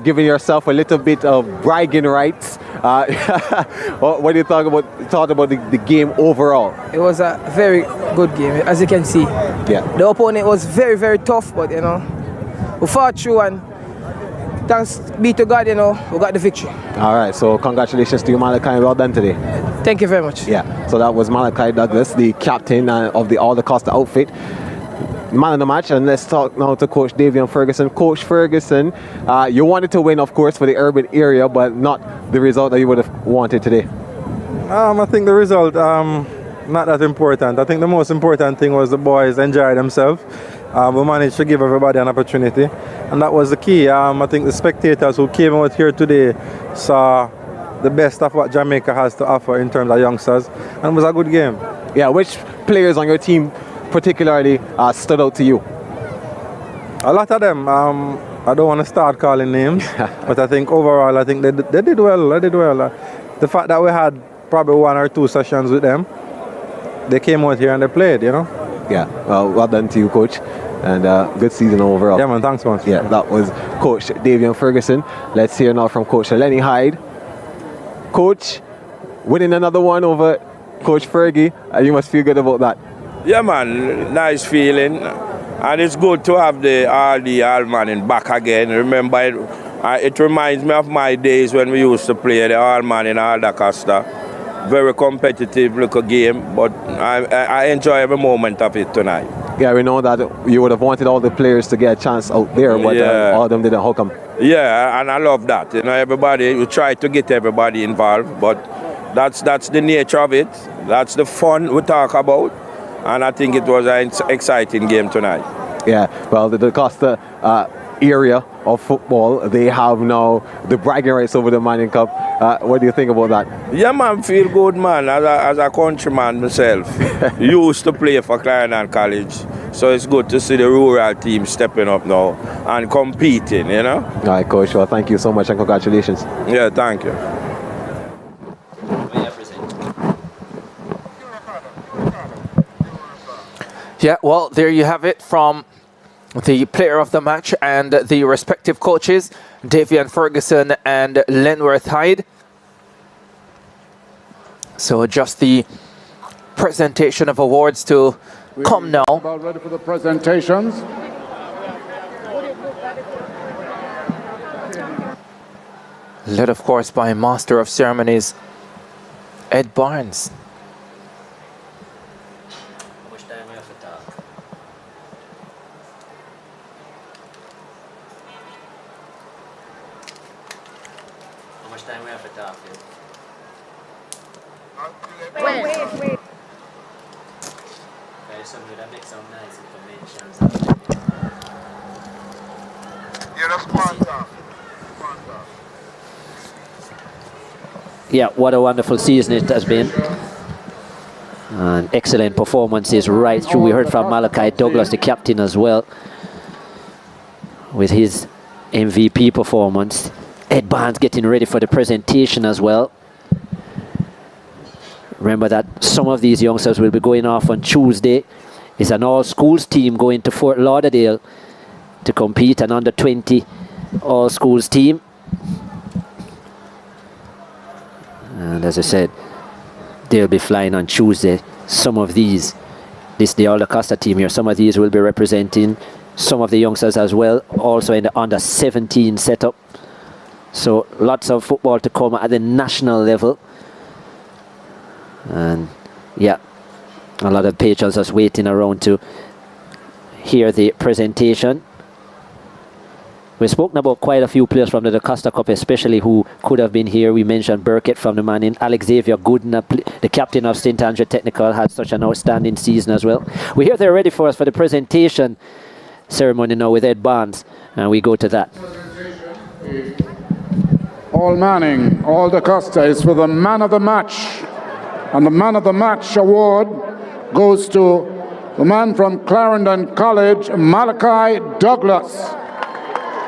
giving yourself a little bit of bragging rights. What do you thought about the game overall? It was a very good game, as you can see. Yeah. The opponent was very, very tough, but you know, we fought through and thanks be to God, you know, we got the victory. All right, so congratulations to you, Malachi. Well done today. Thank you very much. Yeah, so that was Malachi Douglas, the captain of the All-DaCosta outfit. Man of the match, and let's talk now to Coach Davion Ferguson. Coach Ferguson, you wanted to win, of course, for the urban area, but not the result that you would have wanted today. I think the result, not that important. I think the most important thing was the boys enjoyed themselves. We managed to give everybody an opportunity, and that was the key. I think the spectators who came out here today saw the best of what Jamaica has to offer in terms of youngsters, and it was a good game. Yeah, which players on your team particularly stood out to you? A lot of them. I don't want to start calling names, but I think overall, I think they did well. They did well. The fact that we had probably 1 or 2 sessions with them, they came out here and they played, you know. Yeah, well done to you, Coach, and good season overall. Yeah, man, thanks, man. Yeah, that was Coach Davion Ferguson. Let's hear now from Coach Lenny Hyde. Coach, winning another one over Coach Fergie, you must feel good about that. Yeah, man, nice feeling, and it's good to have the All-Manning back again. Remember, it reminds me of my days when we used to play the All-Manning All-DaCosta. Very competitive little game, but I enjoy every moment of it tonight. Yeah, we know that you would have wanted all the players to get a chance out there, but all of them didn't. How come? Yeah, and I love that. You know, everybody, we try to get everybody involved, but that's the nature of it. That's the fun we talk about. And I think it was an exciting game tonight. Yeah, well, the DaCosta area of football, they have now the bragging rights over the Manning Cup. What do you think about that? Yeah, man, feel good, man. As a countryman myself, used to play for Clarendon College. So it's good to see the rural team stepping up now and competing, you know? All right, Coach. Well, thank you so much and congratulations. Yeah, thank you. Yeah, well, there you have it from the player of the match and the respective coaches, Davian Ferguson and Lenworth Hyde. So just the presentation of awards to come now. About ready for the presentations. Led, of course, by Master of Ceremonies, Ed Barnes. Wait. Yeah, what a wonderful season it has been. And excellent performances right through. We heard from Malachi Douglas, the captain, as well, with his MVP performance. Ed Barnes getting ready for the presentation as well. Remember that some of these youngsters will be going off on Tuesday. It's an all-schools team going to Fort Lauderdale to compete, an under-20 all-schools team. And as I said, they'll be flying on Tuesday. Some of these, the All-DaCosta team here, some of these will be representing some of the youngsters as well, also in the under-17 setup. So lots of football to come at the national level. And yeah, a lot of patrons just waiting around to hear the presentation. We've spoken about quite a few players from the DaCosta Cup, especially who could have been here. We mentioned Burkett from the Manning. Alex Xavier Gooden, the captain of St. Andrew Technical, had such an outstanding season as well. We hear they're ready for us for the presentation ceremony now with Ed Barnes, and we go to that. All Manning, All-DaCosta is for the man of the match. And the man of the match award goes to the man from Clarendon College, Malachi Douglas.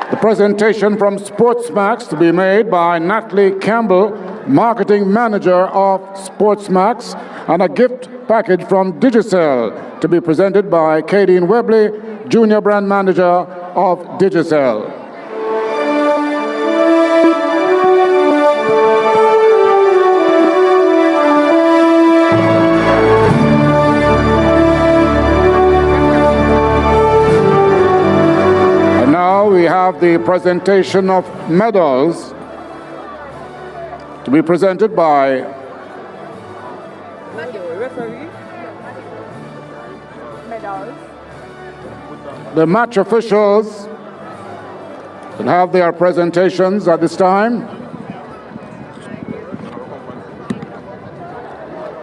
The presentation from SportsMax to be made by Natalie Campbell, marketing manager of SportsMax, and a gift package from Digicel to be presented by Kadeen Webley, junior brand manager of Digicel. We have the presentation of medals to be presented by the match officials that have their presentations at this time.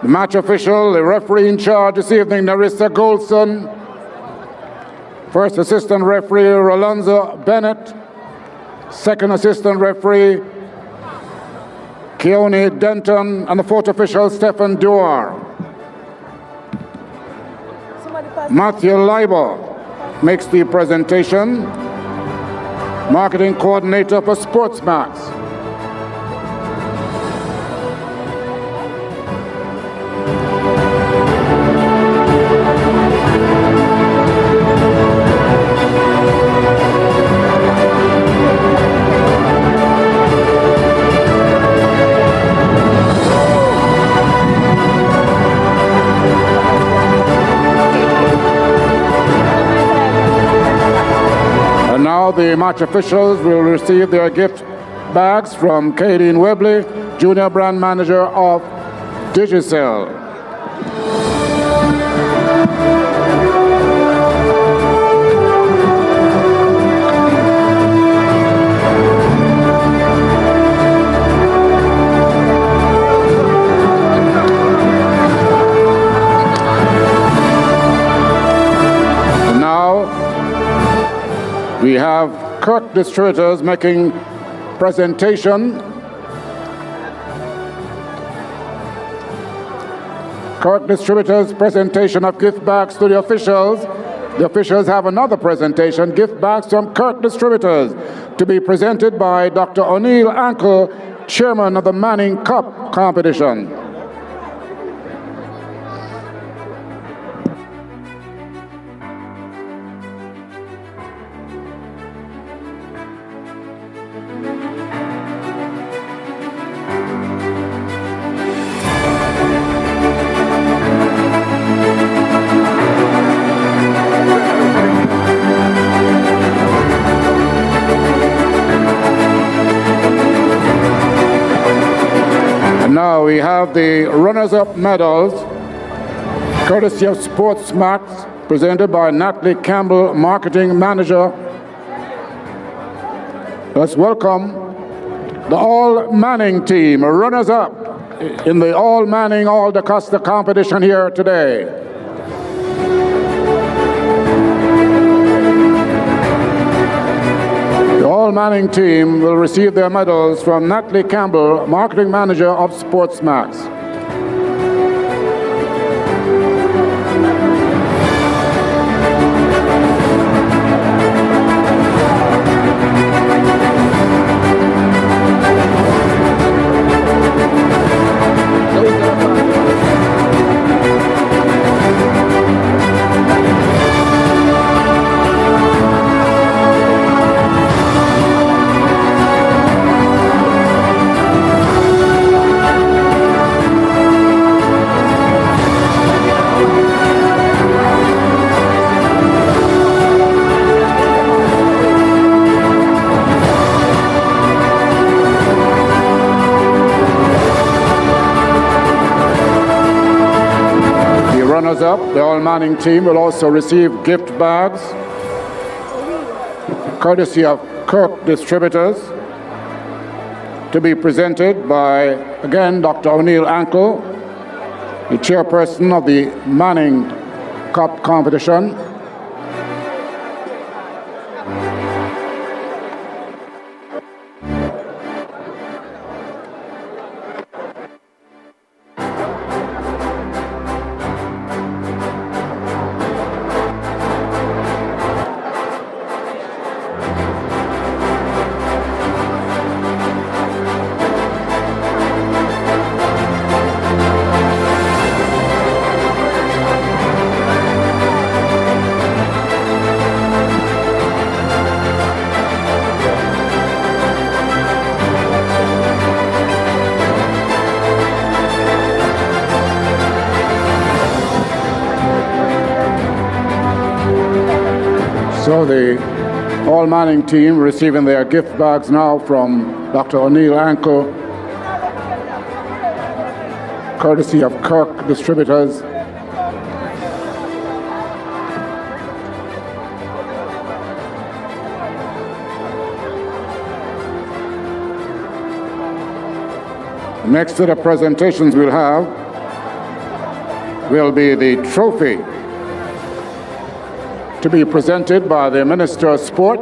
The match official, the referee in charge this evening, Narissa Goldson. First assistant referee, Rolonzo Bennett. Second assistant referee, Keone Denton. And the fourth official, Stephen Duar. Matthew Leiber makes the presentation. Marketing coordinator for SportsMax. The match officials will receive their gift bags from Kadeen Webley, junior brand manager of Digicel. We have Kirk Distributors making presentation. Kirk Distributors presentation of gift bags to the officials. The officials have another presentation, gift bags from Kirk Distributors, to be presented by Dr. O'Neill Ankle, chairman of the Manning Cup competition. we have the runners-up medals, courtesy of SportsMax, presented by Natalie Campbell, Marketing Manager. Let's welcome the All-Manning team, runners-up in the All-Manning All-DaCosta competition here today. The All-Manning team will receive their medals from Natalie Campbell, Marketing Manager of SportsMax. Up, the All-Manning team will also receive gift bags, courtesy of Kirk Distributors, to be presented by, again, Dr. O'Neill Ankle, the chairperson of the Manning Cup competition. So the All-Manning team receiving their gift bags now from Dr. O'Neill Ankle, courtesy of Kirk Distributors. Next to the presentations we'll have will be the trophy to be presented by the Minister of Sport.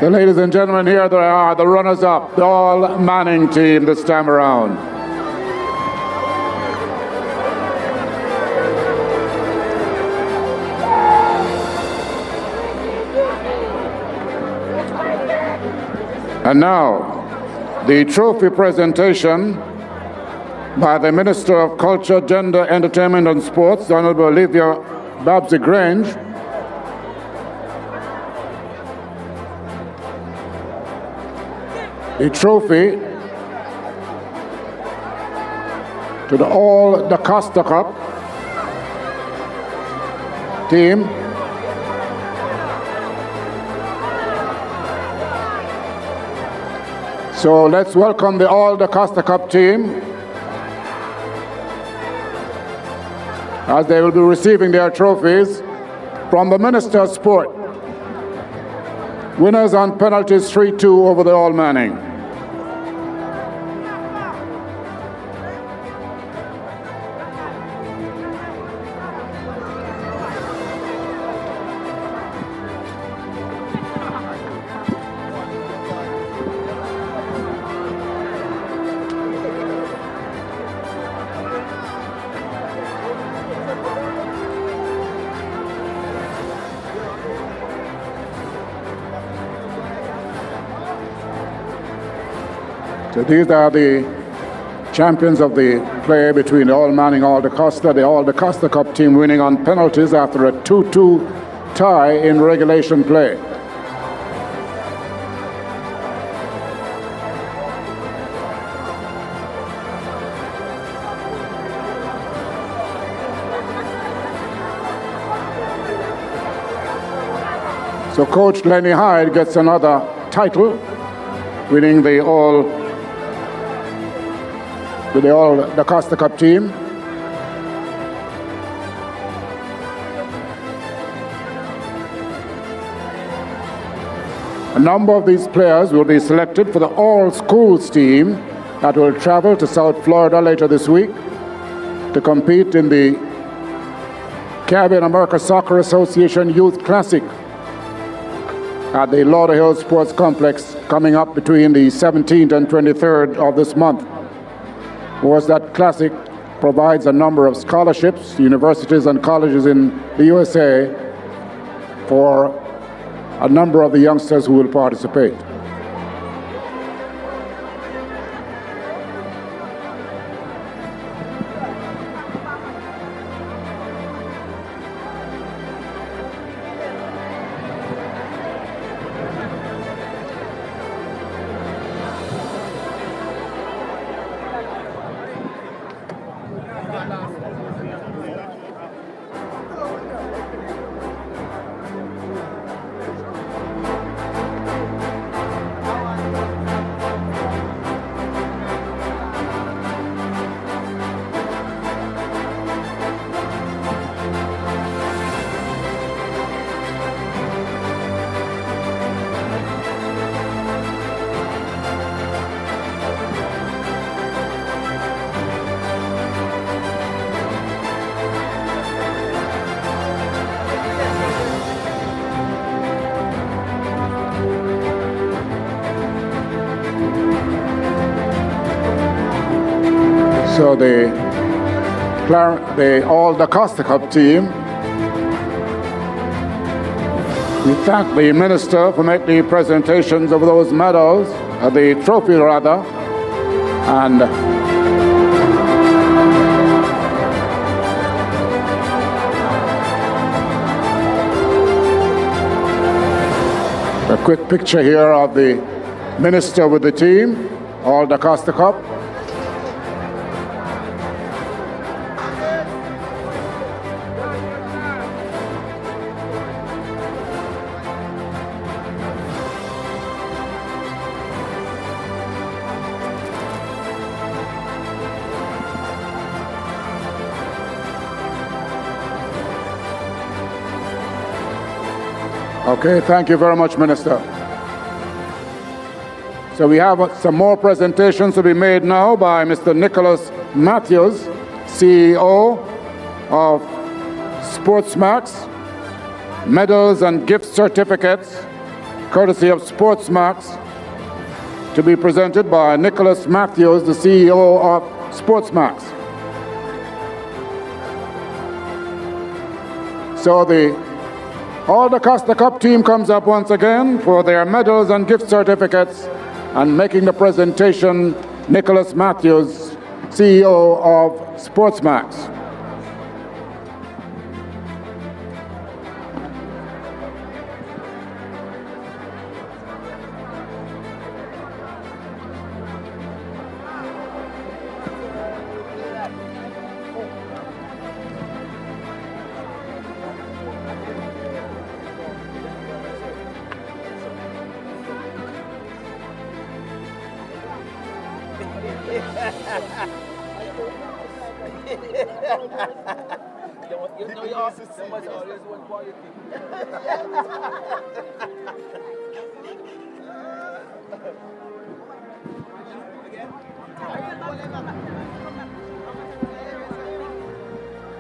So ladies and gentlemen, here they are, the runners-up, the All-Manning team this time around. And now, the trophy presentation by the Minister of Culture, Gender, Entertainment and Sports, the Honorable Olivia Babsy-Grange. The trophy to the All-DaCosta Cup team. So let's welcome the All-DaCosta Cup team as they will be receiving their trophies from the Minister of Sport. Winners on penalties 3-2 over the All-Manning. These are the champions of the play between the All-Manning All-DaCosta, the All-DaCosta Cup team winning on penalties after a 2-2 tie in regulation play. So Coach Lenny Hyde gets another title, winning the All-DaCosta Cup team. A number of these players will be selected for the all-schools team that will travel to South Florida later this week to compete in the Caribbean America Soccer Association Youth Classic at the Lauderhill Sports Complex coming up between the 17th and 23rd of this month. Of course, that classic provides a number of scholarships to universities and colleges in the USA for a number of the youngsters who will participate. So the All-DaCosta Cup team, we thank the minister for making the presentations of those medals, the trophy rather, and a quick picture here of the minister with the team, All-DaCosta Cup. Okay, thank you very much, Minister. So we have some more presentations to be made now by Mr. Nicholas Matthews, CEO of SportsMax. Medals and gift certificates, courtesy of SportsMax, to be presented by Nicholas Matthews, the CEO of SportsMax. So the All-DaCosta Cup team comes up once again for their medals and gift certificates, and making the presentation, Nicholas Matthews, CEO of SportsMax.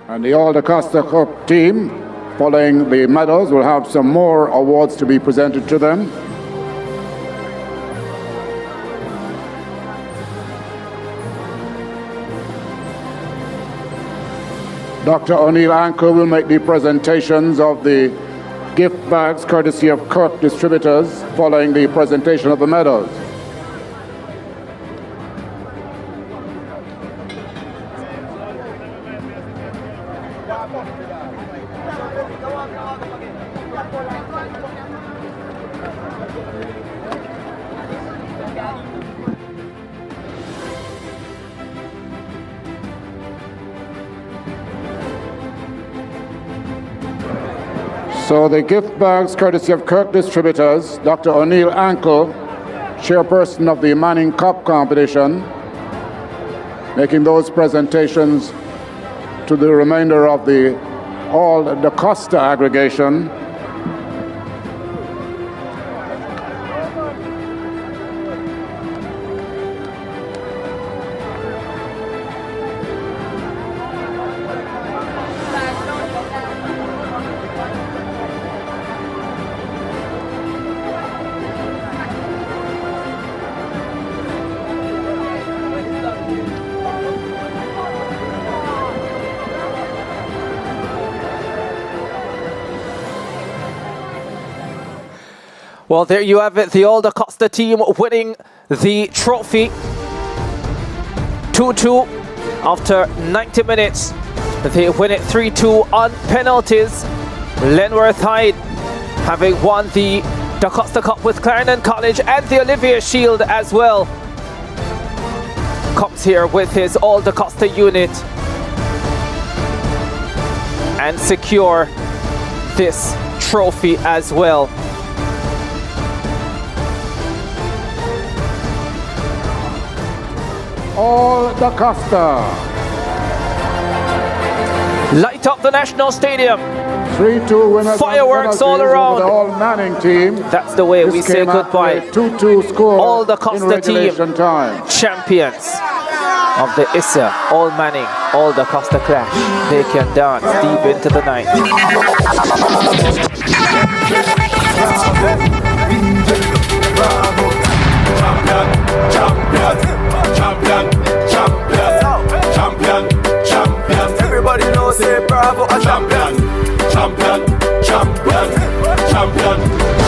And the All-DaCosta Cup team, following the medals, will have some more awards to be presented to them. Dr. O'Neill Anker will make the presentations of the gift bags courtesy of Kirk Distributors following the presentation of the medals. So the gift bags, courtesy of Kirk Distributors, Dr. O'Neill Ankle, chairperson of the Manning Cup competition, making those presentations to the remainder of the All-DaCosta aggregation. Well, there you have it, the All-DaCosta team winning the trophy. 2-2 after 90 minutes. They win it 3-2 on penalties. Lenworth Hyde having won the DaCosta Cup with Clarendon College and the Olivier Shield as well. Comes here with his All-DaCosta unit and secure this trophy as well. All-DaCosta. Light up the National Stadium. 3-2 winners. Fireworks all around. The All Manning team. That's the way we say goodbye. 2-2 score. All-DaCosta team. Time. Champions of the ISSA All Manning All-DaCosta clash. They can dance deep into the night. Champion, champion, champion. Everybody knows say bravo, a champion, champion, champion, champion.